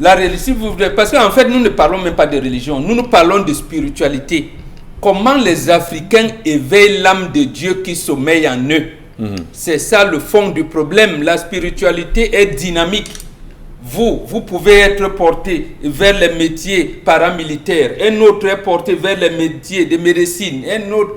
La religion, parce qu'en fait, nous ne parlons même pas de religion, nous parlons de spiritualité. Comment les Africains éveillent l'âme de Dieu qui sommeille en eux. C'est ça le fond du problème. La spiritualité est dynamique. Vous pouvez être porté vers les métiers paramilitaires, un autre est porté vers les métiers de médecine,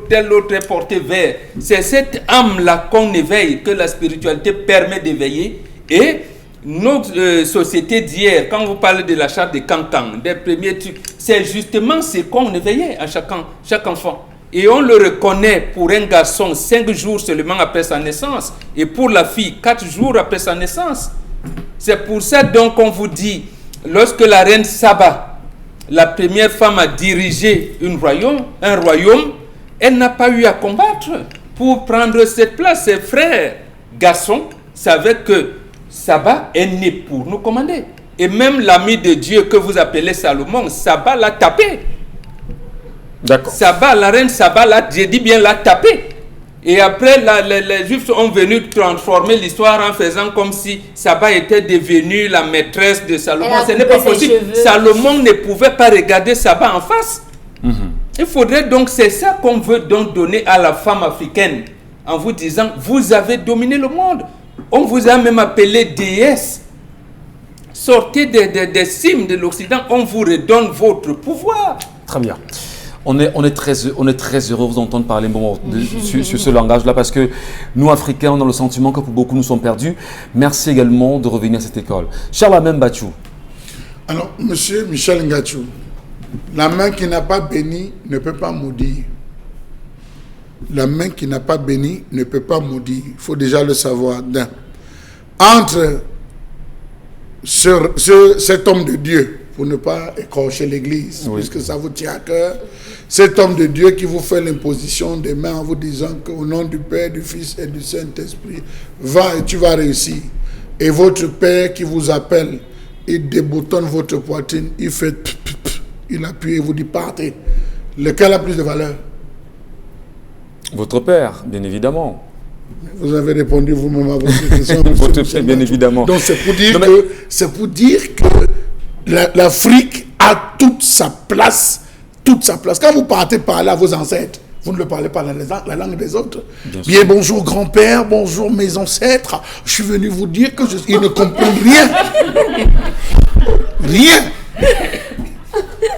tel autre est porté vers. C'est cette âme-là qu'on éveille, que la spiritualité permet d'éveiller. Et nos sociétés d'hier, quand vous parlez de la charte de Cancan, des premiers trucs, c'est justement ce qu'on éveillait à chaque enfant. Et on le reconnaît pour un garçon 5 jours seulement après sa naissance, et pour la fille 4 jours après sa naissance. C'est pour ça donc qu'on vous dit, lorsque la reine Saba la première femme à diriger un royaume, elle n'a pas eu à combattre pour prendre cette place. Ses frères garçons savaient que Saba est né pour nous commander. Et même l'ami de Dieu que vous appelez Salomon, Saba l'a tapé. D'accord. Saba, la reine Saba, j'ai dit bien l'a tapé. Et après, les Juifs sont venus transformer l'histoire en faisant comme si Saba était devenue la maîtresse de Salomon. Ce n'est pas possible. Salomon ne pouvait pas regarder Saba en face. Il faudrait donc, c'est ça qu'on veut donc donner à la femme africaine, en vous disant, vous avez dominé le monde. On vous a même appelé déesse. Sortez des cimes de l'Occident, on vous redonne votre pouvoir. Très bien. On est très heureux de vous entendre parler sur ce langage-là, parce que nous, Africains, on a le sentiment que pour beaucoup, nous sommes perdus. Merci également de revenir à cette école. Charles Bachou. Alors, monsieur Michel Ngachou, la main qui n'a pas béni ne peut pas maudire. La main qui n'a pas béni ne peut pas maudire. Il faut déjà le savoir. Entre cet homme de Dieu, pour ne pas écorcher l'église, puisque ça vous tient à cœur, cet homme de Dieu qui vous fait l'imposition des mains en vous disant qu'au nom du Père, du Fils et du Saint-Esprit, va et tu vas réussir. Et votre Père qui vous appelle, il déboutonne votre poitrine, il fait il appuie et vous dit partez. Lequel a plus de valeur? Votre Père, bien évidemment. Vous avez répondu vous-même à votre question. Votre Père, bien évidemment. Donc c'est pour dire que l'Afrique a toute sa place. Quand vous partez parler à vos ancêtres, vous ne le parlez pas la langue des autres. Bien bonjour grand-père, bonjour mes ancêtres. Je suis venu vous dire que ils ne comprennent rien. Rien.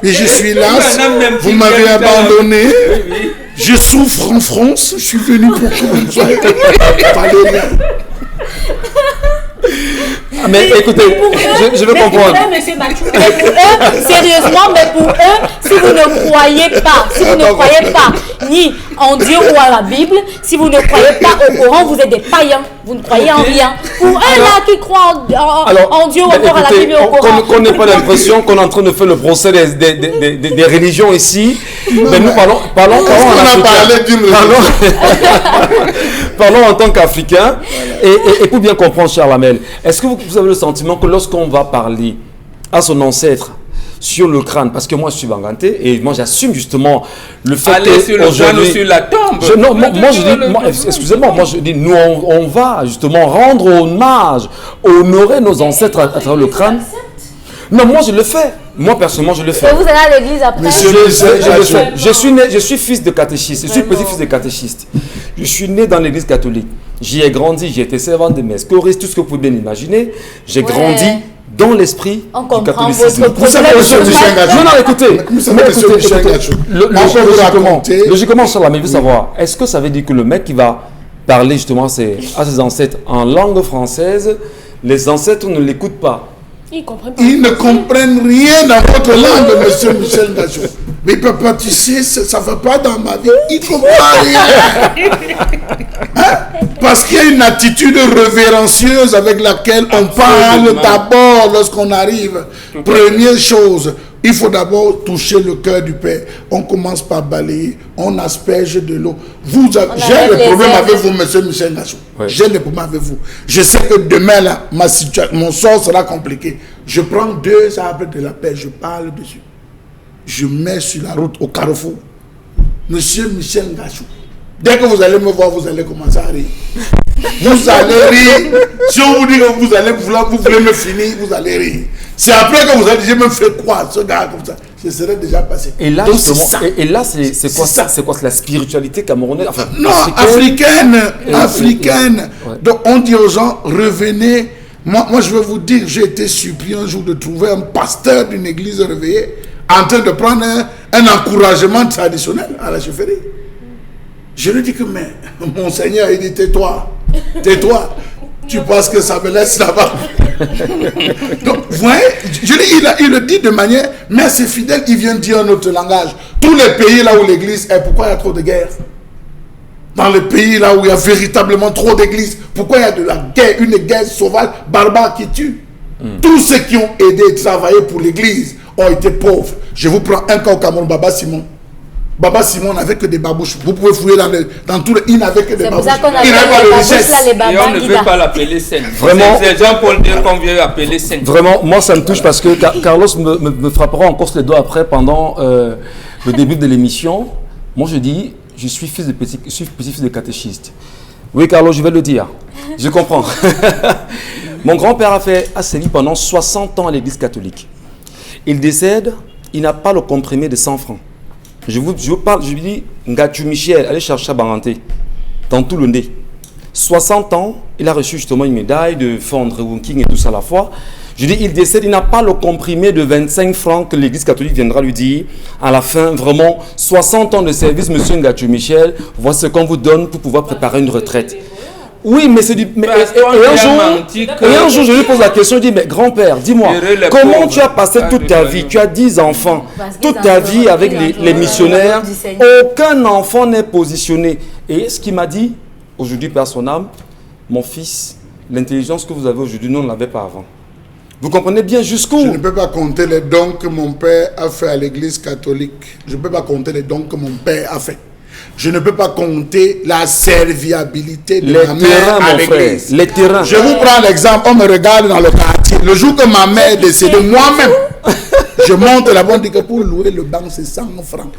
Et je suis là, vous m'avez abandonné. Je souffre en France, je suis venu pour que vous ne soyez pas rien. Mais écoutez, je veux comprendre. Monsieur Bachou, pour eux, sérieusement, mais pour eux, si vous ne croyez pas, ni en Dieu ou à la Bible, si vous ne croyez pas au Coran, vous êtes des païens. Vous ne croyez en rien. Pour eux là qui croient en Dieu ou encore à la Bible et au Coran. Qu'on n'ait pas l'impression qu'on est en train de faire le procès des religions ici. Mais nous parlons en tant qu'Africains. Et pour bien comprendre, Charles Hamel, est-ce que vous avez le sentiment que lorsqu'on va parler à son ancêtre sur le crâne, parce que moi je suis banganté et moi j'assume justement le fait aller sur le crâne ou sur la tombe. Excusez-moi, je dis nous on va justement rendre hommage, honorer nos ancêtres à travers le crâne. Non, moi je le fais. Moi personnellement je le fais. Et vous allez à l'église après? Je suis fils de catéchiste, je suis petit-fils de catéchiste. Je suis né dans l'église catholique. J'y ai grandi, j'ai été servant de messe, choriste, tout ce que vous pouvez imaginer. J'ai grandi dans l'esprit du catholicisme. Vous savez, logiquement, Charles, mais il veut savoir, est-ce que ça veut dire que le mec qui va parler justement à ses ancêtres en langue française, les ancêtres ne l'écoutent pas? Ils ne comprennent rien dans votre langue, monsieur Michel Ngachou. Mais papa, tu sais, ça ne va pas dans ma vie. Ils ne comprennent rien. Hein? Parce qu'il y a une attitude révérencieuse avec laquelle on parle d'abord lorsqu'on arrive. Première chose, il faut d'abord toucher le cœur du Père. On commence par balayer, on asperge de l'eau. J'ai le problème avec vous, monsieur Michel Ngachou. Oui. J'ai le problème avec vous. Je sais que demain, là, mon sort sera compliqué. Je prends 2 arbres de la paix, je parle dessus. Je mets sur la route au carrefour. Monsieur Michel Ngachou. Dès que vous allez me voir, vous allez commencer à rire. Vous allez rire. Si on vous dit que vous voulez me finir, vous allez rire. C'est après que vous allez dire, je me fais quoi, ce gars comme ça. Je serais déjà passé. Et là, c'est quoi ça? C'est quoi? C'est la spiritualité camerounaise? Enfin, non, africaine. Ouais. Donc on dit aux gens, revenez. Moi, je vais vous dire, j'ai été surpris un jour de trouver un pasteur d'une église réveillée en train de prendre un encouragement traditionnel à la chefferie. Je lui dis que, mais, mon Seigneur, il dit, tais-toi, tu penses que ça me laisse là-bas. Donc, vous voyez, il le dit de manière, mais c'est fidèle, il vient dire un autre langage. Tous les pays là où l'église est, pourquoi il y a trop de guerre? Dans les pays là où il y a véritablement trop d'églises, pourquoi il y a de la guerre, une guerre sauvage, barbare qui tue? Tous ceux qui ont aidé et travaillé pour l'église ont été pauvres. Je vous prends un cas au Cameroun, Baba Simon. Baba Simon n'avait que des babouches. Vous pouvez fouiller dans tout le... Il n'avait que des babouches. C'est pour ça qu'on Il n'avait pas appelle de les richesse. babouches, là, les Et on babas ne guida. veut pas l'appeler saint. Vraiment. C'est Jean-Paul II qu'on vient appeler saint. Vraiment, moi ça me touche parce que Carlos me frappera encore sur les doigts après pendant le début de l'émission. Moi je dis, je suis petit-fils de catéchiste. Oui Carlos, je vais le dire. Je comprends. Mon grand-père a servi pendant 60 ans à l'église catholique. Il décède, il n'a pas le comprimé de 100 francs. Je vous parle, je lui dis, Ngachu Michel, allez chercher à Baranté, dans tout le nez. 60 ans, il a reçu justement une médaille de Fondre Wunking et tout ça à la fois. Je dis, il décède, il n'a pas le comprimé de 25 francs que l'église catholique viendra lui dire. À la fin, vraiment, 60 ans de service, monsieur Ngachu Michel, voici ce qu'on vous donne pour pouvoir préparer une retraite. Oui, mais c'est du... Mais, et un jour, je lui pose la question, je dis, mais grand-père, dis-moi, comment tu as passé toute ta vie? Tu as 10 enfants, toute ta vie avec les missionnaires, aucun enfant n'est positionné. Et ce qu'il m'a dit, aujourd'hui, Père son âme, mon fils, l'intelligence que vous avez aujourd'hui, nous, on ne l'avait pas avant. Vous comprenez bien jusqu'où? Je ne peux pas compter les dons que mon père a fait à l'église catholique. Je ne peux pas compter les dons que mon père a fait. Je ne peux pas compter la serviabilité de ma mère à l'église. Les terrains. Je vous prends l'exemple, on me regarde dans le quartier. Le jour que ma mère est décédée, moi-même, je monte là-bas, on dit que pour louer le banc, c'est 100 francs.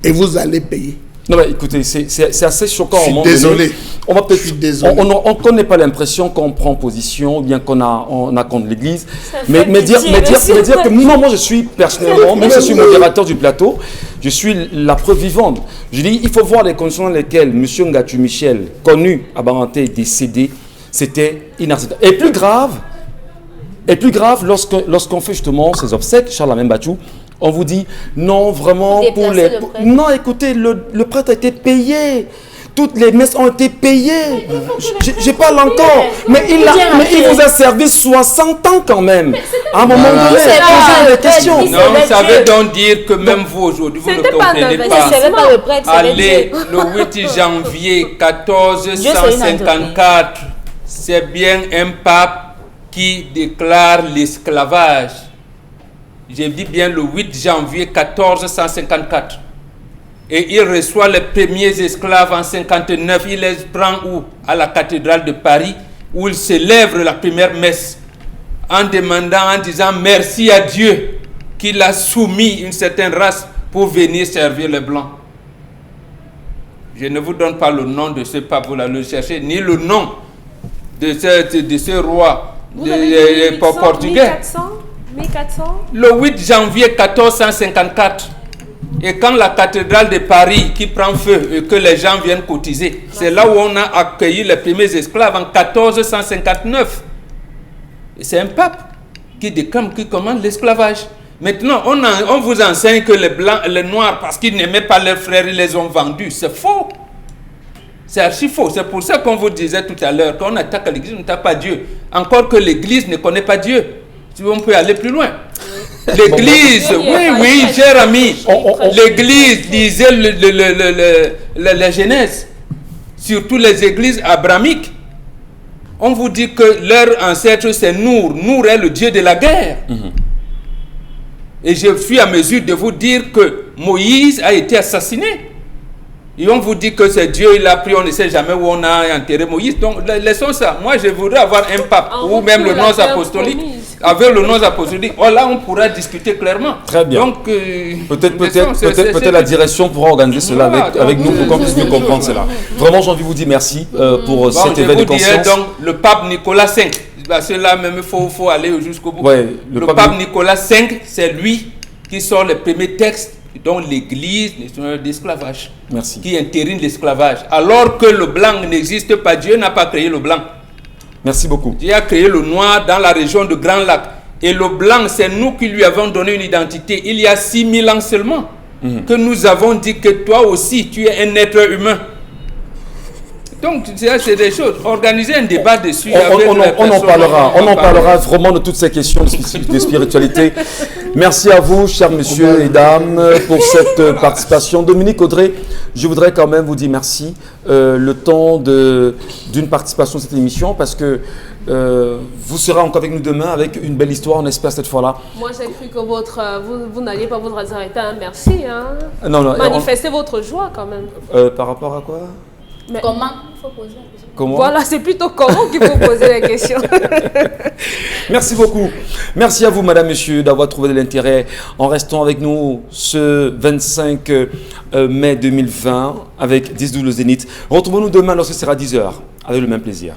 Et vous allez payer. Non mais écoutez, c'est assez choquant. Je suis désolé. On va peut-être, Je suis désolé. on ne pas l'impression qu'on prend position, bien qu'on a contre l'église. Mais dire que non, moi je suis personnellement, même si je suis modérateur du plateau, je suis la preuve vivante. Je dis, il faut voir les conditions dans lesquelles M. Ngachu Michel, connu à Baranté, décédé, c'était inacceptable. Et plus grave, lorsqu'on fait justement ces obsèques, Charles Amène Bachou, on vous dit, non, vraiment, pour les... Non, écoutez, le prêtre a été payé. Toutes les messes ont été payées. Je parle encore. Mais il vous a servi 60 ans quand même. À un moment donné, posez des questions. Non, ça veut donc dire que même vous aujourd'hui, vous ne comprenez pas. Allez, le 8 janvier 1454, c'est bien un pape qui déclare l'esclavage. Je dis bien le 8 janvier 1454. Et il reçoit les premiers esclaves en 59. Il les prend où? À la cathédrale de Paris, où il célèbre la première messe en demandant, en disant merci à Dieu qu'il a soumis une certaine race pour venir servir les Blancs. Je ne vous donne pas le nom de ce pape, vous le cherchez, ni le nom de ce roi portugais. 1400 Le 8 janvier 1454. Et quand la cathédrale de Paris qui prend feu et que les gens viennent cotiser, c'est là où on a accueilli les premiers esclaves en 1459. Et c'est un pape qui commande l'esclavage. Maintenant, on vous enseigne que les blancs, les noirs, parce qu'ils n'aimaient pas leurs frères, ils les ont vendus. C'est faux. C'est archi faux. C'est pour ça qu'on vous disait tout à l'heure, quand on attaque l'église, on n'attaque pas Dieu. Encore que l'église ne connaît pas Dieu. On peut aller plus loin. L'église, oui, cher ami, l'église lisait la Genèse, surtout les églises abrahamiques. On vous dit que leur ancêtre c'est Nour. Nour est le dieu de la guerre. Et je suis à mesure de vous dire que Moïse a été assassiné. Et on vous dit que c'est Dieu, il a pris, on ne sait jamais où on a enterré Moïse. Donc laissons ça. Moi je voudrais avoir un pape ou même le nom apostolique. Avec le nom apostolique, là on pourra discuter clairement. Très bien. Donc, peut-être la direction pourra organiser cela avec nous pour qu'on puisse mieux comprendre cela. Vraiment, j'ai envie de vous dire merci pour cet événement de conscience. Donc, le pape Nicolas V, parce que là même il faut aller jusqu'au bout. Ouais, le pape Nicolas V, c'est lui qui sort les premiers textes dont l'Église d'esclavage, qui entérine l'esclavage. Alors que le blanc n'existe pas, Dieu n'a pas créé le blanc. Merci beaucoup. Dieu a créé le noir dans la région de Grand Lac. Et le blanc, c'est nous qui lui avons donné une identité. Il y a 6000 ans seulement que nous avons dit que toi aussi, tu es un être humain. Donc, c'est des choses. Organiser un débat dessus. On en parlera vraiment de toutes ces questions de spiritualité. Merci à vous, chers messieurs et dames, pour cette participation. Dominique Audrey, je voudrais quand même vous dire merci le temps d'une participation à cette émission parce que vous serez encore avec nous demain avec une belle histoire, on espère cette fois-là. Moi, j'ai cru que vous n'alliez pas vous arrêter à un merci. Hein. Non, Manifestez votre joie quand même. Par rapport à quoi? Mais Comment il faut poser la question? Comment? voilà, c'est plutôt comment qu'il faut poser la question. Merci beaucoup. Merci à vous, madame, monsieur, d'avoir trouvé de l'intérêt en restant avec nous ce 25 mai 2020 avec 10-12 le Zénith. Retrouvons-nous demain lorsque ce sera 10h avec le même plaisir.